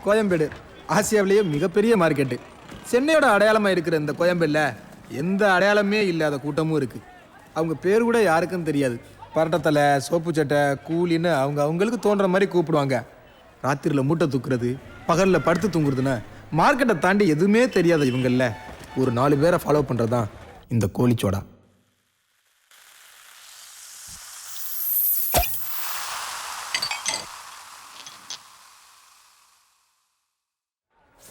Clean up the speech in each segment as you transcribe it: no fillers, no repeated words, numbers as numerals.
கோயம்பேடு ஆசியாவிலேயே மிகப்பெரிய மார்க்கெட்டு. சென்னையோட அடையாளமாக இருக்கிற இந்த கோயம்பேடில் எந்த அடையாளமே இல்லாத கூட்டமும் இருக்குது. அவங்க பேர் கூட யாருக்கும் தெரியாது. பரட்டத்தலை, சோப்பு சட்டை, கூலின்னு அவங்களுக்கு தோன்ற மாதிரி கூப்பிடுவாங்க. ராத்திரியில் மூட்டை தூக்குறது, பகலில் படுத்து தூங்குறதுன்னு மார்க்கெட்டை தாண்டி எதுவுமே தெரியாத இவங்களில் ஒரு 4 பேரை ஃபாலோ பண்ணுறது தான் இந்த கோழிச்சோடா.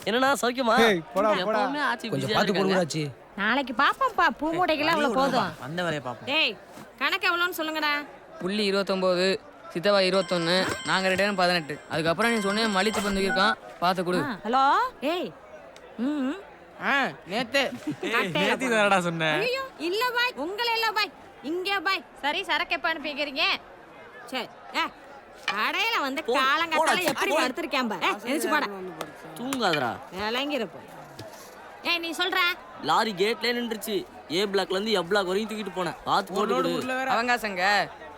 என்னன்னா சௌக்கியமா? எப்பவுமே ஆச்சி பிஸியா இருக்காங்க. நாளைக்கு பாப்போம்ப்பா. பூ மூட்டைக்கெல்லாம் இவ்வளவு போதும். அந்த வேலையை பாப்போம். டேய் கணக்கு எவ்வளோன்னு சொல்லுங்கடா. புள்ளி 29, சித்தவா 21, நாங்க 2 18. அதுக்கப்புறம் நீ சொன்ன மலிச்சு பந்து இருக்கான், பார்த்து கொடு. ஹலோ ஏய். ம் நேத்து சொன்னேன். ஐயோ இல்ல பாய், உங்கள இல்ல பாய், இங்க பாய். சரி சரக்கு எப்ப அனுப்பிக்கிறீங்க? சரி கடையில வந்து காலங்காத்தால எப்படி படுத்திருக்கேன் பாரு. நினைச்சு போட தூங்காதடா. விளங்கிருப்ப. ஏய் நீ சொல்ற லாரி கேட்ல நின்றுச்சு. ஏ பிளாக்ல இருந்து எப் பிளாக் வரைக்கும் தூக்கிட்டு போனேன். பார்த்து போட்டு அவங்காசங்க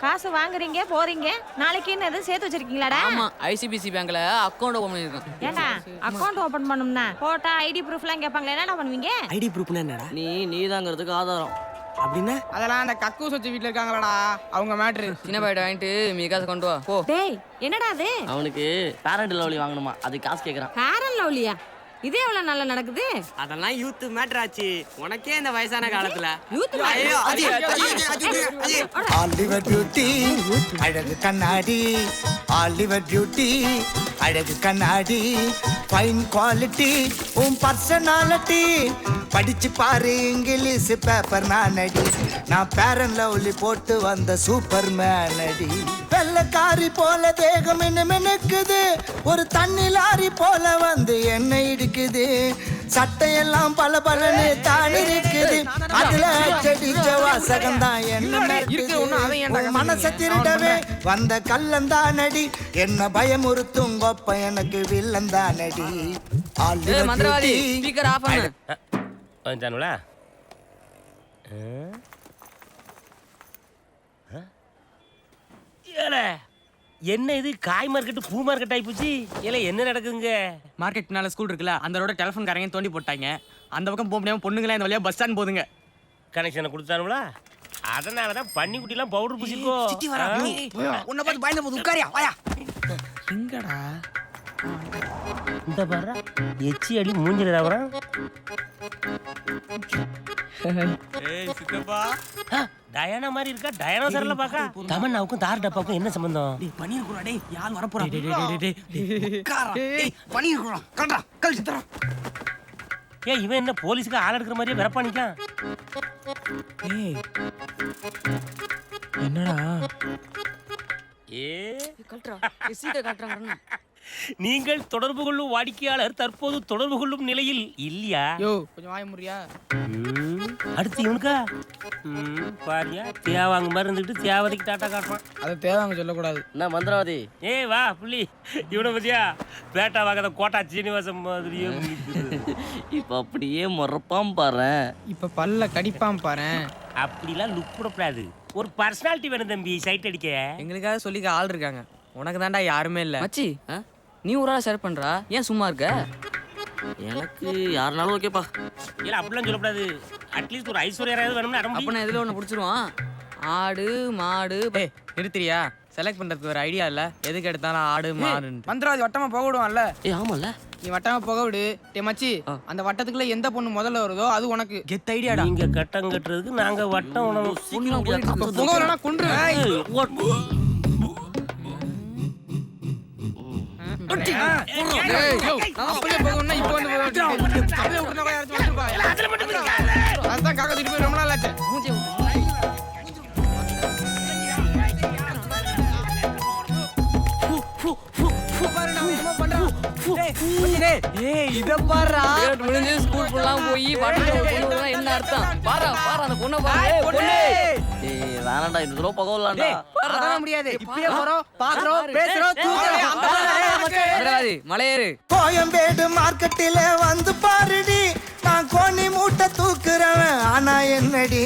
காசு வாங்குறீங்க போறீங்க. நாளைக்கு என்ன எதுவும் சேர்த்து வச்சிருக்கீங்களாடா? ஆமா, ஐசிபிசி பேங்க்ல அக்கவுண்ட் ஓபன் பண்ணிருக்கேன். ஏண்டா அக்கவுண்ட் ஓபன் பண்ணனும்னா போட்டா ஐடி ப்ரூஃப்லாம் கேட்பாங்களே, என்னடா பண்ணுவீங்க? ஐடி ப்ரூஃப்னா என்னடா? நீதாங்கிறதுக்கு ஆதாரம். அப்படின்னா அதெல்லாம் அந்த கக்கூஸ் வச்சு வீட்டுல இருக்காங்களாடா, அவங்க மேட்ரு. சின்ன பாய்ட்ட வாங்கிட்டு மீ காசு கொண்டு வா போ. டேய் என்னடா அது? அவனுக்கு பேரண்ட் லவ்லி வாங்கணுமா, அது காசு கேக்குறான். பேரன் லவ்லியா? இது எவ்வளவு நல்லா நடக்குது? அதெல்லாம் யூத் மேட்டர் ஆச்சு. உனக்கே இந்த வயசான காலத்துல யூத் ஆலிவர் பியூட்டி அழகு கண்ணாடி, ஆலிவர் பியூட்டி அழகு கண்ணாடி, ஃபைன் குவாலிட்டி உன் பர்சனாலிட்டி, படிச்சு பாரு இங்கிலீஷ் பேப்பர் நானடி, நான் பேரன் லவ்லி போட்டு வந்த சூப்பர் மேனடி, வெள்ளக்காரி போல தேகம் மினுக்குது, ஒரு தண்ணி லாரி போல வந்து என்ன இடிக்குது, சட்டையெல்லாம் பல பலன்னு தான் இருக்குது, அதுல அச்சடிச்ச வாசகம் தான் என்ன மனச திருடவே வந்த கள்ளந்தானடி, என்ன பயமுறுத்தும் கொப்ப எனக்கு வில்லந்தானடி. மந்திரவாதி ஸ்பீக்கர் ஆஃப் பண்ணு. வந்துட்டானுங்களா? என்ன இது காய் மார்க்கெட்டு பூ மார்க்கெட் ஆயிப்போச்சு. இல்ல என்ன நடக்குதுங்க? மார்க்கெட் பின்னால ஸ்கூல் இருக்குல்ல, அந்த ரோட டெலிஃபோன் காரங்க தோண்டி போட்டாங்க. அந்த பக்கம் போக முடியாம பொண்ணுங்களே இந்த வழியா பஸ் ஸ்டாண்ட் போதுங்க. கனெக்ஷனை கொடுத்தானுங்களா? அதனாலதான் பன்னி குட்டிலாம் பவுடர் பூசிக்கோ. உன்னை பார்த்து பயந்த போது உட்காரியா வாயா. எங்கடா இந்த பாரு எச்சி அடி மூஞ்சில வரான். டயானா மாதிரி இருக்கா? டயனோசர்ல பாக்கா. தமன்னாவுக்கும் தார் டப்பாவுக்கும் என்ன சம்பந்தம்? பனி இருக்குடா. டேய் யார் வர போறா? டேய் பனி இருக்குடா. கண்டா கழிச்சு தர. ஏய் இவன் என்ன போலீஸ்க்கு ஆள் எடுக்கிற மாதிரியே வெறப்பானிக்கான்? ஏய் என்னடா? ஏ கல்ட்ரா சீட்டை காட்றாங்க. நீங்கள் தொடர்பு கொள்ளும் வாடிக்கையாளர் தற்போது தொடர்பு கொள்ளும் நிலையில் இல்லையா? யோ கொஞ்சம் வாய முறியா. அடுத்து இவனுக்கா பாரியா தேவாங்க மாதிரி இருந்துட்டு தேவதைக்கு டாட்டா காட்டுறான். அதை தேவாங்க சொல்லக்கூடாது. என்ன மந்திரவாதி? ஏய் வா புள்ளி, இவனை பத்தியா பேட்டா வாங்காத கோட்டா சீனிவாசம் மாதிரியே இப்ப அப்படியே மறப்பாம பாரு. இப்ப பல்ல கடிப்பாம பாரு. அப்படிலாம் லுக் கூடாது. ஒரு பர்சனாலிட்டி வேணும் தம்பி சைட் அடிக்க. எங்களுக்காக சொல்லிக்க ஆள் இருக்காங்க, உனக்கு தான்டா யாருமே இல்ல. மச்சி நீ ஒரு ஆளா ஷேர் பண்றா, ஏன் சும்மா இருக்க? எனக்கு யாருனாலும் ஓகேப்பா. இல்ல அப்படிலாம் சொல்லக்கூடாது. அட்லீஸ்ட் ஒரு ஐஸ்வர்யாவது வேணும்னு அடம். அப்ப நான் எதுல ஒண்ணு பிடிச்சிருவான். ஆடு மாடு. ஏய் நிறுத்திரியா? செலக்ட் பண்றதுக்கு ஒரு ஐடியா இல்ல, எதுக்கு எடுத்தாலும் ஆடு மாடு. மந்திரவாதி வட்டமா போக விடுவான்ல. ஆமால நீ வட்டமா போக விடு. டே மச்சி, அந்த வட்டத்துக்குள்ள எந்த பொண்ணு முதல்ல வருதோ அது உனக்கு. கெத் ஐடியாடா. நீங்க கட்டம் கட்டுறதுக்கு நாங்க வட்டம் உணவு புகவலனா குன்று. அப்படியே போகணும்னா இப்போ வந்து அப்படியே விட்டுனா கூட யாராச்சும் வந்துருப்பா. அதான் காக்கா திட்டு போய் ரொம்ப நாள் ஆச்சு. ஏய் இத பாருடா. முடிஞ்சு ஸ்கூல் ஃபுல்லாம் போய் வட்டத்துல என்ன அர்த்தம்? பாரா பாரா அந்த பொண்ணை பாரு. பொண்ணு ஏய் வேணாம்டா, இந்த தடவை பகவலாம்டா. அதெல்லாம் முடியாது. இப்பயே போறோம், பாக்குறோம், பேசுறோம், தூக்குறோம். மந்திரவாதி மலையேறு. கோயம்பேடு மார்க்கெட்டில வந்து பாருடி, நான் கோணி மூட்டை தூக்குறவன் ஆனா என்னடி,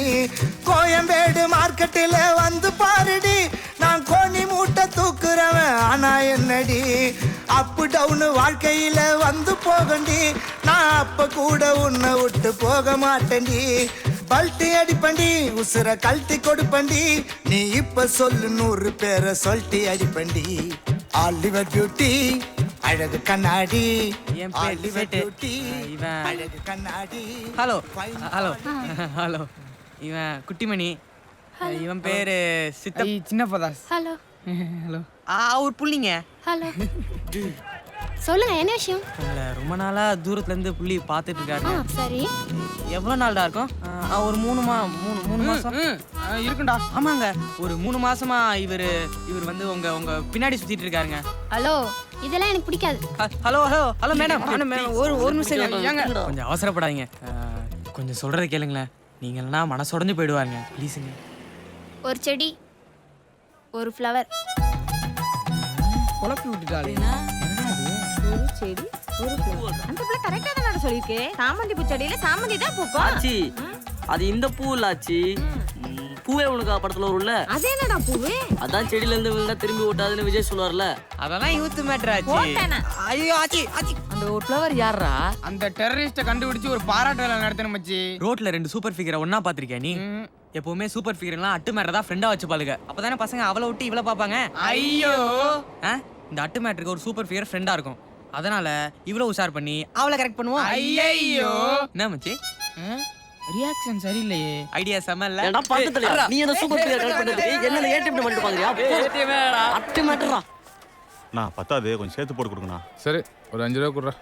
கோயம்பேடு மார்க்கெட்டில வந்து பாருடி, நான் கோணி மூட்டை தூக்குறவன் ஆனா என்னடி, அப்பு டவுன் வாழ்க்கையில வந்து போகண்டி, நான் அப்ப கூட உன்னை விட்டு போக மாட்டேன்டி. பல்ட்டி அடிப்பண்டி, உசுர கழட்டி கொடுப்பண்டி, நீ இப்ப சொல்லு 100 பேரை சொல்லிட்டு அடிப்பண்டி. ஆலிவர் பியூட்டி அழகு கண்ணாடி, என் பேர் ஆலிவர் சேட்டு. பியூட்டி இவன் அழகு கண்ணாடி. ஹலோ ஹலோ ஹலோ இவன் குட்டிமணி. இவன் பேரு சித்தப் சின்னப்பதாஸ். Hello hello. ஒரு புள்ளிங்க. ஹலோ சொல்லுங்க என்ன விஷயம்? உங்களை ரொம்ப நாளா தூரத்துல இருந்து புள்ளி பார்த்துட்டு இருக்காரு. சரி. எவ்வளோ நாள்டா இருக்கும்? ஒரு மூணு மாசம் இருக்குண்டா. ஆமாங்க, ஒரு 3 மாசமா இவர் வந்து உங்க பின்னாடி சுத்திட்டு இருக்காருங்க. ஹலோ இதெல்லாம் எனக்கு பிடிக்காது. ஹலோ ஹலோ ஹலோ மேடம் ஒரு நிமிஷம் ஏங்க? கொஞ்சம் அவசரப்படாதீங்க. கொஞ்சம் சொல்றதை கேளுங்களேன். நீங்க இல்லைன்னா மனசுடைஞ்சு போயிடுவாருங்க. ப்ளீஸுங்க. ஒரு செடி, ஒரு ஃப்ளவர். குழப்பி விட்டுட்டாளே. ஒரு செடி, ஒரு ஃப்ளவர். அந்த பிள்ளை கரெக்டா தான் சொல்லிருக்கு. சாமந்தி பூ செடியில சாமந்தி தான் பூக்கும். ஆச்சி அது இந்த பூ இல்ல ஆச்சி. பூவே உனக்கு படத்துல வரும்ல, அது என்னடா பூவு? அதான் செடியில இருந்து விழுந்தா திரும்பி ஓட்டாதுன்னு விஜய் சொல்லுவார்ல. அதெல்லாம் யூத் மேட்டர் ஆச்சு. போட்டேனா? ஐயோ ஆச்சி ஆச்சி. அந்த ஒரு ஃப்ளவர் யாரா? அந்த டெரரிஸ்ட கண்டுபிடிச்சு ஒரு பாராட்டு வேலை நடத்தணும் மச்சி. ரோட்ல 2 சூப்பர் ஃபிகரை ஒண்ணா பாத்திருக்கியா நீ? எப்பவுமே சூப்பர் ஃபிகர்லாம் அட்டு மேட்டர் தான் ஃப்ரெண்டா வச்சு பாருங்க. அப்பதானே பசங்க அவளை விட்டு இவளை பாப்பாங்க. ஐயோ இந்த அட்டு மேட்டருக்கு ஒரு சூப்பர் ஃபிகர் ஃப்ரெண்டா இருக்கும். அதனால இவ்வளவு உஷார் பண்ணி அவளை கரெக்ட் பண்ணுவோம். ஐயோ என்ன மச்சி? ரியாக்ஷன் சரியில்லையே. ஐடியா செம இல்ல? ஏன்டா பக்கத்துல நீ என்ன சூப்பர் பிளேயர் கரெக்ட் பண்றதுக்கு என்ன ஏடிஎம் பண்ணிட்டு பாக்குறியா? அட்டு மேட்டரா? நான் பத்தாது கொஞ்சம் சேர்த்து போட்டு கொடுங்கண்ணா. சரி ஒரு 5 ரூபா கொடுறா.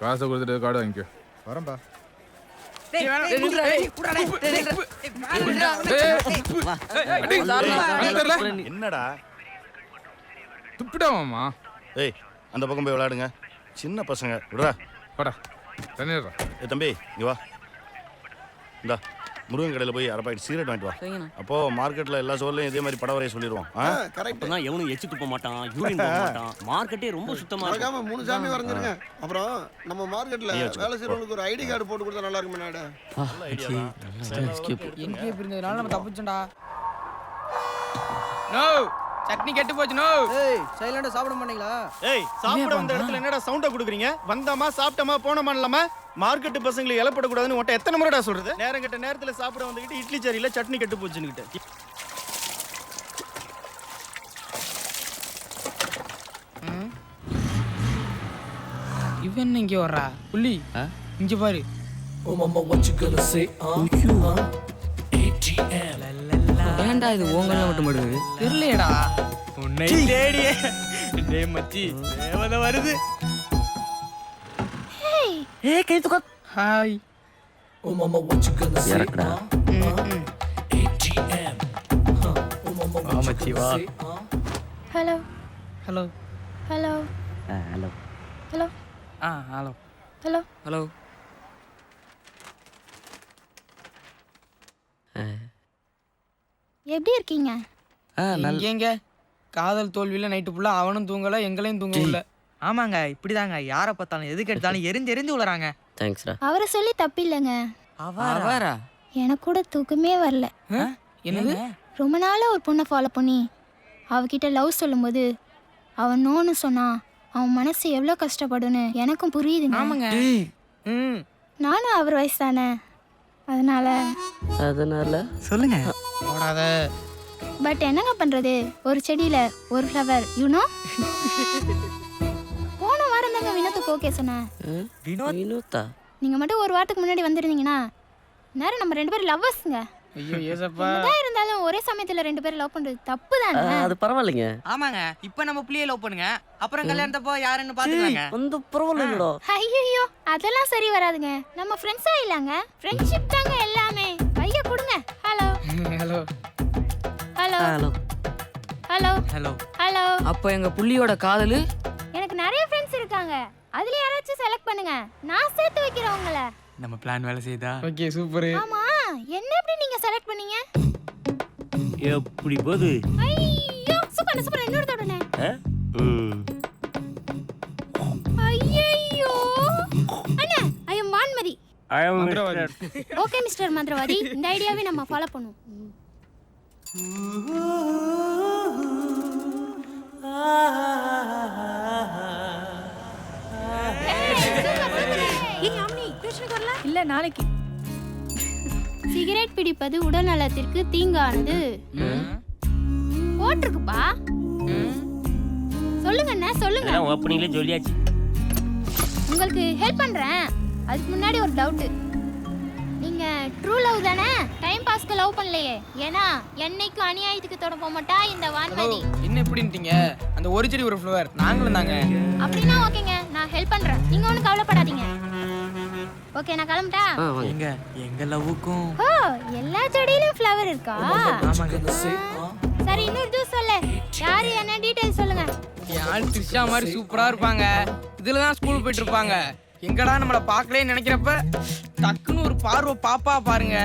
காசை கொடுத்துட்டு கார்டு வாங்கிக்கோ. வரேன்பா. என்னடா துப்பிடாமாம்மா. ஏய் அந்த பக்கம் போய் விளையாடுங்க, சின்ன பசங்க விடுறா. வாடா தண்ணிடுறா. தம்பி இங்க வா. இந்தா முருகன் கடையில் போய் 1/2 பாக்கெட் சிகரெட் வாங்கிட்டு வா. அப்போ மார்க்கெட்ல எல்லா சோர்லையும் இதே மாதிரி படம் வரைய சொல்லிடுவோம். அப்பதான் எவனும் எச்சு துப்ப மாட்டான், யூரின் போக மாட்டான். மார்க்கெட்டே ரொம்ப சுத்தமா இருக்கும். 3 சாமி வரைஞ்சிருங்க. அப்புறம் நம்ம மார்க்கெட்ல வேலை செய்யறவங்களுக்கு ஒரு ஐடி கார்டு போட்டு கொடுத்தா நல்லா இருக்கும். நாட நல்ல ஐடியா. என்கே பிரிஞ்சதுனால நம்ம தப்பிச்சோம்டா. நோ சட்னி கெட்டு போச்சு. நோ சைலண்டா சாப்பிட மாட்டீங்களா? ஏய் சாப்பிட வந்த இடத்துல என்னடா சவுண்ட குடுக்குறீங்க? வந்தமா சாப்பிட்டமா போனமா இல்லாம மார்க்கெட் பசங்களுக்கு இலப்பட கூடாதுன்னு உன்ட்ட எத்தனை முறைடா சொல்றது? நேரம் கெட்ட நேரத்துல சாப்பிட வந்துகிட்டு இட்லி சரியில்ல சட்னி கெட்டு போச்சுன்னுகிட்டு. இவன் இங்க வர்றா புள்ளி. இங்க பாரு. ஏன்டா இது ஓங்கல்ல மட்டும் படுது? தெரியலடா. உன்னை தேடியே. டேய் மச்சி தேவதை வருது. ஏய் கை தூக்க. ஹாய். இறக்குடா. மச்சி வா. Hello hello hello hello hello hello hello hello. எப்படி இருக்கீங்க? எங்க காதல் தோல்வியில நைட்டு ஃபுல்லா அவனும் தூங்கல எங்களையும் தூங்க விடல. ஆமாங்க இப்படிதாங்க. யாரை பார்த்தாலும் எதுக்கு எடுத்தாலும் எரிஞ்சு உளறாங்க. தேங்க்ஸ்டா. அவரை சொல்லி தப்பில்லைங்க. அவரா? எனக்கு கூட தூக்கமே வரல. என்னது? ரொம்ப நாளா ஒரு பொண்ணை ஃபாலோ பண்ணி அவகிட்ட லவ் சொல்லும்போது அவன் நோன்னு சொன்னா அவன் மனசு எவ்வளோ கஷ்டப்படுன்னு எனக்கும் புரியுதுங்க. ஆமாங்க. நானும் அவர் வயசு தானே, அதனால சொல்லுங்க. ஓடாத. பட் என்னங்க பண்றது, ஒரு செடியில ஒரு ஃப்ளவர் யூனோ. போன வாரம் தாங்க வினோத்துக்கு ஓகே சொன்னேன். வினோத்தா? நீங்க மட்டும் ஒரு வாரத்துக்கு முன்னாடி வந்திருந்தீங்கன்னா நேரம் நம்ம 2 பேரும் லவ்வர்ஸ்ங்க. ஐயோ ஏசப்பா. என்னதான் இருந்தாலும் ஒரே சமயத்துல 2 பேரும் லவ் பண்றது தப்பு தானே? அது பரவாயில்லைங்க. ஆமாங்க இப்ப நம்ம புள்ளியை லவ் பண்ணுங்க, அப்புறம் கல்யாணத்தப்போ யாருன்னு பாத்துக்கலாங்க. வந்து பரவாயில்லைங்கடா. ஐயோ அதெல்லாம் சரி வராதுங்க. நம்ம ஃப்ரெண்ட்ஸா இல்லங்க, ஃப்ரெண்ட்ஷிப் தாங்க எல்லாமே. கைய கொடுங்க. Hello hello hello hello hello hello hello. அப்ப எங்க புள்ளியோட காதலு? எனக்கு நிறைய ஃப்ரெண்ட்ஸ் இருக்காங்க, அதுல யாராச்சும் செலக்ட் பண்ணுங்க, நான் சேர்த்து வைக்கிறேன் உங்களை. நம்ம பிளான் வேலை செய்தா? Okay super. ஆமா என்ன எப்படி நீங்க செலக்ட் பண்ணீங்க? எப்படி போகுது? ஐயோ சூப்பர் சூப்பர். இன்னொரு தடவை. ஐயோ அண்ணா ஐ அம் வான்மதி. ஓகே மிஸ்டர் மந்திரவாதி, இந்த ஐடியாவை நம்ம ஃபாலோ பண்ணுவோம். இல்ல நாளைக்கு. சிகரெட் பிடிப்பது உடல் நலத்திற்கு தீங்கானது போட்டிருக்குப்பா. சொல்லுங்க அண்ணா சொல்லுங்க. ஓப்பனிங்ல சொல்லியாச்சு. உங்களுக்கு ஹெல்ப் பண்றேன். அதுக்கு முன்னாடி ஒரு டவுட். நீங்க ட்ரூ லவ் தானே? டைம் பாஸ்க்கு லவ் பண்ணலையே? ஏன்னா என்னைக்கும் அநியாயத்துக்கு தொட போக மாட்டா இந்த வான்மதி. என்ன எப்படின்ட்டீங்க? அந்த ஒரு செடி ஒரு ஃப்ளவர் நாங்களும் தாங்க. அப்படின்னா ஓகேங்க, நான் ஹெல்ப் பண்றேன். நீங்க ஒன்றும் கவலைப்படாதீங்க. ஓகே நான் கிளம்பிட்டா? எங்க லவ்வுக்கும் ஓ எல்லா செடியிலும் ஃப்ளவர் இருக்கா? சரி இன்னொரு ஜூஸ் சொல்லு. யாரு என்ன டீடைல் சொல்லுங்க. யார் த்ரிஷா மாதிரி சூப்பரா இருப்பாங்க. இதுல தான் ஸ்கூல் போயிட்டு இருப்பாங்க. எங்கடா நம்மள பார்க்கலன்னு நினைக்கிறப்ப டக்குன்னு ஒரு பார்வை பாப்பா பாருங்க.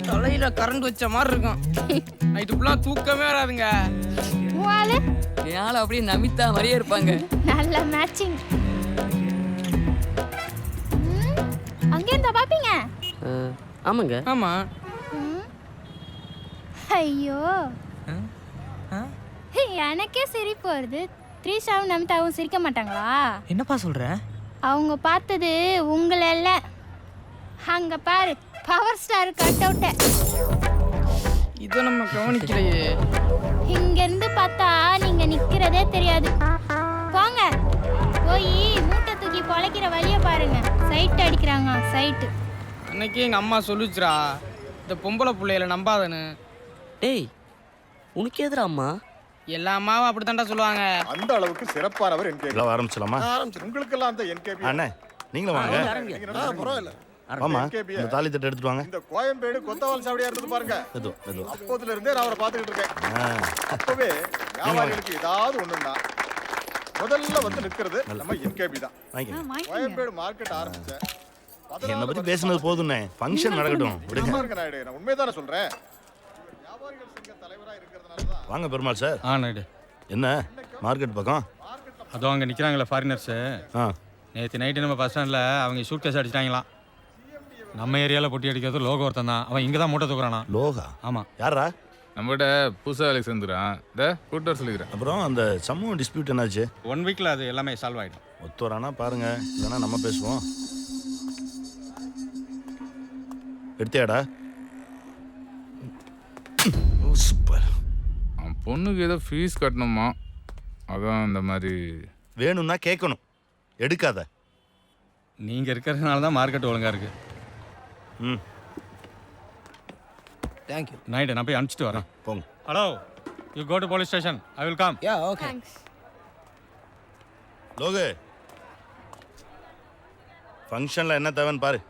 தலையில கரண்ட் வச்ச மாதிரி இருக்கும். நைட்டு ஃபுல்லா தூக்கமே வராதுங்க. மூவாலு என் அப்படியே நமிதா மாதிரியே இருப்பாங்க. நல்ல மேட்சிங். அங்கே இருந்தா பாப்பீங்க? ஆமாங்க. ஆமா. ஐயோ எனக்கே சிரிப்பு வருது. த்ரிஷாவும் நமிதாவும் சிரிக்க மாட்டாங்களா? என்னப்பா சொல்ற? அவங்க பார்த்தது உங்களை இல்ல. அங்க பாரு பவர் ஸ்டார் கட் அவுட்ட. இதை நம்ம கவனிக்கலையே. இங்க இருந்து பார்த்தா நீங்க நிக்கிறதே தெரியாது. போங்க போய் மூட்டை தூக்கி பொழைக்கிற வழிய பாருங்க. சைட் அடிக்கிறாங்க சைட்டு. அன்னைக்கு எங்க அம்மா சொல்லுச்சுரா இந்த பொம்பளை பிள்ளையில நம்பாதன்னு. டேய் உனக்கு எதிரா அம்மா? எல்லா அம்மாவும் அப்படித்தான்டா சொல்லுவாங்க. அந்த அளவுக்கு சிறப்பானவர் என்கேபி. எல்லாம் ஆரம்பிச்சலாமா? உங்களுக்கு எல்லாம் அந்த என்கேபி. அண்ணே நீங்களும் வாங்க. பரவாயில்ல. ஆமா இந்த தாலி தட்டு எடுத்துட்டு வாங்க. இந்த கோயம்பேடு கொத்தவால் சாவடியா இருந்தது பாருங்க. அப்போதுல இருந்தே நான் அவரை பார்த்துக்கிட்டு இருக்கேன். அப்பவே வியாபாரிகளுக்கு ஏதாவது ஒண்ணுன்னா முதல்ல வந்து நிக்கிறது நம்ம என்கேபி தான். கோயம்பேடு மார்க்கெட் ஆரம்பிச்ச என்ன பத்தி பேசுனது போதும்னே. ஃபங்க்ஷன் நடக்கட்டும் விடுங்க. நான் உண்மைதானே சொல்றேன். வியாபாரிகள் சங்க தலைவரா இருக்கிறதுனால தான். வாங்க பெருமாள் சார். நைட்டு என்ன மார்க்கெட் பக்கம்? அதோ அங்கே நிற்கிறாங்களே ஃபாரினர்ஸு. நேற்று நைட்டு நம்ம பஸ் ஸ்டாண்டில் அவங்க ஷூட் கேஸ் அடிச்சிட்டாங்களாம். நம்ம ஏரியாவில் பொட்டி அடிக்கிறது லோகோ ஒருத்தன் தான். அவன் இங்கே தான் மூட்டை தூக்குறானா. லோகா? ஆமாம். யாரா? நம்மகிட்ட புதுசாக வேலைக்கு சேர்ந்துறான். இந்த கூட்டு வர சொல்லிக்கிறேன். அப்புறம் அந்த சமூக டிஸ்பியூட் என்னாச்சு? 1 வீக்கில் அது எல்லாமே சால்வ் ஆகிடும். ஒத்து வரானா பாருங்க, இல்லைன்னா நம்ம பேசுவோம். எடுத்தியாடா? சூப்பர். அவன் பொண்ணுக்கு ஏதோ ஃபீஸ் கட்டணுமா, அதான் இந்த மாதிரி. வேணும்னா கேட்கணும், எடுக்காத. நீங்கள் இருக்கிறதுனால தான் மார்க்கெட் ஒழுங்காக இருக்கு. ம் தேங்க்யூ. நைட்டு நான் போய் அனுப்பிச்சிட்டு வரேன். போங்க. Hello, you go to police station. I will come. Ya okay. Logu ஃபங்க்ஷனில் என்ன தேவைன்னு பாரு.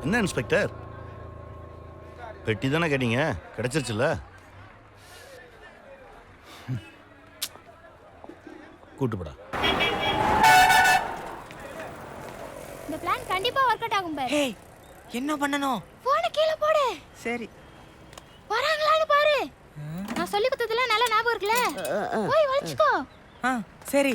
என்ன இன்ஸ்பெக்டர், பெட்டி தானே கேட்டீங்க, கிடைச்சிருச்சுல்ல? கூட்டுப்படா. இந்த பிளான் கண்டிப்பா வொர்க் அவுட் ஆகும் பாரு. ஏய் என்ன பண்ணனும்? போன கீழ போடு. சரி. வராங்களான்னு பாரு. நான் சொல்லி கொடுத்ததெல்லாம் நல்லா ஞாபகம் இருக்குல? போய் வளைச்சுக்கோ. சரி.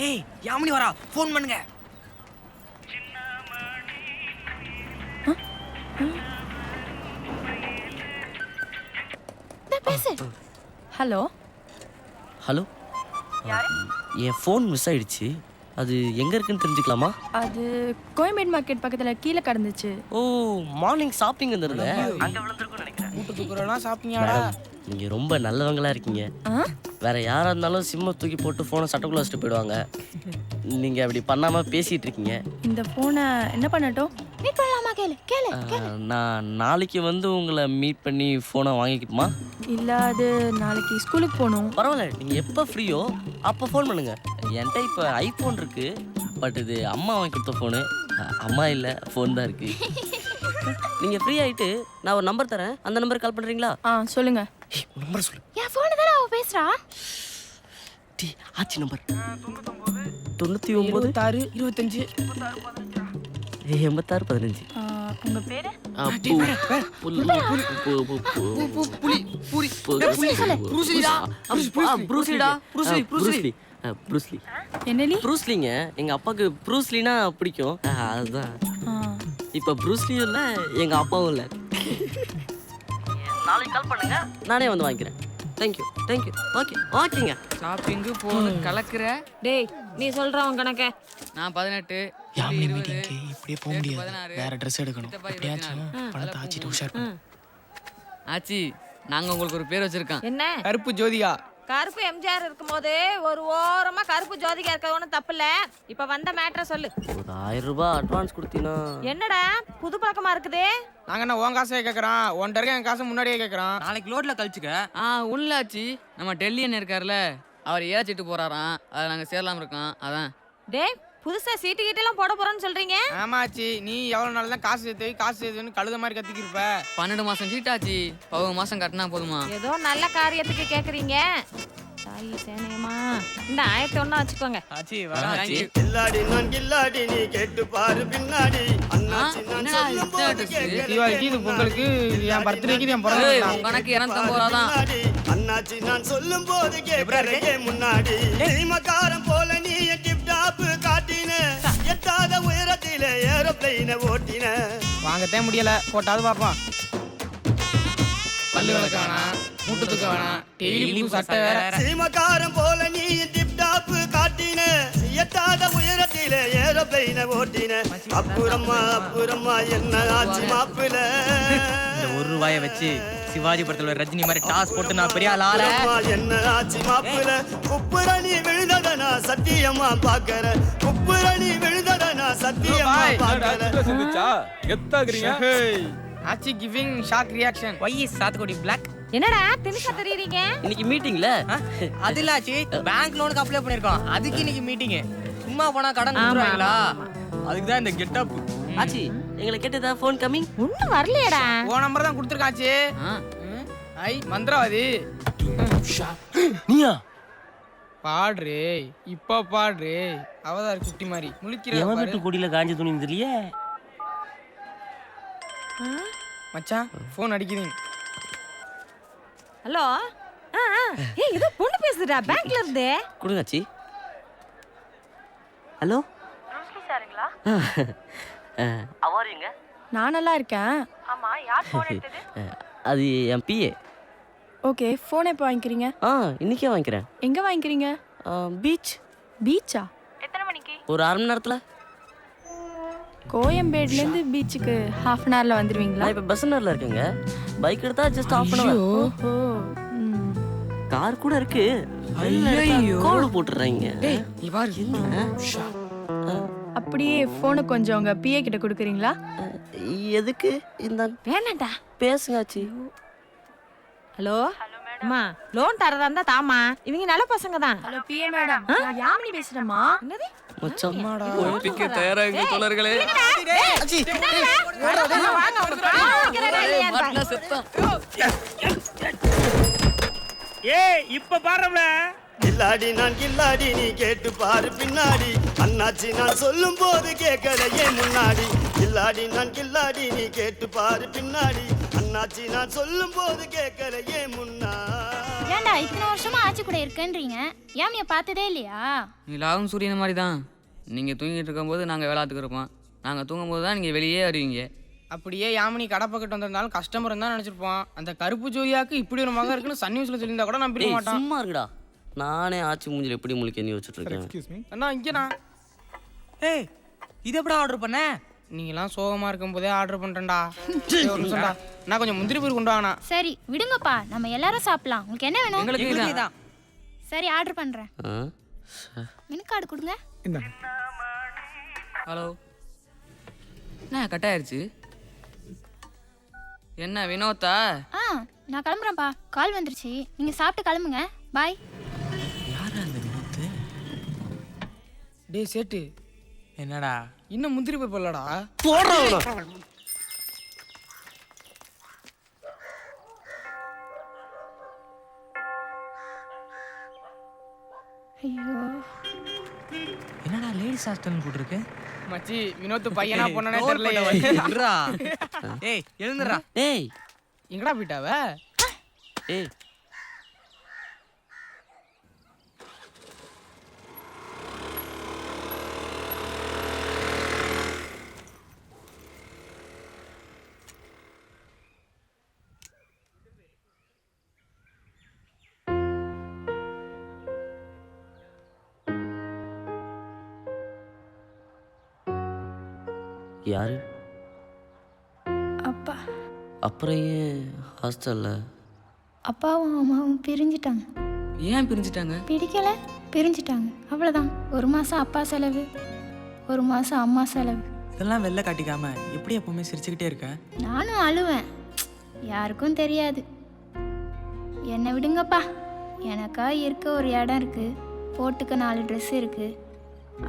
ஏய் யாமினி வரா, ஃபோன் பண்ணுங்க. பேசு. ஹலோ ஹலோ, என் ஃபோன் மிஸ் ஆயிடுச்சு. அது எங்க இருக்குன்னு தெரிஞ்சுக்கலாமா? அது கோயம்பேடு மார்க்கெட் பக்கத்துல கீழே கடந்துச்சு. ஓ, மார்னிங் ஷாப்பிங் வந்திருந்தேன், அங்க விழுந்திருக்கும்னு நினைக்கிறேன். மூட்டை தூக்குறலாம் ஷாப்பிங்காடா? நீங்க ரொம்ப நல்லவங்களா இருக்கீங்க. வேற யாரா இருந்தாலும் சிம்ம தூக்கி போட்டு போனை சட்டக்குள்ள வச்சுட்டு போயிடுவாங்க. நீங்க அப்படி பண்ணாம பேசிட்டு இருக்கீங்க. இந்த போனை என்ன பண்ணட்டும்? மீட் பண்ணலாமா? கேளு கேளு. நான் நாளைக்கு வந்து உங்களை மீட் பண்ணி போனை வாங்கிக்கிட்டுமா? இல்ல, அது நாளைக்கு ஸ்கூலுக்கு போகணும். பரவாயில்ல, நீங்க எப்போ ஃப்ரீயோ அப்போ ஃபோன் பண்ணுங்க. என்கிட்ட இப்போ ஐஃபோன் இருக்கு, பட் இது அம்மா வாங்கி கொடுத்த ஃபோனு. அம்மா இல்லை, ஃபோன் தான் இருக்கு. நீங்க ஃப்ரீ ஆயிட்டு நான் ஒரு நம்பர் தரேன், அந்த நம்பருக்கு கால் பண்றீங்களா? சொல்லுங்க. நம்பர் சொல்லு. என் ஃபோன் தான அவ பேசுறா. டி ஆச்சி நம்பர் 99 6 25 86 15. உங்க பேரு? என்னடி? ப்ரூஸ்லிங்க. எங்க அப்பாவுக்கு ப்ரூஸ்லினா பிடிக்கும், அதுதான். இப்ப ப்ரூஸ்லியும் இல்ல, எங்க அப்பாவும் இல்ல. நாளைக்கு கால் பண்ணுங்க, நானே வந்து வாங்கிக்கிறேன். தேங்க்யூ தேங்க்யூ ஓகே ஓகேங்க. ஷாப்பிங்கு போகுது கலக்குற. டேய் நீ சொல்றவன் கணக்க. நான் 18 யாமினி 20 மீட்டிங்க்கு இப்படியே போக முடியாது. 16, வேற ட்ரெஸ் எடுக்கணும். எப்படியாச்சும் பணத்தை ஆச்சிட்டு உஷார் பண்ணு. ஆச்சி நாங்க உங்களுக்கு ஒரு பேர் வச்சிருக்கோம். என்ன? கருப்பு ஜோதிகா. கருப்பு எம்ஜிஆர் இருக்கும்போது ஒரு ஓரமா கருப்பு ஜோதிகா இருக்க ஒன்றும் தப்பு இல்ல. இப்ப வந்த மேட்ரை சொல்லு. ஒரு 1000 ரூபாய் அட்வான்ஸ் கொடுத்தீனா? என்னடா புது பழக்கமா இருக்குது? நாங்க என்ன உன் காசே கேட்கறோம், உன்கிட்ட இருக்க என் காசை முன்னாடியே கேட்கறோம். நாளைக்கு லோட்ல கழிச்சுக்க. உள்ளாச்சி நம்ம டெல்லியன் இருக்கார்ல, அவர் ஏச்சிட்டு போறாராம். அதை நாங்க சேரலாம் இருக்கோம். அதான். டேய் புதுசா சீட்டு கீட்டெல்லாம் போட போறோன்னு சொல்றீங்க? ஆமாச்சி, நீ எவ்வளவு நாள் தான் காசு சேர்த்து கழுத மாதிரி கத்திக்கிருப்ப. 12 மாசம் சீட்டாச்சு, 10 மாசம் கட்டினா போதுமா? ஏதோ நல்ல காரியத்துக்கு கேக்குறீங்க. தாயி சேனையம்மா இந்த 1001 வச்சுக்கோங்க. ஆச்சி வராச்சி. கில்லாடி நான் கில்லாடி நீ கேட்டு பாரு பின்னாடி அண்ணாச்சி நான் சொல்லும் போது தீபாவளிக்கு இது பொங்கலுக்கு என் பர்த்டேக்கு என் பிறந்த கணக்கு 250 ரூபா தான். அண்ணாச்சி நான் சொல்லும் போது கேட்கறே முன்னாடி மகாரம் போல நீ டிப் டாப் காட்டின எட்டாத உயரத்தில ஏரோப்ளைன ஓட்டின. வாங்கத்தே முடியல, போட்டாவது பாப்போம். பல்லு விளக்க வேணாம், மூட்டுத்துக்க வேணாம், டெய்லி சட்டை வேற. சீமக்காரம் போல நீ டிப் டாப் காட்டின எட்டாத உயரத்தில ஏரோப்ளைன ஓட்டின. அப்புறமா என்ன ஆச்சு மாப்பிள? இந்த 1 ரூபாயை வச்சு சிவாஜி படத்துல ரஜினி மாதிரி டாஸ் போட்டு நான் பெரிய ஆளா. என்ன ஆச்சு மாப்பிள? குப்புரணி விழுந்தத நான் சத்தியமா பாக்கற. குப்புரணி விழுந்தத நான் சத்தியமா பாக்கற. எத்தாகிறீங்க? ஆச்சி giving shock reaction. Why is சாத்துக்குடி பிளாக். என்னடா தினுசா தெரியுறீங்க? இன்னைக்கு மீட்டிங்ல அது இல்ல ஆச்சி, பேங்க் லோனுக்கு அப்ளை பண்ணிருக்கோம். அதுக்கு இன்னைக்கு மீட்டிங். சும்மா போனா கடன் கொடுத்துருவாங்களா? அதுக்கு தான் இந்த கெட்டப். ஆச்சி எங்களை கேட்டதா ஃபோன் கமிங்? ஒண்ணும் வரலையேடா. ஓ நம்பர் தான் கொடுத்துருக்காச்சு. ஐ மந்திரவாதி நீயா பாடுறே, இப்ப பாடுறே. அவதார் குட்டி மாதிரி முழிக்கிற எவன் வீட்டு கொடியில காஞ்ச துணி தெரியல. மச்சான் ஃபோன் அடிக்குதுங்க. ஹலோ. ஏய் இது பொண்ணு பேசுதுடா பேங்க்ல இருந்து. கொடுங்க ஆச்சி. ஹலோ ரோஸ்லி சாருங்களா? அவாரிங்க? நான் நல்லா இருக்கேன். ஆமா, யார் ஃபோன் எடுத்தது? அது என் பிஏ. ஓகே, ஃபோன் எப்போ வாங்கிக்கிறீங்க? இன்னைக்கே வாங்கிக்கிறேன். எங்க வாங்கிக்கிறீங்க? பீச். பீச்சா? எத்தனை மணிக்கு? ஒரு 1/2 மணி நேரத்துல. கோயம்பேடுலேருந்து பீச்சுக்கு ½ அன் ஹவர்ல வந்துருவீங்களா? நான் இப்போ பஸ்ஸனர்ல இருக்கேங்க. பைக் எடுத்தா ஜஸ்ட் ½ அன் ஹவர். ஓஹோ. கார் கூட இருக்கு. கோல் போட்டுறாங்க. டேய் நீ பாரு. அப்படியே ஃபோனை கொஞ்சம் உங்க பிஏ கிட்ட கொடுக்குறீங்களா? எதுக்கு? இந்த வேணாம்டா. பேசுங்க ஆச்சி. ஹலோ. அம்மா லோன் தரதா இருந்தா தாமா. இவங்க நல்ல பசங்க தான். ஹலோ பிஏ மேடம், நான் யாமினி பேசுறேம்மா. என்னது? மச்சான் ஒலிம்பிக்கு தயாரா எங்க தோழர்களே. மாட்டினா செத்தான். ஏய் இப்ப பாரும்ல. கில்லாடி நான் கில்லாடி நீ கேட்டு பாரு பின்னாடி அண்ணாச்சி நான் சொல்லும் போது கேட்கலையே முன்னாடி. கில்லாடி நான் கில்லாடி நீ கேட்டு பாரு பின்னாடி அண்ணாச்சி நான் சொல்லும் போது கேட்கலையே முன்னாடி. ஏன்டா இத்தனை வருஷமா ஆச்சி கூட இருக்கேன்றீங்க, யாமியை பார்த்ததே இல்லையா? நீ லாகும் சூரியன் மாதிரி தான். நீங்க தூங்கிட்டு இருக்கும்போது நாங்க வேளாத்துக்கு இருப்போம். நாங்க தூங்கும்போது தான் நீங்க வெளியே வருவீங்க. அப்படியே யாமினி கடை பக்கத்து வந்திருந்தாலும் கஸ்டமர் தான் நினைச்சிருப்போம். அந்த கருப்பு ஜோதியாக்கு இப்படி ஒரு மகன் இருக்குன்னு சன் நியூஸ்ல சொல்லியிருந்தா கூட நம்பிக்க ஏய் மாட்டான். சும்மா இருக்குடா. நானே ஆச்சி மூஞ்சில எப்படி முழிக்க நீ வச்சிட்டு இருக்கேன். அண்ணா இங்கண்ணா. ஏய் இது எப்படா ஆர்டர் பண்ண? நீங்களாம் சோகமா இருக்கும் போதே ஆர்டர் பண்றேன்டா. ஒரு நிமிஷம்டா, நான் கொஞ்சம் முந்திரி பயிர் கொண்டு வாங்கண்ணா. சரி விடுங்கப்பா, நம்ம எல்லாரும் சாப்பிடலாம். உங்களுக்கு என்ன வேணும்? எங்களுக்கு தான். சரி ஆர்டர் பண்றேன். மெனு கார்டு கொடுங்க. ஹலோ. என்ன கட் ஆயிருச்சு? என்ன வினோத்தா? நான் கிளம்புறேன்ப்பா, கால் வந்துருச்சு. நீங்க சாப்பிட்டு கிளம்புங்க. பாய். யாரா அந்த வினோத்? டேய் சேட்டு, என்னடா இன்னும் முந்திரி பயிர் போடலடா. போடுறா. ஐயோ, என்னடா லேடிஸ் ஹாஸ்டல்னு போட்டுருக்கு? மச்சி வினோத் பையனா பொண்ணனே தெரியல. ஏய் எழுந்துடா. ஏய் எங்கடா போயிட்டாவ? ஏய் யாரு? அப்பா. அப்புறம் ஏன் ஹாஸ்டல்ல? அப்பாவும் அம்மாவும் பிரிஞ்சிட்டாங்க. ஏன் பிரிஞ்சிட்டாங்க? பிடிக்கல, பிரிஞ்சிட்டாங்க, அவ்வளோதான். 1 மாதம் அப்பா செலவு, 1 மாதம் அம்மா செலவு. இதெல்லாம் வெளில காட்டிக்காம எப்படி எப்பவுமே சிரிச்சுக்கிட்டே இருக்க? நானும் அழுவேன், யாருக்கும் தெரியாது. என்னை விடுங்கப்பா, எனக்கா இருக்க ஒரு இடம் இருக்குது, போட்டுக்க 4 ட்ரெஸ் இருக்குது,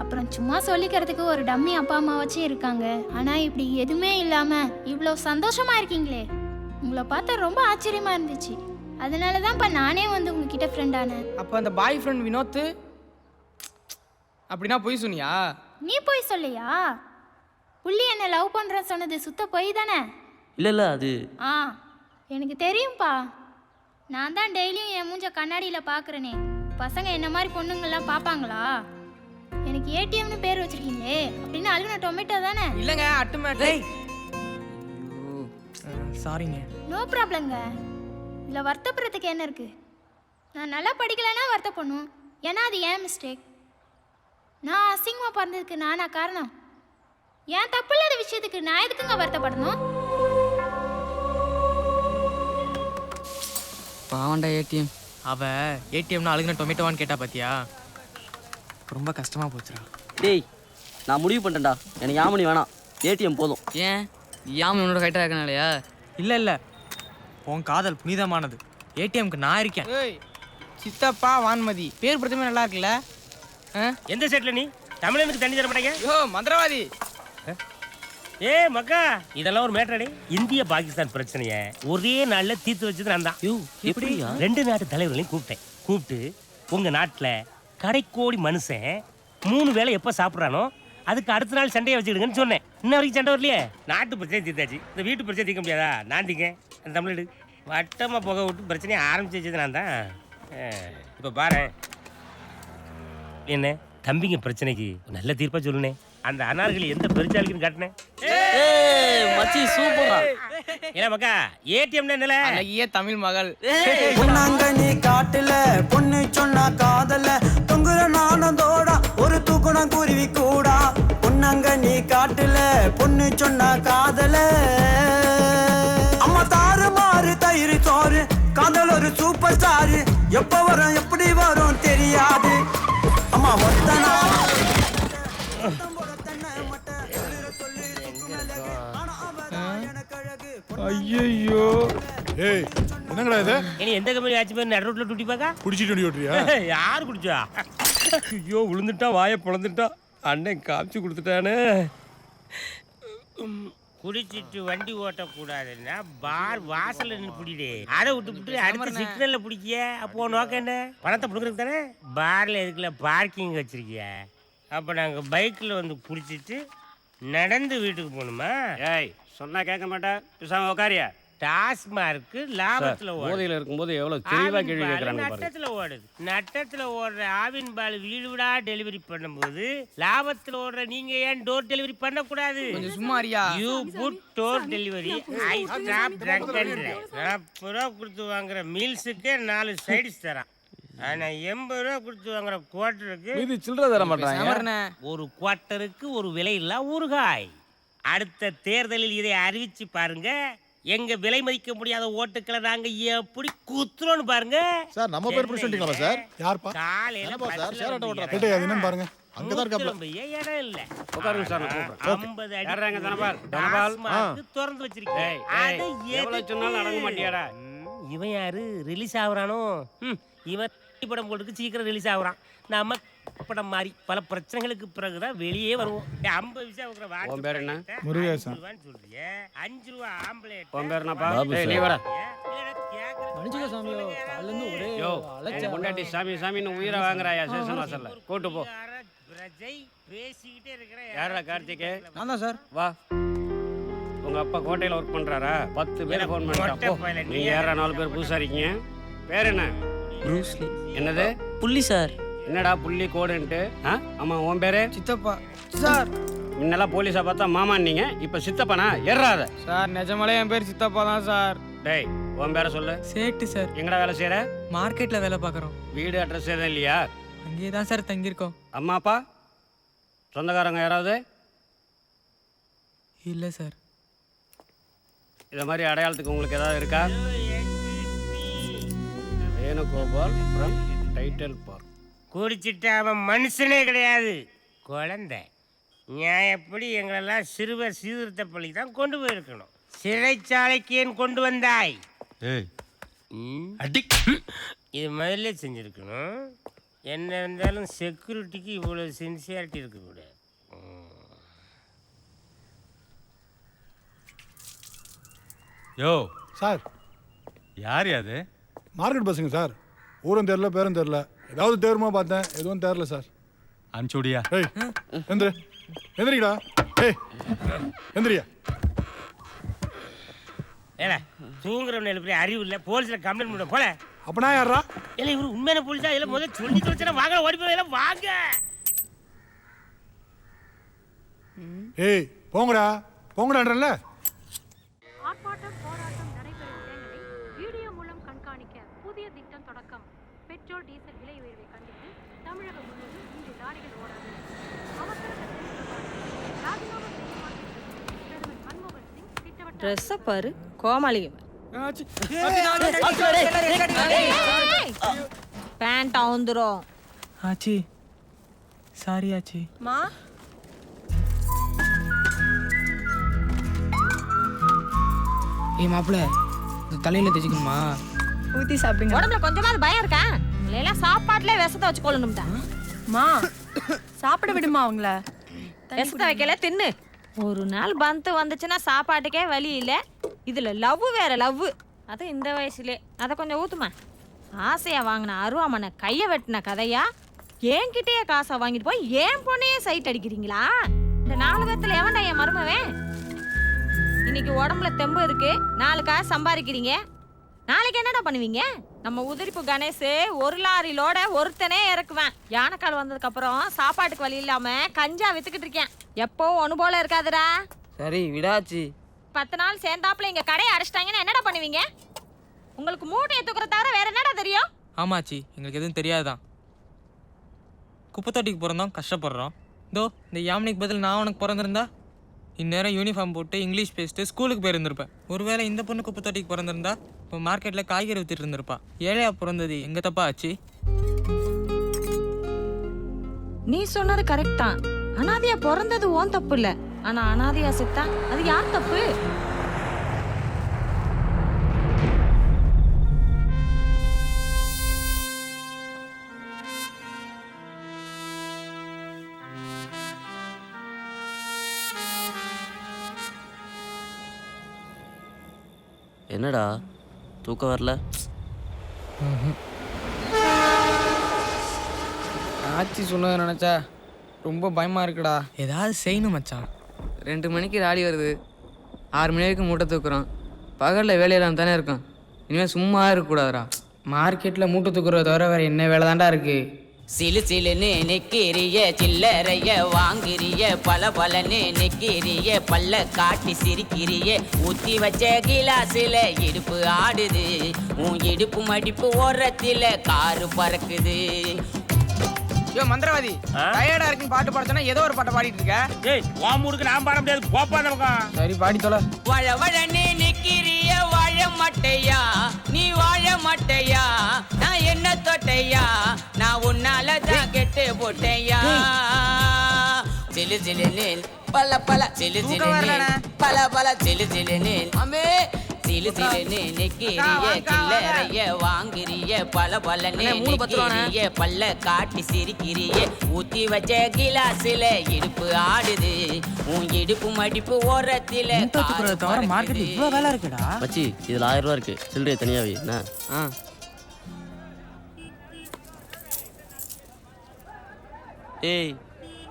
அப்புறம் சும்மா சொல்லிக்கிறதுக்கு ஒரு டம்மி அப்பா அம்மா வச்சு இருக்காங்க. ஆனால் இப்படி எதுவுமே இல்லாமல் இவ்வளோ சந்தோஷமாக இருக்கீங்களே, உங்களை பார்த்தா ரொம்ப ஆச்சரியமாக இருந்துச்சு. அதனால தான்ப்பா நானே வந்து உங்ககிட்ட ஃப்ரெண்டானேன். அப்போ அந்த பாய் ஃப்ரெண்ட் வினோத் அப்படின்னா பொய் சொன்னியா? நீ போய் சொல்லியா? புள்ளி என்ன லவ் பண்ணுறேன்னு சொன்னது சுத்த பொய் தானே? இல்லை அது ஆ, எனக்கு தெரியும்ப்பா. நான் தான் டெய்லியும் என் மூஞ்ச கண்ணாடியில் பார்க்குறேனே. பசங்க என்ன மாதிரி பொண்ணுங்கள்லாம் பார்ப்பாங்களா? எனக்கு ஏடிஎம்னு பேர் வச்சிருக்கீங்களே, அப்படின்னு அழுகுன டொமேட்டோ தானே? இல்லைங்க, அட்டுமேட்டை. சாரிங்க. நோ ப்ராப்ளங்க. இதில் வருத்தப்படுறதுக்கு என்ன இருக்கு? நான் நல்லா படிக்கலைன்னா வருத்தப்படணும், ஏன்னா அது ஏன் மிஸ்டேக். நான் அசிங்கமாக பிறந்ததுக்கு நானா காரணம்? ஏன் தப்பு இல்லாத விஷயத்துக்கு நான் எதுக்குங்க வருத்தப்படணும்? பாவண்டா ஏடிஎம். அவ ஏடிஎம்னு அழுகுன டொமேட்டோவான்னு கேட்டா பாத்தியா? ரொம்ப கஷ்டமா போச்சுடா. டேய், நான் முடிவு பண்ணிட்டேன்டா, எனக்கு யாமனி வேணாம், ஏடிஎம் போதும். ஏன்? யாமனி உன்னோட கைட்டாக இருக்கனாலயா? இல்லை உன் காதல் புனிதமானது, ஏடிஎம்க்கு நான் இருக்கேன். ஏய், சித்தப்பா வான்மதி பேர் பிரச்சனை நல்லா இருக்குல்ல? எந்த செட்ல நீ தமிழனுக்கு தண்ணி தர மாட்டேங்க? யோ மந்திரவாதி. ஏ மக்கா, இதெல்லாம் ஒரு மேட்டரடி. இந்திய பாகிஸ்தான் பிரச்சனைய ஒரே நாள்ல தீர்த்து வச்சது நான் தான். எப்படியா? 2 நாட்டு தலைவர்களையும் கூப்பிட்டு உங்க நாட்டுல கடைக்கோடி மனுஷன் 3 வேளை எப்ப சாப்பிட்றானோ அதுக்கு அடுத்த நாள் சண்டையை வச்சுக்கிடுங்கன்னு சொன்னேன். இன்ன வரைக்கும் சண்டை வரலையே. நாட்டு பிரச்சனை தீர்த்தாச்சு, இந்த வீட்டு பிரச்சனை தீர்க்க முடியாதா? நான் தீங்க அந்த தமிழ்நாடு வட்டமா புகை விட்டு பிரச்சனையை ஆரம்பிச்சு வச்சது நான் தான். இப்போ பாரு என்ன தம்பிங்க பிரச்சனைக்கு நல்ல தீர்ப்பா சொல்லுனே. அந்த அனார்களை எந்த பெருச்சாலிக்குன்னு காட்டினேன். மச்சி சூப்பரா. ஏன்னா மக்கா, ஏடிஎம் என்னல அழகிய தமிழ் மகள். பொன்னாங்க நீ காட்டுல பொண்ணு சொன்னா காதல தொங்குற நானதோட ஒரு தூக்குணம் குருவி கூடா. பொன்னாங்க நீ காட்டுல பொண்ணு சொன்னா காதல அம்மா தாறு மாறு தயிர் சோறு காதல் ஒரு சூப்பர் ஸ்டாரு. எப்ப வரும் எப்படி வரும் தெரியாது அம்மா ஒத்தனா. ஐயோ ஏய், என்னங்கடா இது? இனி எந்த கம்பெனி ஆச்சு பேர் நடு ரோட்ல டூட்டி பாக்கா குடிச்சிட்டு வண்டி ஓட்டுறியா? யார் குடிச்சா? ஐயோ விழுந்துட்டான், வாயை பிளந்துட்டான், அண்ணன் காமிச்சு கொடுத்துட்டானே. குடிச்சிட்டு வண்டி ஓட்டக்கூடாதுன்னா பார் வாசல்ல நின்று பிடிடே. அதை விட்டு அடுத்த சிக்னல்ல பிடிக்கிய. அப்போ நோக்க என்ன? பணத்தை பிடிக்கிறதுக்கு தானே. பார்ல இருக்குல்ல பார்க்கிங் வச்சிருக்கிய. அப்போ நாங்கள் பைக்கில் வந்து குடிச்சிட்டு நடந்து வீட்டுக்கு போகணுமா? ஏய் சொன்னா கேட்க மாட்டா, பேசாம உட்காரியா? டாஸ்மார்க்கு லாபத்துல போதையில இருக்கும்போது எவ்வளவு தெளிவா கேள்வி கேட்கறாங்க பாருங்க. நட்டத்துல ஓடுது. நட்டத்துல ஓடுற ஆவின் பால் வீடு வீடா டெலிவரி பண்ணும்போது லாபத்துல ஓடுற நீங்க ஏன் டோர் டெலிவரி பண்ண கூடாது? கொஞ்சம் சும்மா அறியா. You put door delivery. I stop trunk and drive. 40 ரூபா கொடுத்து வாங்குற மீல்ஸுக்கு 4 சைடிஸ் தரான். ஆனா 80 ரூபா கொடுத்து வாங்குற குவார்ட்டருக்கு இது சில்லறை தர மாட்டாங்க. ஒரு குவார்ட்டருக்கு ஒரு விலை இல்ல ஊறுகாய். அடுத்த தேர்தலில் இதை அறிவிச்சு பாருங்க. எங்க விலை மதிக்க முடியாத ஓட்டுக்களை நாங்க எப்படி குத்துறோம்னு பாருங்க. சார் நம்ம பேர் பிரசிடென்ட்ங்களா சார்? யார்ப்பா? காலையில சார் சேர் ஆட்டோ ஓட்டற. கேட்டே அது என்னன்னு பாருங்க. அங்க தான் இருக்காப்ல. இடம் இல்ல. உட்காருங்க சார், நான் கூப்பிடுறேன். 50 அடி யாரங்க தனபால் திறந்து வச்சிருக்கீங்க. அது எவ்வளவு சொன்னாலும் அடங்க மாட்டியாடா? இவன் யாரு ரிலீஸ் ஆகுறானோ? இவன் படம் போட்டுக்கு சீக்கிரம் ரிலீஸ் ஆகுறான். நம்ம படம் மாதிரி பல பிரச்சனைகளுக்கு பிறகுதான் வெளியே வருவோம். 50 விஷயம். உன் பேர் என்ன? முருகேசன். 5 ரூபா ஆம்பளேட். உன் பேர் என்னப்பா? நீ வாடா. மன்னிச்சுக்க சாமியோ, காலைல இருந்து ஒரே யோ, அலச்ச. பொண்டாட்டி சாமி சாமின்னு உயிரை வாங்குறாயா ஸ்டேஷன் வாசல்ல? கூட்டு போ. பேசிக்கிட்டே இருக்கிறேன். யாரா கார்த்திகே? நான் தான் சார். வா. உங்க அப்பா கோட்டையில ஒர்க் பண்றாரா? 10 பேர் ஃபோன் பண்ணிட்டான். நீங்க யாரா 4 பேர் புதுசா இருக்கீங்க? பேர் என்ன? ப்ரூஸ்லி. என்னது? புள்ளி சார். என்னடா புள்ளி கோடுன்ட்டு? ஆமா, உன் பேரு? சித்தப்பா சார். முன்னெல்லாம் போலீஸா பார்த்தா மாமான்னீங்க, இப்ப சித்தப்பனா? ஏறாத சார் நிஜமாலே என் பேர் சித்தப்பா தான் சார். டேய், உன் பேரை சொல்லு. சேட்டு சார். எங்கடா வேலை செய்யற? மார்க்கெட்ல வேலை பார்க்குறோம். வீடு அட்ரஸ் எதுவும் இல்லையா? அங்கேயே தான் சார் தங்கியிருக்கோம். அம்மா அப்பா சொந்தக்காரங்க யாராவது? இல்லை சார். இதை மாதிரி அடையாளத்துக்கு உங்களுக்கு ஏதாவது இருக்கா? Venugopal from title park. குடிச்சிட்டு அவன் மனுஷனே கிடையாது, குழந்தை. நியாயப்படி எங்களெல்லாம் சிறுவர் சீர்திருத்த பள்ளி தான் கொண்டு போயிருக்கணும். சிறைச்சாலைக்கு ஏன் கொண்டு வந்தாய்? அடி இது முதல்ல செஞ்சுருக்கணும். என்ன இருந்தாலும் செக்யூரிட்டிக்கு இவ்வளோ சின்சியாரிட்டி இருக்கக்கூடாது. யோ சார், யார் அது? மார்க்கெட் பஸ்ஸுங்க சார். ஊரும் தெரில, பேரும் தெரில. ஏதாவது தேருமா பார்த்தேன், எதுவும் தெரில சார். அனுப்பிச்சுடியா? ஏய் எந்திரி, எந்திரிக்கடா. ஏய் எந்திரியா. ஏடா தூங்குறவன் எழுப்பி அறிவு இல்லை, போலீஸில் கம்ப்ளைண்ட் பண்ண போல. அப்பனா யாரா? இல்லை இவர் உண்மையான போலீஸா? இல்லை முதல்ல சொல்லி தொலைச்சா வாங்க, ஓடி போய் வாங்க. ஏய் போங்கடா, போங்கடான்றல. ஆர்ப்பாட்டம் போராட்டம் நடைபெறும் இடங்களை வீடியோ மூலம் கண்காணிக்க புதிய திட்டம் தொடக்கம். பெட்ரோல் டீசல் விலை உயர்வை கண்டித்து தமிழகம் முழுவதும் இன்று லாரிகள் ஓடாது. அவசர ராஜினாமா செய்யுமாறு பிரதமர் மன்மோகன் சிங் திட்டவட்ட ட்ரெஸ்ஸை பாரு, கோமாளி. பேண்ட் அவுந்துரும். ஆச்சி சாரி ஆச்சி. மா ஏய் மாப்பிள்ள, இது தலையில் தைச்சிக்கணுமா? ஊற்றி சாப்பிடுங்க. உடம்புல கொஞ்சமாவது பயம் இருக்கா? எல்லாம் சாப்பாட்டுல விஷத்தை வச்சு கொள்ளணும்டா. மா சாப்பிட விடுமா அவங்கள? விஷத்தை வைக்கல தின்னு. ஒரு நாள் பந்து வந்துச்சுன்னா சாப்பாட்டுக்கே வழி இல்லை. இதுல லவ் வேற லவ். அது இந்த வயசுலே. அதை கொஞ்சம் ஊத்துமா. ஆசையா வாங்கின அருவாமனை கையை வெட்டின கதையா? என்கிட்டயே காசை வாங்கிட்டு போய் ஏன் பொண்ணையே சைட் அடிக்கிறீங்களா? இந்த 4 பேத்துல எவன்டா என் மருமவன்? இன்னைக்கு உடம்புல தெம்பு இருக்கு, 4 காசு சம்பாதிக்கிறீங்க. நாளைக்கு என்னடா பண்ணுவீங்க? நம்ம உதிரிப்பு கணேஷ் 1 லாரி லோட ஒருத்தனே இறக்குவேன். யானைக்கால் வந்ததுக்கு அப்புறம் சாப்பாட்டுக்கு வழி இல்லாம கஞ்சா வித்துக்கிட்டு இருக்கேன். எப்போ ஒண்ணு போல இருக்காதுடா. சரி விடாச்சி. 10 நாள் சேர்ந்தாப்புல எங்க கடையை அடைச்சிட்டாங்கன்னா என்னடா பண்ணுவீங்க? உங்களுக்கு மூட்டையை தூக்குற தவிர வேற என்னடா தெரியும்? ஆமாச்சி, எங்களுக்கு எதுவும் தெரியாதான். குப்பைத்தொட்டிக்கு பிறந்தோம், கஷ்டப்படுறோம். இதோ இந்த யாமினிக்கு பதில் நான் உனக்கு பிறந்திருந்தா இந்நேரம் யூனிஃபார்ம் போட்டு இங்கிலீஷ் பேசிட்டு ஸ்கூலுக்கு போயிருந்திருப்பேன். ஒருவேளை இந்த பொண்ணு குப்பைத்தொட்டிக்கு பிறந்திருந்தா இப்போ மார்க்கெட்டில் காய்கறி வித்துட்டு இருந்திருப்பா. ஏழையா பிறந்தது எங்க தப்பா ஆச்சு? நீ சொன்னது கரெக்ட் தான். அனாதையா பிறந்தது ஓன் தப்பு இல்ல. ஆனா அனாதையா செத்தா அது யார் தப்பு? என்னடா தூக்கம் வரல? ஆச்சி சொன்னதை நினச்சா ரொம்ப பயமாக இருக்குடா. ஏதாவது செய்யணும் மச்சான். 2 மணிக்கு ராடி வருது, 6 மணி வரைக்கும் மூட்டை தூக்குறோம். பகலில் வேலையெல்லாம் தானே இருக்கும். இனிமேல் சும்மா இருக்கக்கூடாதுடா. மார்க்கெட்டில் மூட்டை தூக்குறத தவிர வேறு என்ன வேலை தான்டா இருக்குது? சிலு சிலுன்னு நிக்கிறிய சில்லறைய வாங்கிறிய பல பலன்னு நிக்கிறிய பல்ல காட்டி சிரிக்கிறிய ஊத்தி வச்ச கிலாஸில் இடுப்பு ஆடுது. உன் இடுப்பு மடிப்பு ஓரத்தில் காரு பறக்குது. ஐயோ மந்திரவாதி, டயர்டா இருக்குன்னு பாட்டு பாடுச்சனா ஏதோ ஒரு பாட்டை பாடிட்டு இருக்க. ஏய் வாமூருக்கு நான் பாட முடியாது, போப்பா அந்த பக்கம். சரி பாடி தொலை. வழ வழன்னு நிக்கிறிய வாழ மாட்டையா, நீ வாழ மாட்டையா, நான் என்ன தொட்டையா, நான் உன்னால தான் கெட்டு போட்டையா. சிலு சிலுன்னு பல பல சிலு சிலுன்னு பல பல சிலு சிலுன்னு அம்மே சிலு சிலுன்னு நிக்கிறிய சில்லறைய வாங்கிறிய பல பலன்னு நிக்கிறிய பல்ல காட்டி சிரிக்கிறிய ஊத்தி வச்ச கிலாஸில் இடுப்பு ஆடுது. உன் இடுப்பு மடிப்பு ஓரத்தில் தவிர மார்க்கெட் இவ்வளோ வேலை இருக்குடா. மச்சி இதில் 1000 ரூபா இருக்கு, சில்லறையை தனியாவே என்ன? ஏய்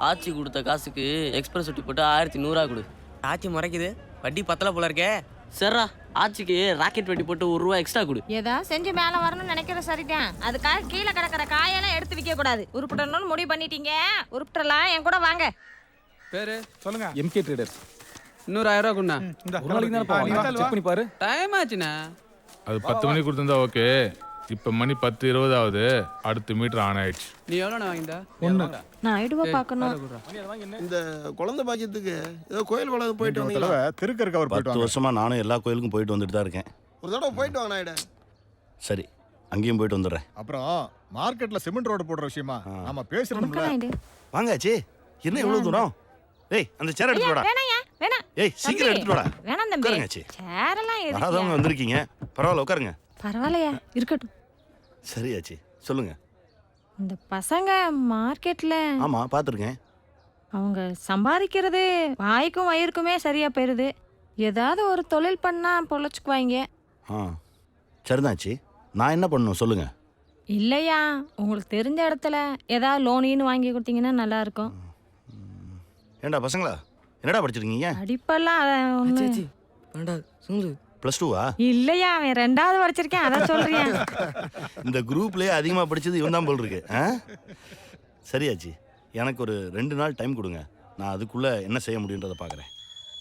ஆச்சி கொடுத்த காசுக்கு எக்ஸ்பிரஸ் ஒட்டி போட்டு 1100 கொடு. ஆச்சி முறைக்குது, வட்டி பத்தல போல இருக்கே. சரிடா, ஆச்சிக்கு ராக்கெட் வெட்டி போட்டு 1 ரூபா எக்ஸ்ட்ரா கொடு. ஏதா செஞ்சு மேல வரணும்னு நினைக்கிற சரிதான். அதுக்காக கீழே கிடக்கிற காயெல்லாம் எடுத்து விற்க கூடாது. உருப்பிடணும்னு முடிவு பண்ணிட்டீங்க, உருப்பிடலாம். என் கூட வாங்க. பேரு சொல்லுங்க. MK traders. இன்னொரு 1000 ரூபா கொண்டா. ஒரு நாளைக்கு தானே போவாங்க, செக் பண்ணி பாரு. டைம் ஆச்சுண்ணா. அது 10 மணிக்கு கொடுத்துருந்தா ஓகே. இப்போ மணி 10:20 ஆகுது. அடுத்த மீட்டர் ஆன் ஆயிடுச்சு. நீ எவ்வளோ வாங்கிட்ட? நான் ஐடுவா பார்க்கணும். இந்த குழந்தை பாக்கியத்துக்கு ஏதோ கோயில் வளர்ந்து போயிட்டு வந்தீங்களா? திருக்கருக்கு அவர் 10 வருஷமா நானும் எல்லா கோயிலுக்கும் போயிட்டு வந்துட்டு தான் இருக்கேன். ஒரு தடவை போயிட்டு வாங்க நாயுடு. சரி, அங்கேயும் போயிட்டு வந்துடுறேன். அப்புறம் மார்க்கெட்ல சிமெண்ட் ரோடு போடுற விஷயமா நாம பேசுறோம்ல. வாங்க ஆச்சி, என்ன இவ்வளவு தூரம்? ஏய், அந்த சேர் எடுத்து வாடா. வேணாம். ஏய், சீக்கிரம் எடுத்து வாடா. வேணாம் தம்பி. உட்காருங்க ஆச்சி. சேரெல்லாம் எதுக்கு? வராதவங்க வந்திருக்கீங்க, பரவாயில்ல உட்காருங்க. பரவாயில்லையா, இருக்கட்டும். சரி ஆச்சி, சொல்லுங்க. இந்த பசங்க மார்க்கெட்ல ஆமா, பார்த்துருக்கேன். அவங்க சம்பாதிக்கிறது வாய்க்கும் வயிறுக்குமே சரியா போயிருது. ஏதாவது ஒரு தொழில் பண்ணா பொழைச்சுக்குவாங்க. சரிதான் ஆச்சி, நான் என்ன பண்ணணும் சொல்லுங்க. இல்லையா, உங்களுக்கு தெரிஞ்ச இடத்துல ஏதாவது லோனின்னு வாங்கி கொடுத்தீங்கன்னா நல்லா இருக்கும். ஏண்டா பசங்களா, என்னடா படிச்சிருக்கீங்க? படிப்பெல்லாம் +2வா? இல்லையா, அவன் 2வது படிச்சிருக்கேன், அதான் சொல்றேன். இந்த குரூப்லயே அதிகமா படிச்சது இவன் தான் போல் இருக்கு. சரியாச்சு, எனக்கு ஒரு 2 நாள் டைம் கொடுங்க. நான் அதுக்குள்ள என்ன செய்ய முடியுன்றதை பார்க்குறேன்.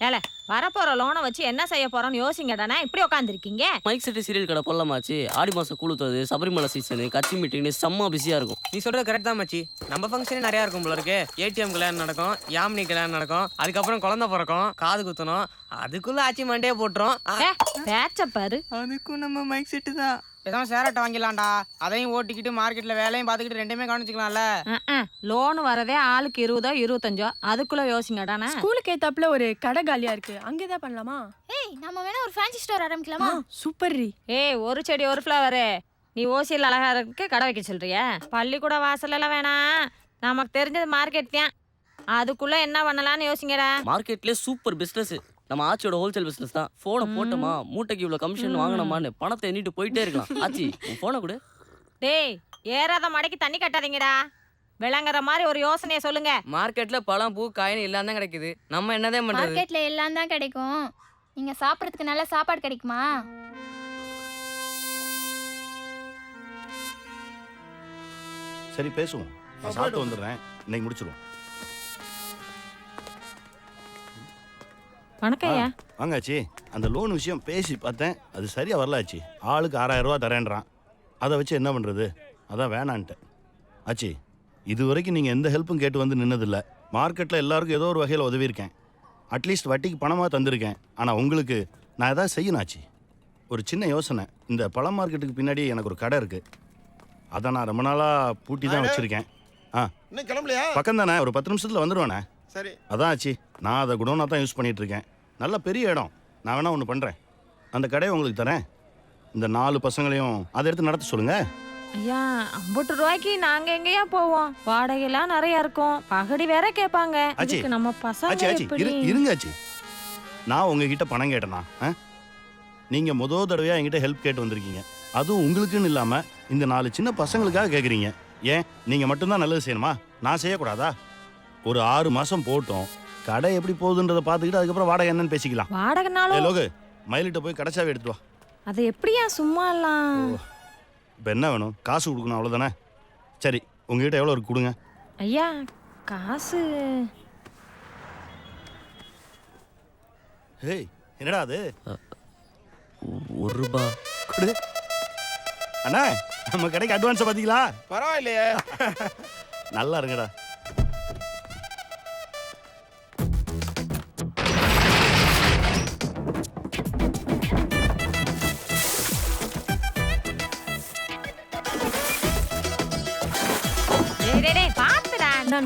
ஏல, வரப்போற லோனை வச்சு என்ன செய்ய போறோம்னு யோசிங்கடானா, இப்படி உட்காந்துருக்கீங்க. மைக் செட்டு சீரியல் கடை போடலாமாச்சு. ஆடி மாதம் கூழுத்துறது, சபரிமலை சீசனு, கட்சி மீட்டிங்னு செம்ம பிஸியாக இருக்கும். நீ சொல்றது கரெக்ட் தான் மச்சி. நம்ம ஃபங்க்ஷனே நிறையா இருக்கும் போல இருக்கு. ஏடிஎம் கல்யாணம் நடக்கும், யாமினி கல்யாணம் நடக்கும், அதுக்கப்புறம் குழந்தை பிறக்கும், காது குத்தணும், அதுக்குள்ள ஆச்சி மண்டே போட்டுரும். பேச்ச பாரு. அதுக்கும் நம்ம மைக் செட்டு தான். ஏதோ சேரட்டை வாங்கிடலாம்டா. அதையும் ஓட்டிக்கிட்டு மார்க்கெட்ல வேலையும் பார்த்துக்கிட்டு ரெண்டுமே கவனிச்சுக்கலாம்ல. லோன் வரதே ஆளுக்கு 20 25, அதுக்குள்ள யோசிங்கடானா. ஸ்கூலுக்கு ஏத்தாப்புல ஒரு கடை காலியா இருக்கு, அங்கேதான் பண்ணலாமா? ஏய், நம்ம வேணா ஒரு ஃபேன்சி ஸ்டோர் ஆரம்பிக்கலாமா? சூப்பர் ரீ. ஏய், ஒரு செடி ஒரு ஃப்ளவரு. நீ ஓசியில் அழகா இருக்கு கடை வைக்க சொல்றியா? பள்ளிக்கூட வாசல் எல்லாம் வேணாம், நமக்கு தெரிஞ்சது மார்க்கெட் தான். அதுக்குள்ள என்ன பண்ணலாம்னு யோசிங்கடா. மார்க்கெட்லேயே சூப்பர் பிஸ்னஸ் நம்ம ஆச்சியோட ஹோல்சேல் பிஸ்னஸ் தான். ஃபோனை போட்டோமா, மூட்டைக்கு இவ்வளோ கமிஷன் வாங்கினோமான்னு பணத்தை எண்ணிட்டு போயிட்டே இருக்கலாம். ஆச்சி, உன் ஃபோனை கொடு. டேய், ஏறாத மடைக்கு தண்ணி கட்டாதீங்கடா. விளங்குற மாதிரி ஒரு யோசனையை சொல்லுங்க. மார்க்கெட்ல பழம் பூ காயின் எல்லாம் தான் கிடைக்குது. நம்ம என்னதான் பண்றது? மார்க்கெட்ல எல்லாம் தான் கிடைக்கும். நீங்க சாப்பிடறதுக்கு நல்ல சாப்பாடு கிடைக்குமா? சரி, பேசுவோம். நான் சாப்பிட்டு வந்துடுறேன், இன்னைக்கு முடிச்சிருவோம். வணக்கம்யா. வாங்காச்சி, அந்த லோன் விஷயம் பேசி பார்த்தேன், அது சரியா வரலாச்சு. ஆளுக்கு 6000 ரூபா தரேன்றான். அதை வச்சு என்ன பண்ணுறது? அதான் வேணான்ட்டேன். ஆச்சி, இது வரைக்கும் நீங்கள் எந்த ஹெல்ப்பும் கேட்டு வந்து நின்னதில்லை. மார்க்கெட்டில் எல்லாருக்கும் ஏதோ ஒரு வகையில் உதவியிருக்கேன். அட்லீஸ்ட் வட்டிக்கு பணமாக தந்திருக்கேன். ஆனால் உங்களுக்கு நான் எதாவது செய்யணும் ஆச்சி. ஒரு சின்ன யோசனை. இந்த பழம் மார்க்கெட்டுக்கு பின்னாடி எனக்கு ஒரு கடை இருக்குது. அதை நான் ரொம்ப நாளாக பூட்டி தான் வச்சுருக்கேன். இன்னும் கிளம்பலையா? பக்கம் தானே, ஒரு 10 நிமிஷத்தில் வந்துடுவேண்ணே. சரி. அதான் ஆச்சு, நான் அதை குடோனாக தான் யூஸ் பண்ணிகிட்டு இருக்கேன். நல்ல பெரிய இடம். நான் வேணா ஒன்று பண்ணுறேன், அந்த கடையை உங்களுக்கு தரேன். இந்த 4 பசங்களையும் அதை எடுத்து நடத்த சொல்லுங்கள். ஐயா, 50 ரூபாய்க்கு நாங்க எங்கேயா போவோம்? வாடகைலாம் நிறைய இருக்கும், பகடி வேற கேட்பாங்க. அதுக்கு நம்ம பசங்க எப்படி? இருங்க ஆச்சு, நான் உங்ககிட்ட பணம் கேட்டேனா? நீங்கள் முதல் தடவையாக என்கிட்ட ஹெல்ப் கேட்டு வந்திருக்கீங்க. அதுவும் உங்களுக்குன்னு இல்லாமல் இந்த 4 சின்ன பசங்களுக்காக கேட்குறீங்க. ஏன் நீங்கள் மட்டும்தான் நல்லது செய்யணுமா? நான் செய்யக்கூடாதா? ஒரு 6 மாதம் போட்டோம், கடை எப்படி போகுதுன்றதை பார்த்துக்கிட்டு அதுக்கப்புறம் வாடகை என்னன்னு பேசிக்கலாம். வாடகைனாலும் லோகு, மயிலிட்ட போய் கடைச்சாவே எடுத்து வா. அது எப்படியா சும்மாலாம்? இப்போ என்ன வேணும்? காசு கொடுக்கணும், அவ்வளோதானே? சரி, உங்ககிட்ட எவ்வளோ இருக்கு கொடுங்க. ஐயா, காசு ஏய், என்னடா அது? 1 ரூபா கொடு. அண்ணா, நம்ம கடைக்கு அட்வான்ஸை பார்த்தீங்களா? பரவாயில்லையே. நல்லா இருங்கடா.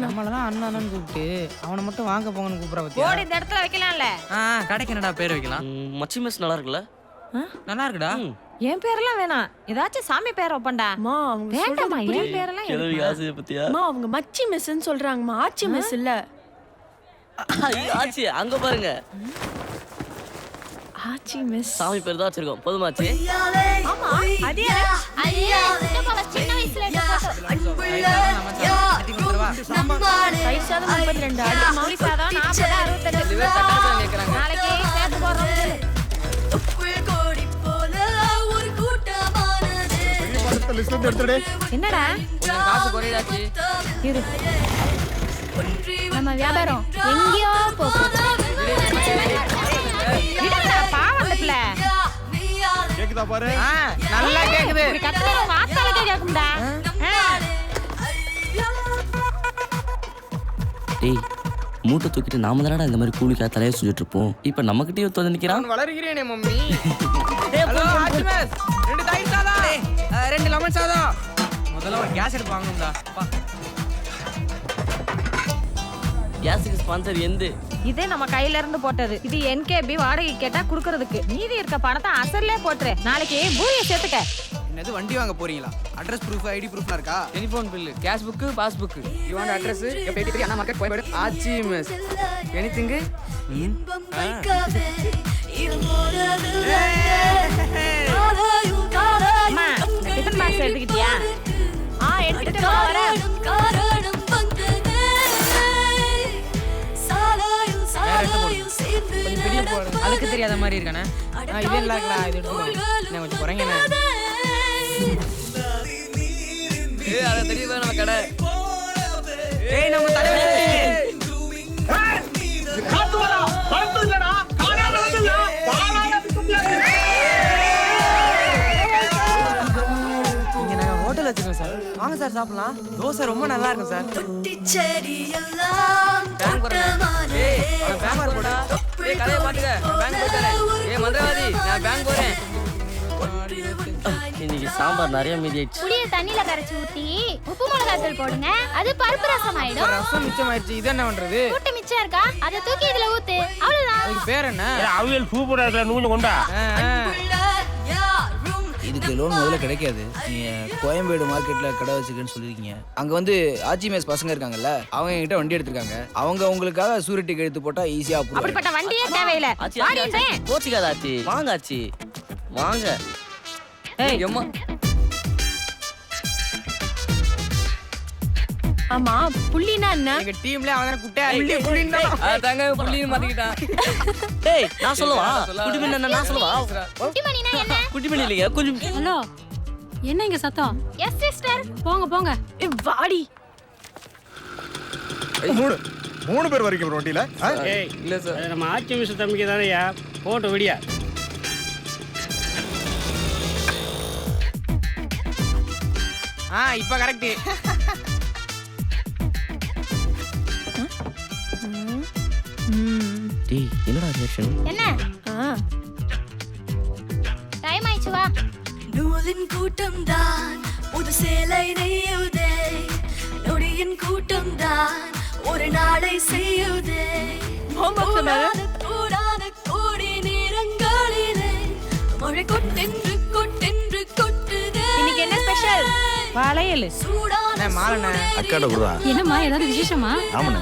நம்மளதான் அண்ணான்னு கூப்பிட்டு அவனை மட்டும் வாங்க போங்கன்னு கூப்பிட பத்தியா? போடி இந்த இடத்துல வைக்கலாம்ல. கடைக்கு என்னடா பேர் வைக்கலாம்? மச்சி மெஸ் நல்லா இருக்குல்ல? நல்லா இருக்குடா. என் பேரெல்லாம் வேணாம், ஏதாச்சும் சாமி பேரை வைப்பண்டா. வேண்டாமா, என் பேரெல்லாம் கிளவி ஆசை பத்தியா? அவங்க மச்சி மெஸ்ன்னு சொல்றாங்கம்மா, ஆச்சி மெஸ் இல்ல. ஆச்சி, அங்க பாருங்க, ஆச்சி மெஸ். சாமி பேர் தான் வச்சிருக்கோம். போதுமாச்சு? ஆமா, அதே சின்ன வயசுல எடுத்த போட்டோ. தயிர் சாதம் 32, புளி சாதம் 40, 68. நாளைக்கு சேர்த்து போடுறோம். என்னடா காசு குறையாச்சு. நம்ம வியாபாரம் எங்கேயோ போகுது. பாவம் அந்த பிள்ளை. கேக்குதா பாரு நல்லா கேக்குது. இப்படி கத்துறது உங்க ஆத்தாளுக்கே கேக்கும்டா. டேய் மூட்டை தூக்கிட்டு நாம தானடா இந்த மாதிரி கூலிக்கா தலையை சுஞ்சிட்டு இருப்போம். இப்போ நம்மகிட்டயே வந்து நிற்கிறான். நான் வளர்கிறேனே மம்மி. ஹலோ ஆச்சிமஸ், 2 தயிர் சாதம், 2 லெமன் சாதம். முதல்ல ஒரு கேஸ் எடுத்து வாங்கணும்டா. பா. கேஸுக்கு ஸ்பான்சர் எந்த? இது நம்ம கையில இருந்து போட்டது. இது என்கேபி வாடகை கேட்டா குடுக்கறதுக்கு. மீதி இருக்க பணத்தை அசல்லே போட்டுரு. நாளைக்கு பூரியை சேர்த்துக்க. என்னது வண்டி வாங்க போறீங்களா? அட்ரஸ் ப்ரூஃப், ஐடி ப்ரூஃப்லாம் இருக்கா? Telephone bill, cash book, pass book. You want address? எப்படி அண்ணா மார்க்கெட் கோயம்பேடு. ஆச்சி மிஸ். எனிதிங்? அம்மா, டிஃபன் பாக்ஸ் எடுத்துக்கிட்டியா? எடுத்துட்டு வரேன். கொஞ்சம் பெரிய போடு. அதுக்கு தெரியாத மாதிரி இருக்கானே. இதே நல்லா இருக்கடா, இது எடுத்துக்கோ. நான் கொஞ்சம் குறைங்கண்ணே. அத தெரியுதா நம்ம கடை. நம்ம தலைவர் காத்து வரா பறந்து இல்லடா காணாம வந்துல இங்க நாங்க ஹோட்டல் வச்சிருக்கோம் சார். வாங்க சார் சாப்பிடலாம். தோசை ரொம்ப நல்லா இருக்கும் சார். பேங்க் போறேன். பேங்க் போடா. கடையை பாத்துக்க. பேங்க் போறேன். மந்திரவாதி, நான் பேங்க் போறேன். இன்னைக்கு சாம்பார் நிறைய மீதி ஆயிடுச்சு. புளிய தண்ணில கரைச்சு ஊத்தி உப்பு மிளகாத்தூள் போடுங்க. அது பருப்பு ரசம் ஆயிடும். ரசம் மிச்சம் ஆயிடுச்சு. இது என்ன பண்றது? கூட்டு மிச்சம் இருக்கா? அத தூக்கி இதுல ஊத்து. அவ்வளவுதான். அதுக்கு பேர் என்ன? அவியல் சூப்பரா இருக்கல நூனு கொண்டா. இதுக்கு லோன் முதல்ல கிடைக்காது. நீங்க கோயம்பேடு மார்க்கெட்ல கடை வச்சுக்கன்னு சொல்லிருக்கீங்க. அங்க வந்து ஆச்சிமேஸ் பசங்க இருக்காங்கல்ல, அவங்க என்கிட்ட வண்டி எடுத்திருக்காங்க. அவங்க உங்களுக்காக சூரிட்டி கழுத்து போட்டா ஈஸியா போகும். அப்படிப்பட்ட வண்டியே தேவையில்ல. கோச்சிக்காத ஆச்சி. வாங்க ஆச்சி வாங்க. ஏய் அம்மா. ஆமா புள்ளினா என்ன? எங்க டீம்ல அவன குட்டை புள்ளி புள்ளின்னு அதாங்க புள்ளின்னு மாத்திக்கிட்டான். டேய் நான் சொல்லவா? குடிமணி என்ன நான் சொல்லவா? குட்டிமணினா என்ன? குடிமணி இல்லையா? கொஞ்சம் ஹலோ, என்ன இங்க சத்தம்? Yes sister. போங்க போங்க. வாடி. மூணு பேர் வரைக்கும் வண்டியில. ஏய் இல்ல சார், நம்ம ஆச்சி மிஸ் தம்பிக்கு தானேயா போட்டோ விடியா. இப்ப கரெக்ட். டேய் என்னடா ரியாக்ஷன்? என்ன? டைம் ஆயிச்சு வா. நூலின் கூட்டம் தான் புது சேலை நெய்யுதே. நொடியின் கூட்டம் தான் ஒரு நாளை செய்யுதே. கூடாத கோடி நேரங்களிலே மழை கொட்டென்று கொட்டென்று கொட்டுதே. இன்னைக்கு என்ன ஸ்பெஷல்? வளையல். அக்காட குடுறா. என்னம்மா ஏதாவது விசேஷமா? ஆமாண்ணே.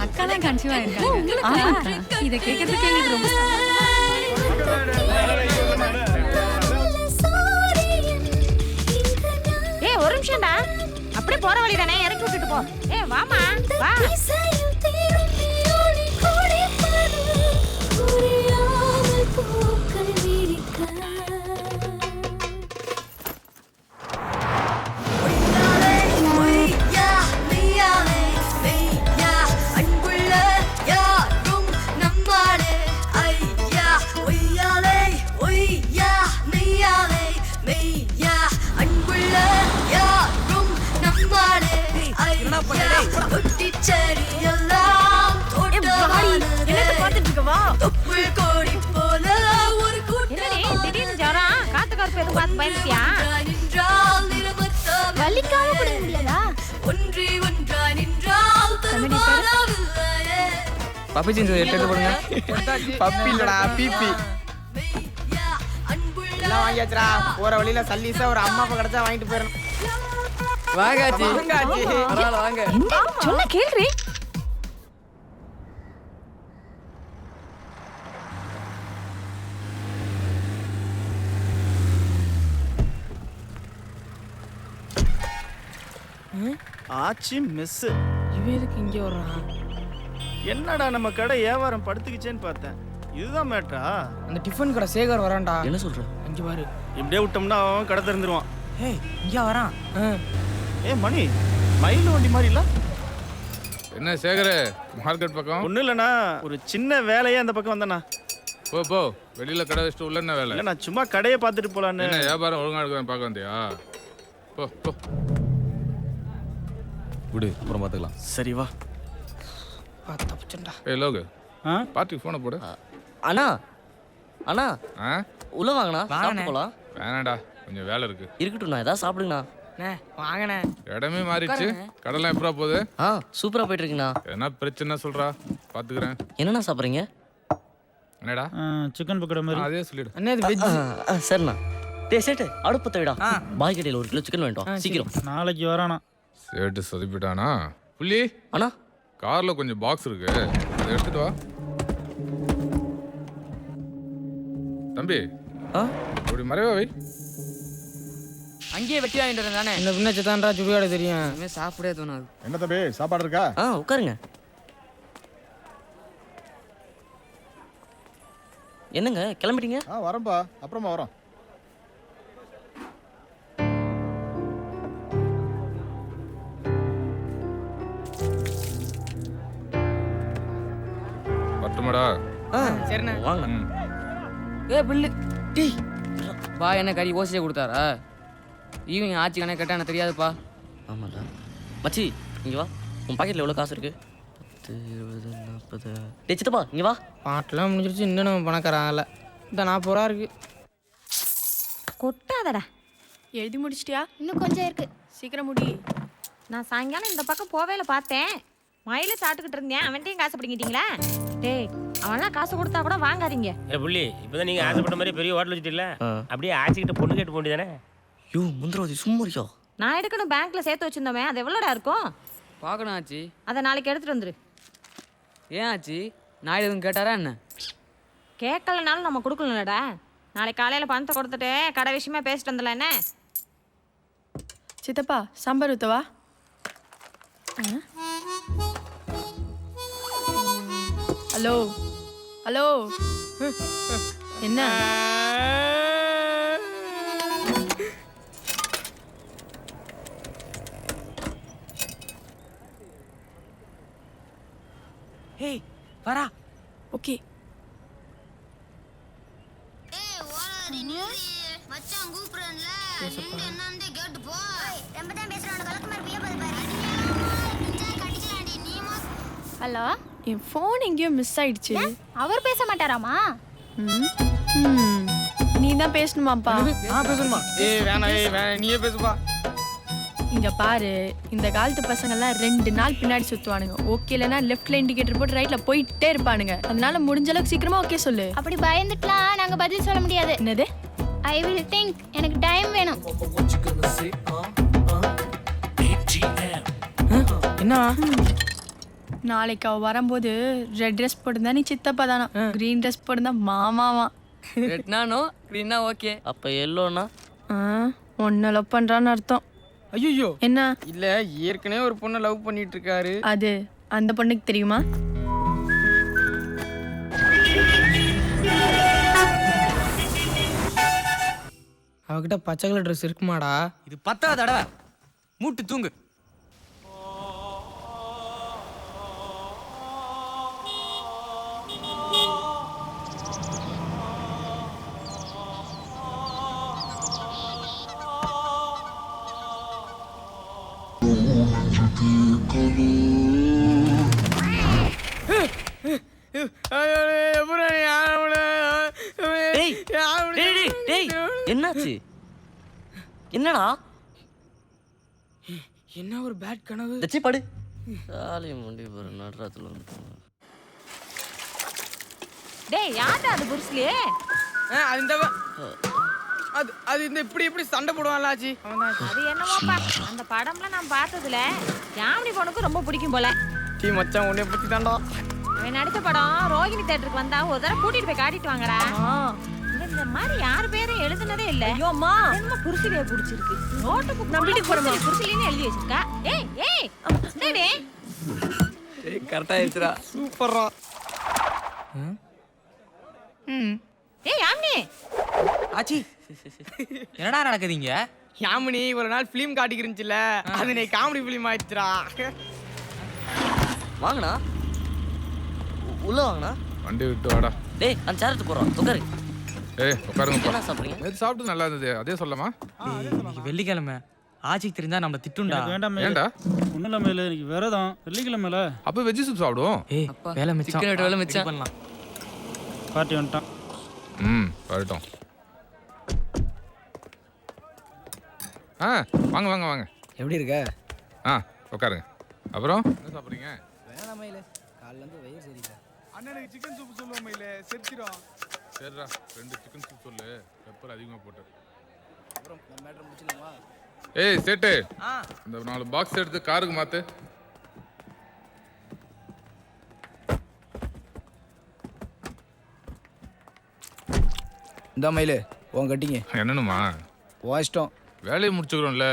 அக்கா தான் கன்சீவா இருக்காங்க. இத கேக்குறதுக்கு எங்களுக்கு ரொம்ப ஏய் ஒரு நிமிஷம்டா. அப்படியே போற வழி தானே, இறக்கி விட்டுட்டு போ. ஏய் வாமா வா. திடீர்னு ஜரம் காத்து கருப்பு எதுவும் பார்த்து பயந்துட்டியா? வலிக்காம கூட முடியாதா? பப்பி ஜீன்ஸ் எடுத்து போடுங்க. பப்பி இல்லடா பிபி. எல்லாம் வாங்கியாச்சுடா. போற வழியில சல்லீஸா ஒரு அம்மா அப்பா கிடைச்சா வாங்கிட்டு போயிடணும். வாங்காச்சி வாங்காச்சி. பரவாயில்ல வாங்க. சொன்ன கேள்றி. ஆச்சி மிஸ். இவன் எதுக்கு இங்கே வர்றான்? என்னடா நம்ம கடை வியாபாரம் படுத்துக்கிச்சேன்னு பார்த்தேன். இதுதான் மேட்டரா? அந்த டிஃபன் கடை சேகர் வரான்டா. என்ன சொல்ற? இங்க பாரு. இப்படியே விட்டோம்னா அவன் கடை திறந்துருவான். ஏய் இங்க வரான். மணி மயில் வண்டி மாதிரி இல்ல? என்ன சேகர் மார்க்கெட் பக்கம்? ஒன்றும் இல்லைண்ணா, ஒரு சின்ன வேலையே அந்த பக்கம் வந்தேண்ணா. போ வெளியில கடை வச்சுட்டு உள்ள என்ன வேலை? நான் சும்மா கடையை பார்த்துட்டு போலான்னு. என்ன வியாபாரம் ஒழுங்கா இருக்குன்னு பார்க்க வந்தியா? போ போ. விடு, அப்புறம் பார்த்துக்கலாம். சரி வா. ஏய் லோகு, பார்ட்டிக்கு ஃபோனை போடு. அண்ணா அண்ணா உள்ள வாங்கண்ணா, சாப்பிட்டு போலாம். வேணாடா, கொஞ்சம் வேலை இருக்கு. இருக்கட்டும்ண்ணா, ஏதாவது சாப்பிடுங்கண்ணா. வாங்கண்ணே. இடமே மாறிடுச்சு. கடலாம் எப்படா போகுது? சூப்பரா போயிட்டு இருக்குண்ணா. என்ன பிரச்சனை சொல்றா, பாத்துக்கிறேன். என்னண்ணா சாப்பிட்றீங்க? என்னடா சிக்கன் பக்கோடா மாதிரி? அதே சொல்லிடு. அண்ணே இது வெஜ். சரிண்ணா. டேய் சேட்டு, அடுப்பு தவிடா. பாய் கடையில் 1 கிலோ சிக்கன் வேண்டாம், சீக்கிரம். நாளைக்கு வரானா? சேட்டு சொதிப்பிட்டானா? புள்ளி அண்ணா, கார்ல கொஞ்சம் பாக்ஸ் இருக்கு, அதை எடுத்துட்டு வா. தம்பி அப்படி மறைவா வை. அங்கேயே வெட்டி வாங்கிட்டு வரேன் தானே. இந்த பின்ன சித்தான்றா சுடுகாடு தெரியும். இனிமேல் சாப்பிடவே தோணாது. என்ன தம்பி, சாப்பாடு இருக்கா? உட்காருங்க. என்னங்க கிளம்பிட்டீங்க? வரேன்பா, அப்புறமா வரோம். பட்டுமாடா? சரிண்ணே வாங்க. பில்லு டேய் பா, என்ன கறி ஓசியே கொடுத்தாரா? ஈவினிங் ஆச்சு கணக்கு கேட்டா எனக்கு தெரியாதுப்பா. ஆமாடா மச்சி, இங்கே வா. உன் பாக்கெட்டில் எவ்வளோ காசு இருக்கு? 10, 20, 40. டே சித்தப்பா, இங்கே வா. பாட்டெல்லாம் முடிஞ்சிருச்சு, இன்னும் நம்ம பணக்காரன் ஆகல. இந்த 40 ரூபா இருக்கு. கொட்டாதடா. எழுதி முடிச்சிட்டியா? இன்னும் கொஞ்சம் இருக்கு. சீக்கிரம் முடி. நான் சாயங்காலம் இந்த பக்கம் போவேல பார்த்தேன். மயில சாப்பிட்டுக்கிட்டு இருந்தேன், அவன்கிட்டயும் காசு பிடிங்கிட்டீங்களா? டேய், அவன்லாம் காசு கொடுத்தா கூட வாங்காதீங்க. புள்ளி, இப்பதான் நீங்க ஆசைப்பட்ட மாதிரி பெரிய ஹோட்டல் வச்சுட்டீங்களா? அப்படியே ஆச்சிக்கிட்ட பொண்ணு கேட்டு போண்டிதானே? யோ முந்திரவாதி சும்மாரியா? நான் எடுக்கணும், பேங்க்ல சேர்த்து வச்சிருந்தோமே, அது எவ்வளோடா இருக்கும்? பார்க்கணும் ஆச்சு. அதை நாளைக்கு எடுத்துட்டு வந்துரு. ஏன் ஆச்சு? நாய் எதுவும் கேட்டாரா என்ன? கேட்கலனாலும் நம்ம கொடுக்கலடா. நாளைக்கு காலையில் பணத்தை கொடுத்துட்டு கடை விஷயமா பேசிட்டு வந்துடலாம். என்ன சித்தப்பா, சாம்பார் ஊத்தவா? ஹலோ ஹலோ, என்ன? ஹேய் வரா. ஓகே. மச்சான் கூப்பிடுறேன்ல, நின்னு என்னன்னு கேட்டு போ. ரொம்ப தான் பேசுறானே, வழக்கு மாதிரி பிய பாரு. நிஞ்சா கடிச்சலாண்டி நீ. ஹலோ, என் ஃபோன் எங்கேயோ மிஸ் ஆயிடுச்சு. அவர் பேச மாட்டாராமா? நீ தான் பேசணுமாப்பா? பேசணுமா? வேணாம், நீயே பேசுப்பா. இங்க பாரு, இந்த காலத்து பசங்கள்லாம் 2 நாள் பின்னாடி சுத்துவானுங்க. ஓகே இல்லைன்னா லெஃப்ட்ல இண்டிகேட்டர் போட்டு ரைட்ல போயிட்டே இருப்பானுங்க. அதனால முடிஞ்ச அளவுக்கு சீக்கிரமா ஓகே சொல்லு. அப்படி பயந்துட்டலாம் நாங்க பதில் சொல்ல முடியாது. என்னது? I will think. எனக்கு டைம் வேணும். என்ன? நாளைக்கு அவ வரும்போது ரெட் ட்ரெஸ் போட்டுருந்தா நீ சித்தப்பா தானா, கிரீன் ட்ரெஸ் போட்டுருந்தா மாமாவா. ரெட்னானோ கிரீனா ஓகே. அப்போ எல்லோனா? ஒன்ன லவ் பண்றான்னு அர்த்தம். ஐயோ என்ன? இல்ல, ஏற்கனவே ஒரு பொண்ணை லவ் பண்ணிட்டு இருக்காரு. அது அந்த பொண்ணுக்கு தெரியுமா? அவகிட்ட பச்சை கலர் ட்ரெஸ் இருக்குமாடா? இது 10வது தடவை. மூட்டு தூங்கு. என்னாச்சு? என்னடா? என்ன ஒரு பேட் கனவு. தச்சி படு. சாலி முண்டி பாரு, நடராத்துல வந்து. டேய், யாரா அது புருஸ்லி? அது இந்த இப்படி சண்டை போடுவான்ல ஆச்சி. அது என்னமோப்பா, அந்த படம்ல நான் பார்த்ததுல யாமினி பொண்ணுக்கு ரொம்ப பிடிக்கும் போல. டீ மச்சான் உன்னை பத்தி தாண்டா. அவன் நடிச்ச படம் ரோகிணி தியேட்டருக்கு வந்தா ஒரு தடவை கூட்டிட்டு போய் காட்டிட்டு வாங்கடா. இந்த மாதிரி யார் பேரும் எழுதுனதே இல்ல. ஐயோ அம்மா, என்ன புருஷலியே பிடிச்சிருக்கு. நோட்டு புக் நான் வீட்டுக்கு போறேன். புருஷலின்னு எழுதி வச்சிருக்கா. ஏய் ஏய் டேடி, ஏய் கரெக்ட்டா ஆயிடுச்சுடா. சூப்பர்ரா. ஏய் யாமினி. ஆச்சி, என்னடா நடக்குதுங்க? யாமினி ஒரு நாள் ஃபிலிம் காட்டிக்கிருந்துச்சுல, அது நீ காமெடி ஃபிலிம் ஆயிடுச்சுடா. வாங்கண்ணா, உள்ள வாங்கண்ணா. வண்டி விட்டு வாடா. டேய் அந்த சேர் எடுத்து போறோம் உட்காரு. ஏய் உட்காருங்க. என்ன சாப்பிடுறீங்க? நேத்து சாப்பிட்டு நல்லா இருந்தது. அதே சொல்லமா? வெள்ளிக்கிழமை ஆச்சிக்கு தெரிஞ்சா நம்ம திட்டுண்டா. வேண்டாம் ஏன்டா? ஒன்றும் இல்லாமல் இல்லை இன்னைக்கு விரதம் வெள்ளிக்கிழமையில. அப்போ வெஜ் சூப் சாப்பிடுவோம். ஏய் வேலை மிச்சம். சிக்கன் வேலை மிச்சம் பண்ணலாம். பார்ட்டி வந்துட்டான். வரட்டும். வாங்க வாங்க வாங்க. எப்படி இருக்க? உட்காருங்க. அப்புறம் என்ன சாப்பிட்றீங்க? வேணாம் மயிலே, காலையிலேருந்து வயிறு சரியில்லை. அண்ணனுக்கு சிக்கன் சூப் சொல்லுவோம் மயிலே, செத்துடும். சரிடா 2 சிக்கன் சூப் சொல்லு, பெப்பர் அதிகமாக போட்டு. அப்புறம் மேட்ரு முடிச்சிடலாமா? ஏய் சேட்டு, இந்த 4 பாக்ஸ் எடுத்து காருக்கு மாத்து. இந்த மயிலே உன் கட்டிங்க. என்னன்னுமா? இஷ்டம். வேலையை முடிச்சுக்கிறோம்ல,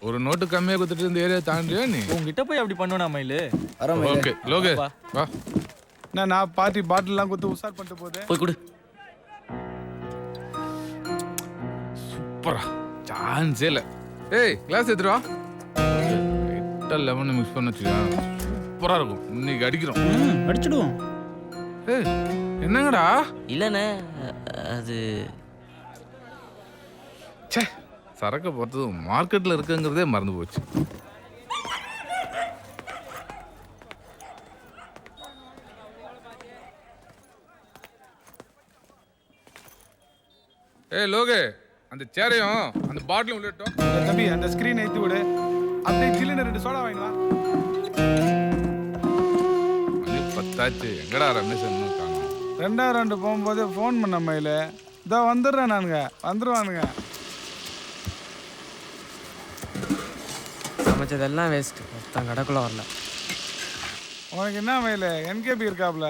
ஒரு நோட்டு கம்மியாக கொடுத்துட்டு இந்த ஏரியா தாண்டியா நீ? உங்ககிட்ட போய் அப்படி பண்ணுவேனா மயிலு? ஓகே லோகே வா. நான் பார்ட்டி பாட்டில்லாம் கொடுத்து உஷார் பண்ணிட்டு போதே. போய் கொடு. சூப்பரா, சான்ஸே இல்லை. ஏய் கிளாஸ் எடுத்துட்டு வா. லைட்டாக லெமன் மிக்ஸ் பண்ண வச்சுக்கா, சூப்பராக இருக்கும். இன்னைக்கு அடிக்கிறோம். அடிச்சிடுவோம். ஏய் என்னங்கடா? இல்லைண்ணே அது சே, சரக்கை பார்த்தது மார்க்கெட்டில் இருக்குங்கிறதே மறந்து போச்சு. ஏய் லோகே, அந்த சேரையும் அந்த பாட்டிலும் உள்ளிட்டோம். தம்பி அந்த ஸ்கிரீன் ஏற்றி விடு. அப்படியே ஜில்லுன்னு 2 சோடா வாங்கினா. மணி 10 ஆச்சு. எங்கடா ரமேஷ் இன்னும் காணோம்? 2 ரவுண்டு போகும்போது ஃபோன் பண்ண மயில. இதோ வந்துடுறேன் நானுங்க, வந்துடுவானுங்க. சமைச்சதெல்லாம் வேஸ்ட். ஒருத்தன் கடைக்குள்ள வரல. உனக்கு என்ன மயில, என்கேபி இருக்காப்ல,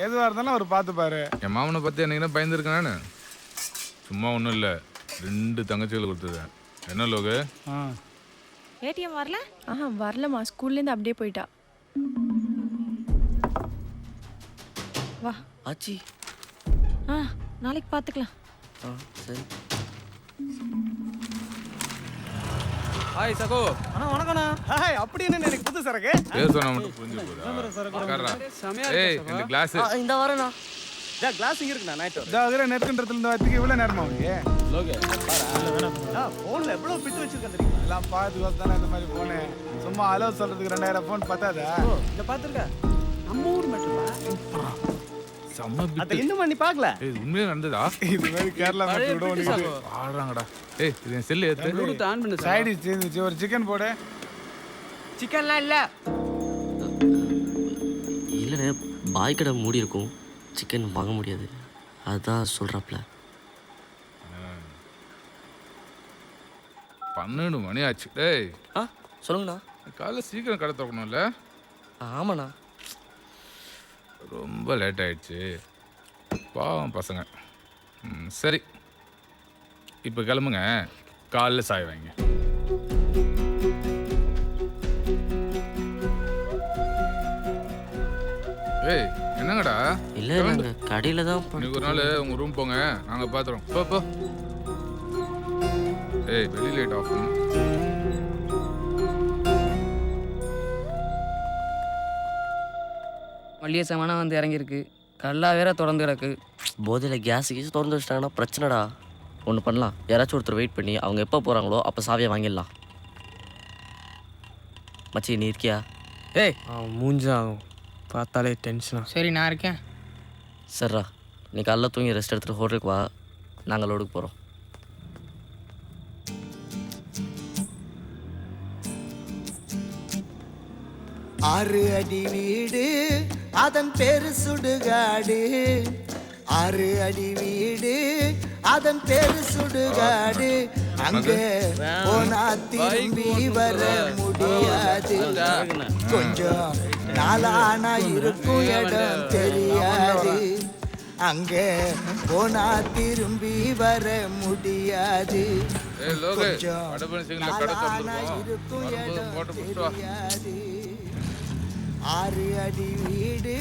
எதுவாக இருந்தாலும் அவர் பார்த்துப்பாரு. என் மாமனை பற்றி எனக்கு பயந்துருக்கேன் நான். சும்மா ஒன்றும் இல்லை, 2 தங்கச்சிகள் கொடுத்தது. என்ன லோகு? ஏடிஎம் வரல? வரலம்மா, ஸ்கூல்லேருந்து அப்படியே போயிட்டா. வா ஆச்சி. நாளைக்கு பார்த்துக்கலாம். சரி. ஹாய் சகோ. அண்ணா வணக்கண்ணா. ஹாய், அப்படி என்ன எனக்கு புது சரக்கு? பேர் சொன்னா மட்டும் புரிஞ்சு போதா? ஏய் இந்த கிளாஸ் இந்த வரேண்ணா. கிளாஸ் இங்க இருக்குண்ணா. நைட் இதோ நெருக்கன்றதுல இந்த வாரத்துக்கு இவ்வளோ நேரமா உனக்கு? லோகே ஃபோனில் எவ்வளோ பிட்டு வச்சிருக்கேன் தெரியுமா? எல்லாம் பார்த்து தானே இந்த மாதிரி ஃபோனு. சும்மா அலோ சொல்றதுக்கு 2000 ஃபோன் பார்த்தாதா? இதை பார்த்துருக்க நம்ம ஊர் மட்டும் செம்ம பிட். இன்னும் பண்ணி பார்க்கல. ஏய் உண்மையா நடந்ததா? இது மாதிரி கேரளா மட்டும் கூட ஒன்று ஆடுறாங்கடா. ஏய் இது என் செல்லு ஏத்து. ஆன் பண்ணு. சைடு சேர்ந்துச்சு, ஒரு சிக்கன் போடு. சிக்கன்லாம் இல்லை. இல்லைண்ணே, பாய் கடை மூடி இருக்கும், சிக்கன் வாங்க முடியாது, அதுதான் சொல்கிறாப்ல. 12 மணி ஆச்சு. டேய் சொல்லுங்கண்ணா. காலைல சீக்கிரம் கடை திறக்கணும்ல? ஆமாண்ணா. ரொம்ப லேட் ஆயிடுச்சு, பாவம் பசங்க. சரி இப்போ கிளம்புங்க, காலைல சாய் வாங்க. ஏய் என்னங்கடா? இல்லை நாங்கள் கடையில் தான். இன்னைக்கு ஒரு நாள் உங்கள் ரூம் போங்க, நாங்கள் பார்த்துறோம். போ. ஏய் வெளி லைட் ஆஃப் பண்ணு. மல்லிகை சாமானா வந்து இறங்கியிருக்கு, கல்லா வேற திறந்து கிடக்கு. போதையில் கேஸ் திறந்து வச்சிட்டாங்கன்னா பிரச்சனைடா. ஒன்று பண்ணலாம், யாராச்சும் ஒருத்தர் வெயிட் பண்ணி அவங்க எப்போ போகிறாங்களோ அப்போ சாவியை வாங்கிடலாம். மச்சி நீ இருக்கியா? ஏய் மூஞ்சாகும் பார்த்தாலே டென்ஷனா. சரி நான் இருக்கேன். சரிடா, நீ காலைல தூங்கி ரெஸ்ட் எடுத்துகிட்டு ஹோட்டலுக்கு வா, நாங்கள் லோடுக்கு போகிறோம். ஆறு அடி வீடு அதன் பேரு சுடுகாடு. 6 அடி வீடு அதன் பேரு சுடுகாடு. அங்க போனா திரும்பி வர முடியாது. கொஞ்சம் நாளானா இருக்கும் இடம் தெரியாது. அங்க போனா திரும்பி வர முடியாது. கொஞ்சம் நாளானா இருக்கும் இடம் தெரியாது. 6 அடி வீடு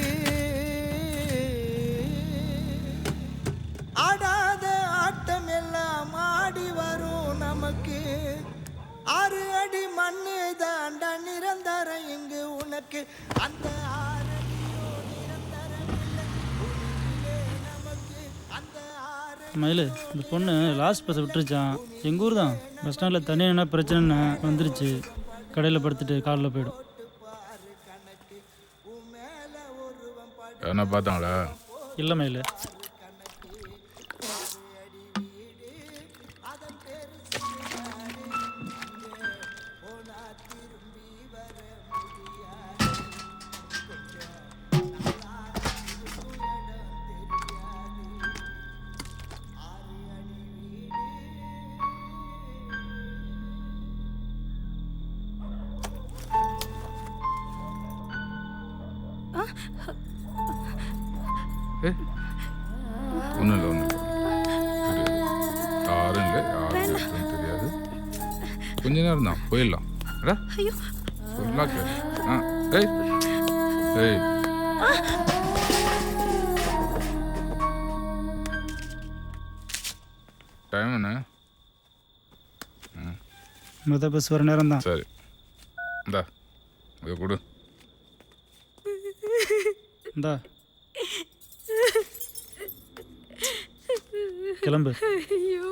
ஆடாத ஆட்டம் எல்லாம் ஆடி வரும் நமக்கு. 6 அடி மண்ணு தாண்டா நிரந்தரம் இங்கு உனக்கு. அந்த 6 அடியோ நிரந்தரம் இல்லை, மயில் இந்த பொண்ணு லாஸ்ட் பஸ்ஸை விட்டுருச்சான். எங்கள் ஊர் தான். பஸ் ஸ்டாண்டில் தனியாக என்ன பிரச்சனைன்னு வந்துருச்சு. கடையில் படுத்துட்டு காலில் போயிடும். என்ன பார்த்தாங்களா? இல்லை மயில். ஒன்றும் இல்லை ஒன்றும் இல்லை. யாரும் இல்லை, யாரும் இருக்குன்னு தெரியாது. கொஞ்ச நேரம் தான் போயிடலாம். சொல்லா கேளு. ஏய் ஏய் டைம் என்ன? மொதல் பஸ் வர நேரம் தான். சரி இந்தா இதை கொடு. இந்தா கிளம்பு. ஐயோ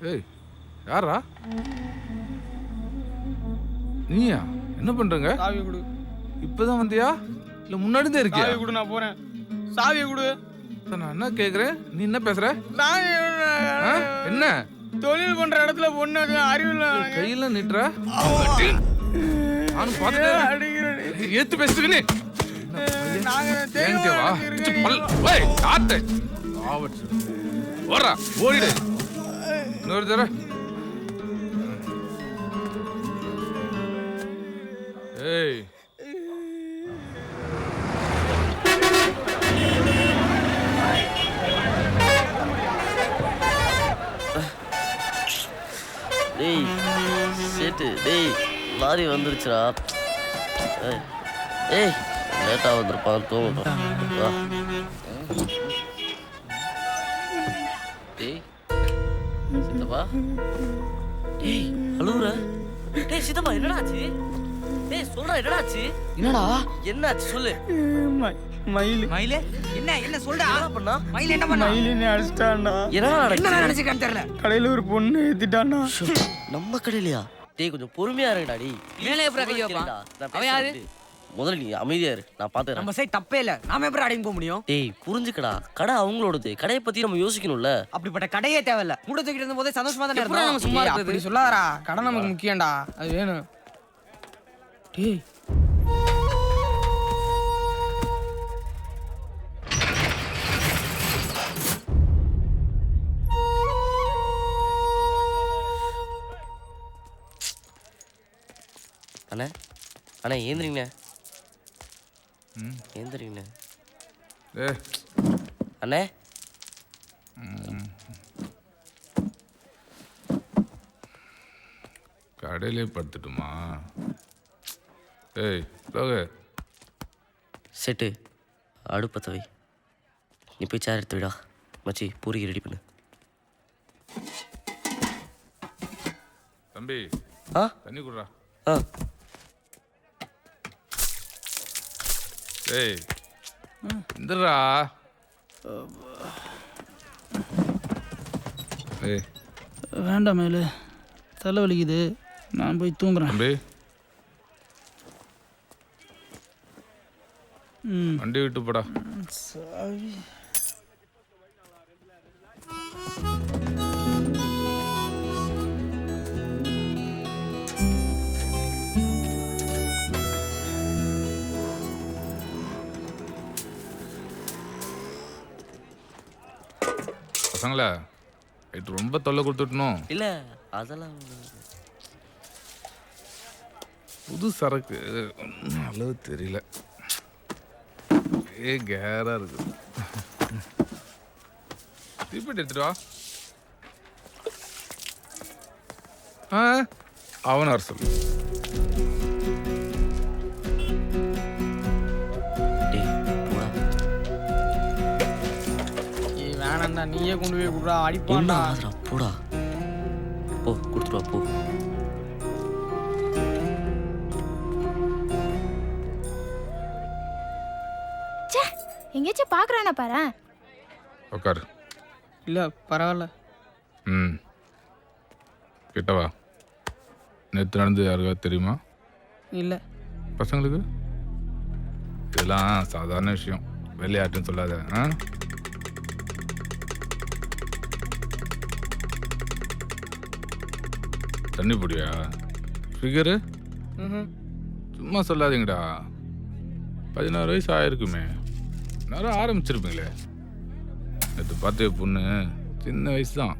ஏய் யாரா நீயா? என்ன பண்றங்க? சாவி கொடு. இப்பதான் வந்தியா இல்ல முன்னாடி தான் இருக்கியா? சாவி கொடு, நான் போறேன். சாவி கொடு. நான் என்ன கேக்குறேன், நீ என்ன பேசுற? என்ன தொழில் பண்ற இடத்துல பொண்ணு அறிவில்ல கையில நிட்டுற? நானும் பாத்துட்டேன். ஏத்து பேசுறீங்க ஓடிடு. இன்னொரு தர. ஏய் டேய் சேட்டு, டேய் லாரி வந்துருச்சுடா. ஏய் லேட்டாக வந்திருப்பான், தூங்கட்டும். வா டேய் சித்தப்பா. டேய் அழுவுற? டேய் சித்தப்பா என்னடா ஆச்சு? டேய் சொல்றா என்னடா ஆச்சு? என்னடா என்ன ஆச்சு சொல்லு. மயில் மயிலே என்ன என்ன சொல்றா? என்ன பண்ணா? மயில் என்ன பண்ணா? மயில் என்ன அடிச்சிட்டான்டா. என்னடா என்ன நடந்துச்சு? நினைச்சுக்கான்னு தெரியல. கடையில ஒரு பொண்ணு ஏத்திட்டான்டா. நம்ம கடையிலையா? டேய் கொஞ்சம் பொறுமையா இருங்கடா. டேய் மேலே எப்படி கை வைப்பான்? அவன் யாரு? முதல்ல நீ அமைதியா இரு, நான் பாத்துறேன். நம்ம சைடு தப்பே இல்ல, நாம எப்படி அடங்கி போக முடியும்? டேய் புரிஞ்சுக்கடா, கடை அவங்களோடது. கடையை பத்தி நம்ம யோசிக்கணும்ல. அப்படிப்பட்ட கடையே தேவையில்ல. மூட தூக்கிட்டு இருந்த போதே சந்தோஷமா தானே இருந்தோம். நம்ம சும்மா அப்படி சொல்லாதடா. கடை நமக்கு முக்கியம்டா, அது வேணும். டேய் அண்ணே அண்ணே ஏந்திரிங்கண்ணே. ஏந்திரிங்கண்ணே. அண்ணே கடையிலே படுத்துட்டுமா? ஏய் லோக செட்டு அடுப்பத்த வை. நீ போய் சேர் எடுத்து விடா. மச்சி பூரிக்கு ரெடி பண்ணு. தம்பி தண்ணி குடுறா. ஏய் இந்தடா. ஏய் வேண்டாம் மயில், தலை வலிக்குது, நான் போய் தூங்குறேன். தம்பி வண்டி விட்டு போடா. சாவி பசங்களா இது ரொம்ப தொல்லை கொடுத்துட்டணும். இல்ல அதெல்லாம் புது சரக்கு அளவு தெரியல. கேரா இருக்கு. ரிப்பீட் எடுத்துட்டு வா. அவன் வர சொல்லு. வேணாண்டா, நீயே கொண்டு போய் குடுறா, அடிப்பான்டா. போடா போ, கொடுத்துட்டு வா போ. எங்கேயாச்சும் பாக்குறானா பாரு. உட்காரு. இல்ல பரவாயில்ல. கிட்டவா. நேற்று நடந்து யாருக்காவது தெரியுமா? இல்ல. பசங்களுக்கு இதெல்லாம் சாதாரண விஷயம், விளையாட்டுன்னு சொல்லாத. தண்ணி பொடியா? ஃபிகரு சும்மா சொல்லாதீங்கடா. 16 வயசு ஆயிருக்குமே, நேரம் ஆரம்பிச்சிருப்பீங்களே. நேற்று பார்த்த பொண்ணு சின்ன வயசு தான்,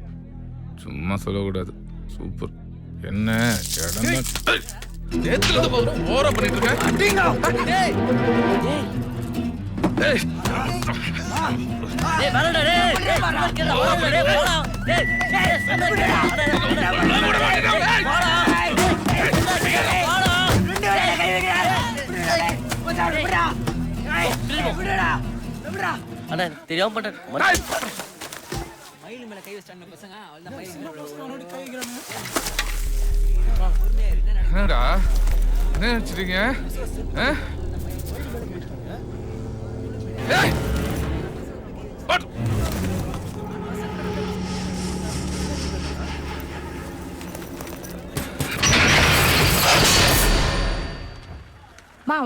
சும்மா சொல்லக்கூடாது. சூப்பர். என்ன ஓர பண்ணிட்டு தெரியாம பண்றேன். மயில் மேல கை வச்சாங்க பசங்க. என்னடா என்ன நினைச்சிட்டீங்க?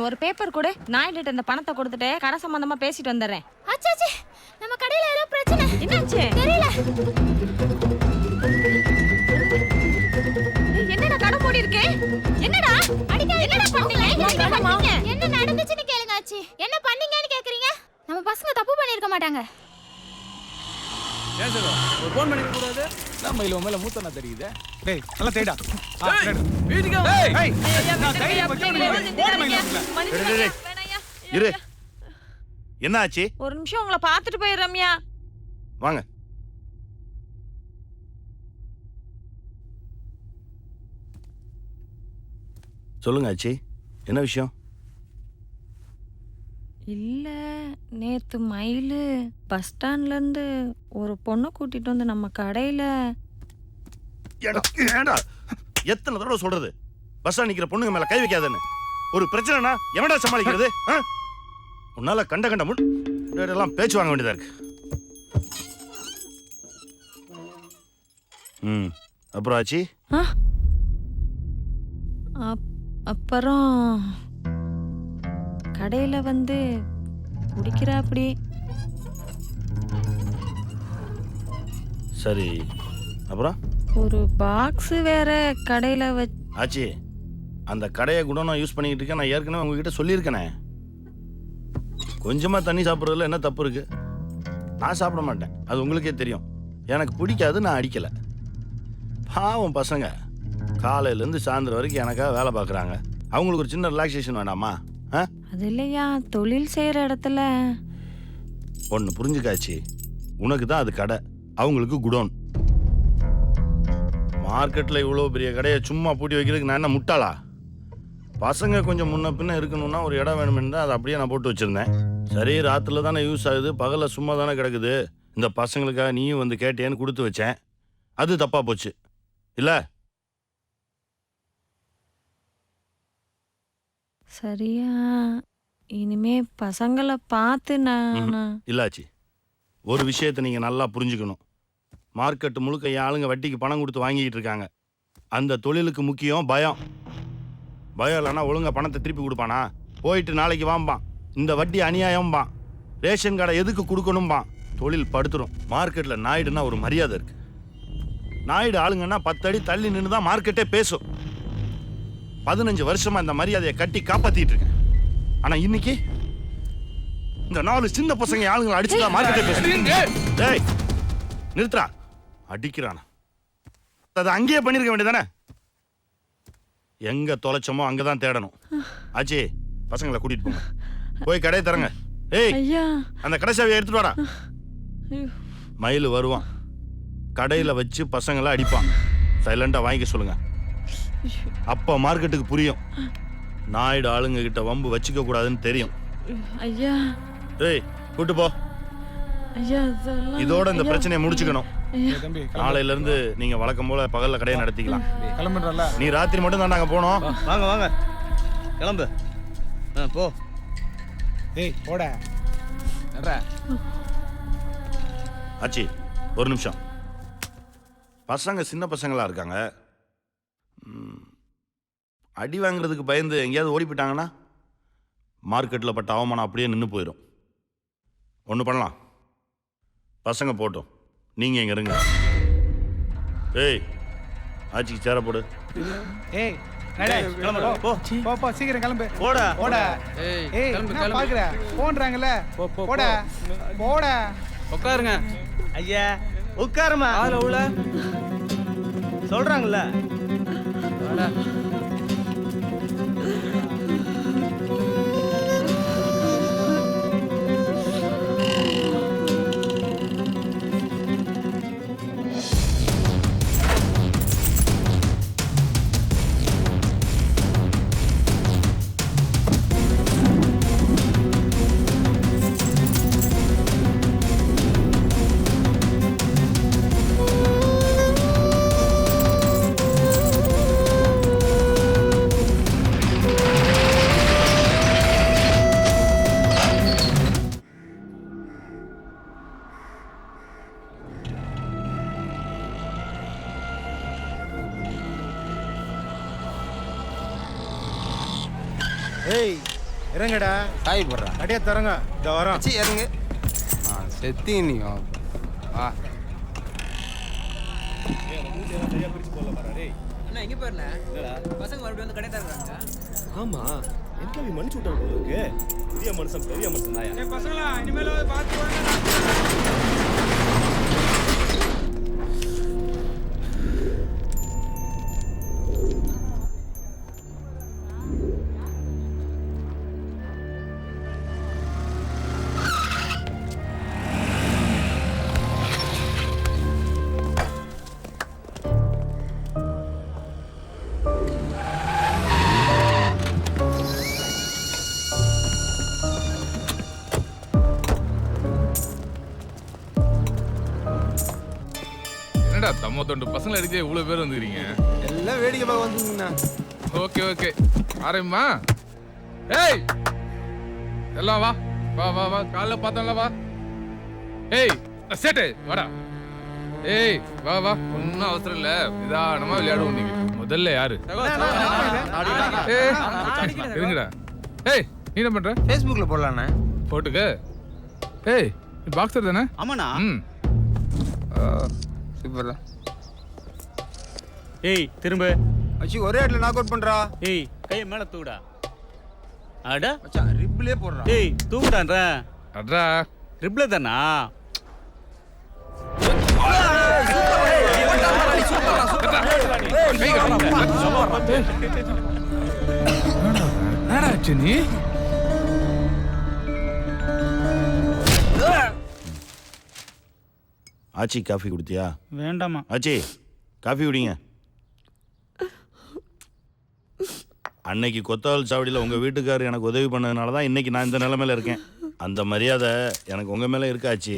ஒரு பேப்பர் கொடு, நாயிட்டு இந்த பணத்தை கொடுத்துட்டு கடை சம்பந்தமா பேசிட்டு வந்துடுறேன். அச்சாச்சி, நம்ம கடையில ஏதோ பிரச்சனை. என்னாச்சு? தெரியல. என்னடா கடை மூடி இருக்கு? என்னடா அடிக்காதீங்க. என்னடா பண்ணீங்க? என்ன நடந்துச்சுன்னு கேளுங்க ஆச்சி. என்ன பண்ணீங்கன்னு கேக்குறீங்க? நம்ம பசங்க தப்பு பண்ணிருக்க மாட்டாங்க. ஏன் சார் ஒரு ஃபோன் பண்ணிக்க கூடாது? நம்ம இல்ல மேல மூத்தனா தெரியுதே. டேய் நல்லா தேடா. வீட்டுக்கு வா. ஏய் நான் தைரியம் வைக்க முடியல. இரு. என்ன ஆச்சு? ஒரு நிமிஷம் உங்களை பார்த்துட்டு போய் ரம்யா. வாங்க. சொல்லுங்க ஆச்சி, என்ன விஷயம்? இல்ல, நேத்து மயிலு பஸ் ஸ்டாண்ட்ல இருந்து ஒரு பொண்ணை கூட்டிட்டு வந்து நம்ம கடையில. ஏண்டா எத்தனை தடவை சொல்றது பஸ் ஸ்டாண்ட் நிக்கிற பொண்ணுங்க மேல கை வைக்காதன்னு? ஒரு பிரச்சனைனா எவன்டா சமாளிக்கிறது? உன்னால கண்ட கண்ட எல்லாம் பேச்சு வாங்க வேண்டியதா இருக்கு. அப்புறம் ஆச்சி? அப்புறம் கடையில வந்து குடிக்கிறா. அப்படி சரி, அப்புறம் ஒரு பாக்ஸ் வேற கடையில ஆச்சி, அந்த கடையை கூட நான் யூஸ் பண்ணிக்கிட்டு இருக்கேன். நான் ஏற்கனவே உங்ககிட்ட சொல்லியிருக்கேனே. கொஞ்சமா தண்ணி சாப்பிட்றதுல என்ன தப்பு இருக்கு? நான் சாப்பிட மாட்டேன், அது உங்களுக்கே தெரியும். எனக்கு பிடிக்காது, நான் அடிக்கல. பாவம் பசங்க காலையிலேருந்து சாயந்தரம் வரைக்கும் எனக்காக வேலை பார்க்குறாங்க. அவங்களுக்கு ஒரு சின்ன ரிலாக்ஸேஷன் வேண்டாமா? அது இல்லையா, தொழில் செய்யற இடத்துல. ஒன்று புரிஞ்சுக்காச்சு, உனக்கு தான் அது கடை, அவங்களுக்கு குடோன். மார்க்கெட்டில் இவ்வளோ பெரிய கடையை சும்மா பூட்டி வைக்கிறதுக்கு நான் என்ன முட்டாளா? பசங்க கொஞ்சம் முன்ன பின்ன இருக்கணும்னா ஒரு இடம் வேணுமென்னு தான் அதை அப்படியே நான் போட்டு வச்சுருந்தேன். சரி, ராத்திரில தானே யூஸ் ஆகுது, பகலில் சும்மா தானே கிடக்குது. இந்த பசங்களுக்காக நீயும் வந்து கேட்டேன்னு கொடுத்து வச்சேன். அது தப்பாக போச்சு இல்லை? சரியா, இனிமே பசங்களை பார்த்து நான் இல்லாச்சி, ஒரு விஷயத்தை நீங்கள் நல்லா புரிஞ்சுக்கணும். மார்க்கெட்டு முழுக்க என் ஆளுங்க வட்டிக்கு பணம் கொடுத்து வாங்கிக்கிட்டு இருக்காங்க. அந்த தொழிலுக்கு முக்கியம் பயம். பயம் இல்லைன்னா ஒழுங்கா பணத்தை திருப்பி கொடுப்பானா? போயிட்டு நாளைக்கு வாம்பான். இந்த வட்டி அநியாயம்பான். ரேஷன் கார்டை எதுக்கு கொடுக்கணும்பான். தொழில் படுத்துரும். மார்க்கெட்டில் நாயுடுன்னா ஒரு மரியாதை இருக்கு. நாயுடு ஆளுங்கன்னா 10 அடி தள்ளி நின்று தான் மார்க்கெட்டே பேசும். 15 வருஷமா இந்த மரியாதையை கட்டி காப்பாத்திட்டு இருக்கேன். ஆனா இன்னைக்கு இந்த 4 சின்ன பசங்க ஆளுங்களை அடிச்சுதான் மார்க்கெட்டே பேசுறீங்க. டேய் நிறுத்துறா, அடிக்கிறானா? அதை அங்கேயே பண்ணிருக்க வேண்டியதானே? எங்க தொலைச்சோமோ அங்கதான் தேடணும். ஆச்சி, பசங்களை கூட்டிட்டு போங்க, போய் கடையை தரங்க. ஏய், அந்த கடை சாவியை எடுத்துட்டு வாடா. மயில் வருவான், கடையில் வச்சு பசங்களை அடிப்பான். சைலண்டாக வாங்கிக்க சொல்லுங்க. அப்போ மார்க்கெட்டுக்கு புரியும் நாயுடு ஆளுங்க கிட்ட வம்பு வச்சுக்க கூடாதுன்னு தெரியும். ஐயா ஏய் கூட்டு போ. ஐயா இதோட இந்த பிரச்சனையை முடிச்சுக்கணும். நாளையில இருந்து நீங்க வழக்கம் போல பகல்ல கடையை நடத்திக்கலாம். கிளம்பிடுறல. நீ ராத்திரி மட்டும் தான் நாங்க போனோம். வாங்க வாங்க கிளம்பு. போ. டேய் போட. ஆச்சி ஒரு நிமிஷம். பசங்க சின்ன பசங்களா இருக்காங்க. அடி வாங்குறதுக்கு பயந்து எங்கேயாவது ஓடி போயிட்டாங்கன்னா மார்க்கெட்டில் பட்ட அவமானம் அப்படியே நின்று போயிடும். ஒன்று பண்ணலாம், பசங்க போட்டோம், நீங்கள் எங்கே இருங்க. ஏய் ஆச்சிக்கு சேர போடு. ஏய் போ சீக்கிரம் கிளம்பு. போடா போடா. ஏய் என்ன பாக்குற? போன்றாங்கல. போடா போடா. உட்காருங்க. ஐயா உட்காருமா. ஆள உள்ள சொல்றாங்கல்ல. வாடா. ஏய் இறங்கடா. காய் போடுறா. அடியே தரங்க. இந்த வரோம். சி இறங்கு. செத்தி நீ வா. அண்ணா எங்க போறல? பசங்க மறுபடியும் வந்து கடை தரறாங்க. ஆமா என்கவி மனுச்சு விட்டாரு போல இருக்கு. பெரிய மனுஷன் தாயா. ஏய் பசங்களா இனிமேல பாத்து வாங்க. தம்ம தொண்டு பசங்களை அடிக்க இவ்வளவு பேர் வந்துக்கிறீங்க. எல்லாம் வேடிக்கை பார்க்க வந்துங்கண்ணா. Okay okay ஆரம்பிமா. ஏய் எல்லாம் வா வா வா வா. காலைல பார்த்தோம்ல வா. ஏய் சேட்டு வாடா. ஏய் வா வா. ஒன்றும் அவசரம் இல்லை, நிதானமா விளையாடுவோம். நீங்க முதல்ல யாரு? இருங்கடா. ஏய் நீ என்ன பண்ற? ஃபேஸ்புக்ல போடலாண்ணே. போட்டுக்க. ஏய் நீ பாக்ஸர் தானே? ஆமாண்ணா. சூப்பர்டா. ஏய் திரும்ப. அச்சி ஒரே இடத்துல நாக் அவுட் பண்றா. ஏய் கையை மேல தூக்குடா. அட மச்சான் ரிப்லே போடுறா. ஏய் தூக்குடான்ற. அட்ரா ரிப்ல தானா? என்னடா ஆச்சு நீ? ஆச்சி காஃபி குடித்தியா? வேண்டாமா. ஆச்சி காஃபி குடிங்க. அன்னைக்கு கொத்தவால் சாவடியில் உங்கள் வீட்டுக்காரர் எனக்கு உதவி பண்ணதுனால தான் இன்னைக்கு நான் இந்த நிலைமையில இருக்கேன். அந்த மரியாதை எனக்கு உங்கள் மேலே இருக்காச்சு.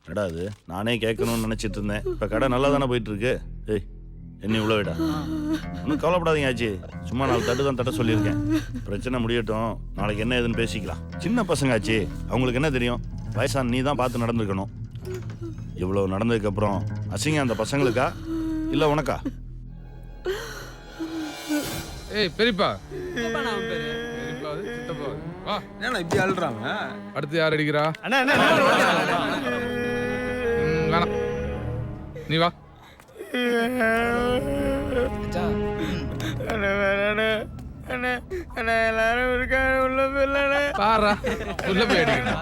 கடை அது நானே கேட்கணும்னு நினச்சிட்டு இருந்தேன். இப்போ கடை நல்லா தானே போயிட்டுருக்கு. ஏய் என்ன இவ்வளோ விடா. ஒன்றும் கவலைப்படாதீங்க ஆச்சு. சும்மா 4 தட்டு தான் தட்ட சொல்லியிருக்கேன். பிரச்சனை முடியட்டும், நாளைக்கு என்ன ஏதுன்னு பேசிக்கலாம். சின்ன பசங்க ஆச்சு, அவங்களுக்கு என்ன தெரியும்? வயசான நீ தான் பார்த்து நடந்துக்கணும். இவ்வளோ நடந்ததுக்கப்புறம் அசிங்கம் அந்த பசங்களுக்கா இல்லை உனக்கா? ஏய் பெரியப்பா. அப்பா நான் பேரு. பெரியப்பா சித்தப்பா. வா. என்னண்ணா இப்படி அழுறாங்க? அடுத்து யார் அடிக்கிறா? அண்ணா அண்ணா வேணாம் நீ வா. எல்லாரும் இருக்காங்க உள்ள போயிடலானே. பாரா உள்ள போய் அடிக்கணும்.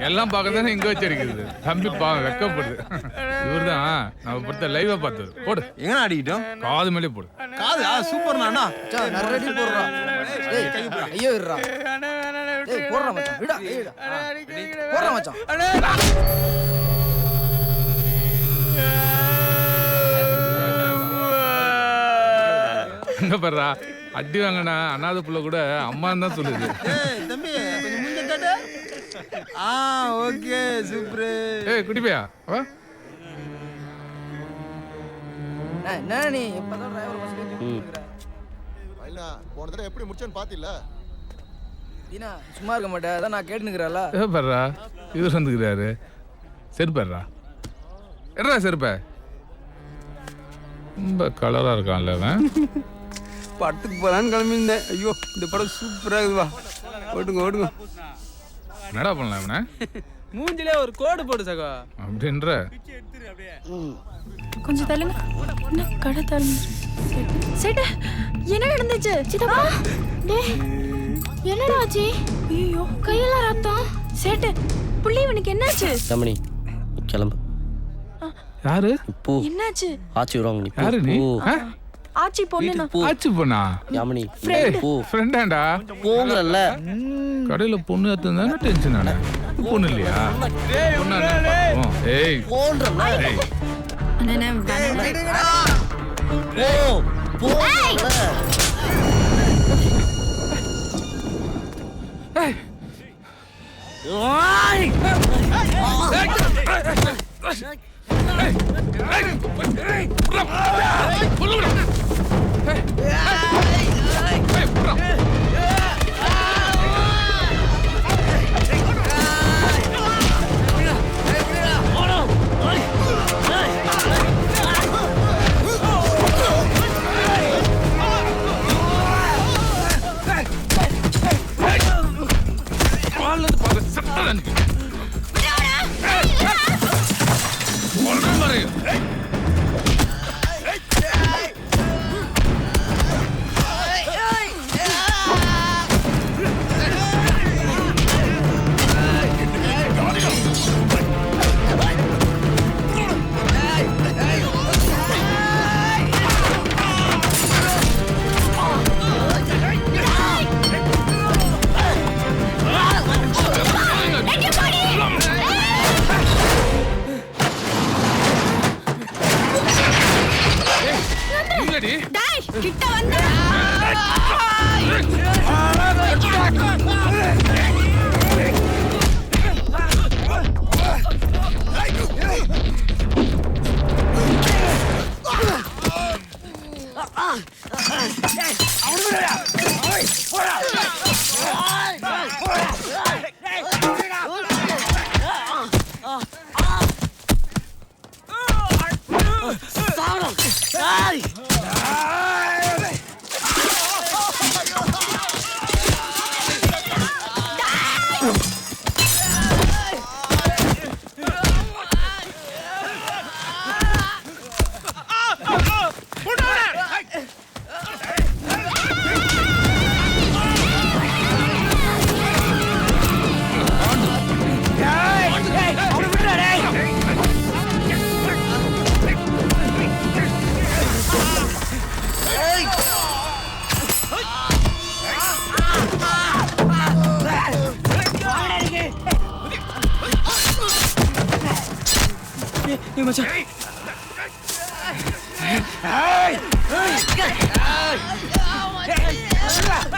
எல்லாம் பார்க்க தானே இங்க வச்சு அடிக்கிறது. தம்பி பாவம் வெக்கப்படுது. இவர்தான் நம்ம பொறுத்த லைவா பார்த்தது. போடு. எங்க அடிக்கிட்டோம்? காது மேலே போடு. காது சூப்பர்ண்ணா. நிறைய போடுறா. ஐயோ இருடா. ஏய் போடுறா மச்சான் விடா போடுறா மச்சான் இங்க பாருடா அடி வாங்கினா அண்ணாத புள்ள கூட அம்மான்னு தான் சொல்லுது. தம்பி கொஞ்சம் மூஞ்ச காட்டு. Okay super. ஏய் குட்டி பையா வா. என்ன நீ எப்பதான் டிரைவர் பஸ் கேக்குற? வைனா போன தடவை எப்படி முடிச்சேன்னு பாத்தில? தீனா சும்மா இருக்க மாட்டே அதான் நான் கேட்டுனுக்குறேன்ல. ஏ பாருடா இவர் வந்துக்கிறாரு. செருப்பாருடா. என்னடா செருப்ப? ரொம்ப கலரா இருக்கான்ல அவன். படத்துக்கு போலான்னு கிளம்பியிருந்தேன். ஐயோ இந்த படம் சூப்பராக இருக்குவா. ஓடுங்க. என்னடா பண்ணலாம் அவனை? மூஞ்சிலே ஒரு கோடு போடு சகோ. அப்படின்ற கொஞ்சம் தள்ளுங்க. என்ன கடை தள்ளுங்க. சேட்டு என்ன நடந்துச்சு? சித்தப்பா டேய் என்னடா ஆச்சு? ஐயோ கையெல்லாம் ரத்தம். சேட்டு புள்ளி இவனுக்கு என்னாச்சு? ரமணி கிளம்பு. யாரு? போ. என்னாச்சு? ஆச்சி வருவாங்க நீ. யாரு நீ? ஆச்சி பொண்ணுனா. ஆச்சி பொண்ணா? யாமினி போ. ஃப்ரெண்டாண்டா? போங்கல. கடையில பொண்ணு ஏத்துனானே டென்ஷன் ஆனே. பொண்ணு இல்லையா? ஏய் போன்றல. ஏய் அண்ணா போ. ஏய் கிட்ட வந்த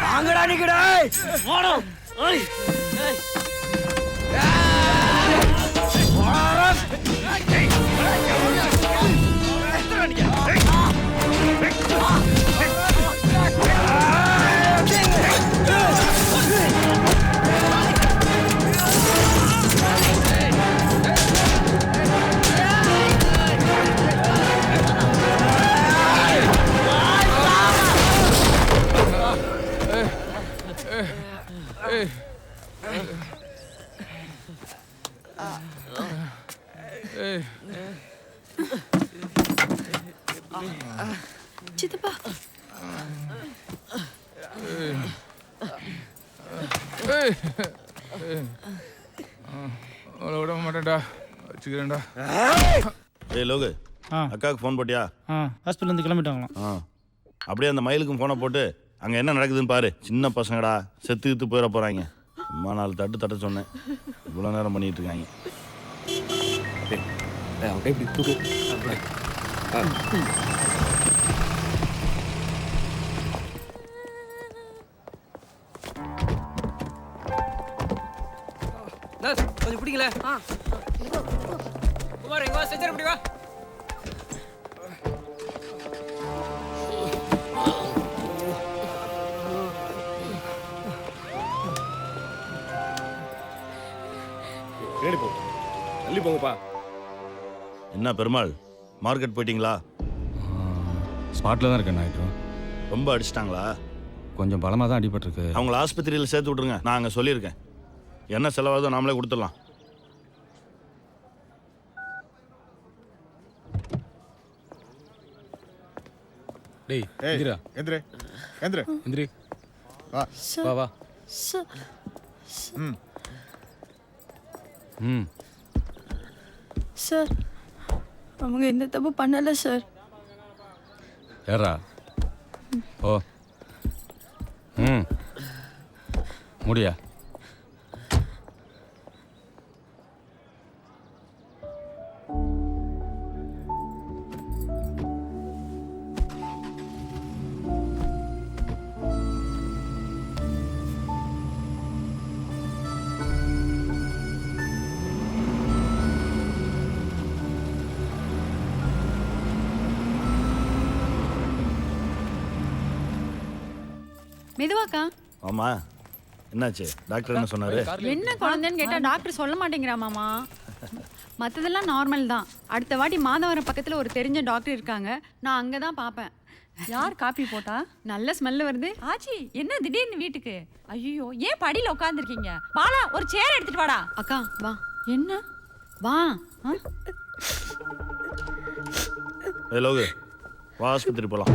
வாங்கடா நிக்கடா வாடா ஏய் சித்தப்பா விட மாட்டேன்டா வச்சுக்கிறேன்டா. ஏய் லோகு அக்காவுக்கு ஃபோன் போட்டியா? ஹாஸ்பிட்டலேருந்து கிளம்பிட்டாங்களாம். அப்படியே அந்த மயிலுக்கும் ஃபோனை போட்டு அங்கே என்ன நடக்குதுன்னு பாரு. சின்ன பசங்கடா செத்து போயிட போகிறாங்க. சும்மா 4 தட்டு தட்ட சொன்னேன். இவ்வளோ நேரம் பண்ணிட்டு இருக்காங்க. கொஞ்சம் பிடிக்கல. குமார் எங்க வா, செஞ்சர் இப்படி வா. தள்ளி போங்கப்பா. என்ன பெருமாள், மார்க்கெட் போயிட்டீங்களா? ஸ்பாட்டில் தான் இருக்கேன் நாயுடு. ரொம்ப அடிச்சிட்டாங்களா? கொஞ்சம் பலமாக தான் அடிபட்டிருக்கு. அவங்கள ஆஸ்பத்திரியில் சேர்த்து விட்ருங்க. நான் அங்கே சொல்லியிருக்கேன். என்ன செலவாகுதோ நாமளே கொடுத்துடலாம். டேய் எந்திரா. எந்திரே எந்திரே எந்திரி. வா வா வா. ம் ம் சார் அவங்க எந்த தப்பு பண்ணலை சார். ஏறா. ஓ ம் முடியா. மெதுவாக்கா. ஆமா, என்னாச்சு? டாக்டர் என்ன சொன்னாரு? என்ன குழந்தைன்னு கேட்டா டாக்டர் சொல்ல மாட்டேங்கிறா மாமா. மற்றதெல்லாம் நார்மல் தான். அடுத்த வாட்டி மாதவரம் பக்கத்தில் ஒரு தெரிஞ்ச டாக்டர் இருக்காங்க, நான் அங்கே தான் பார்ப்பேன். யார் காப்பி போட்டா? நல்ல ஸ்மெல் வருது. ஆச்சி என்ன திடீர்னு வீட்டுக்கு? ஐயோ ஏன் படியில உட்காந்துருக்கீங்க? பாலா ஒரு சேர் எடுத்துட்டு வாடா. அக்கா வா. என்ன வா. லோகு வா, ஆஸ்பத்திரி போகலாம்.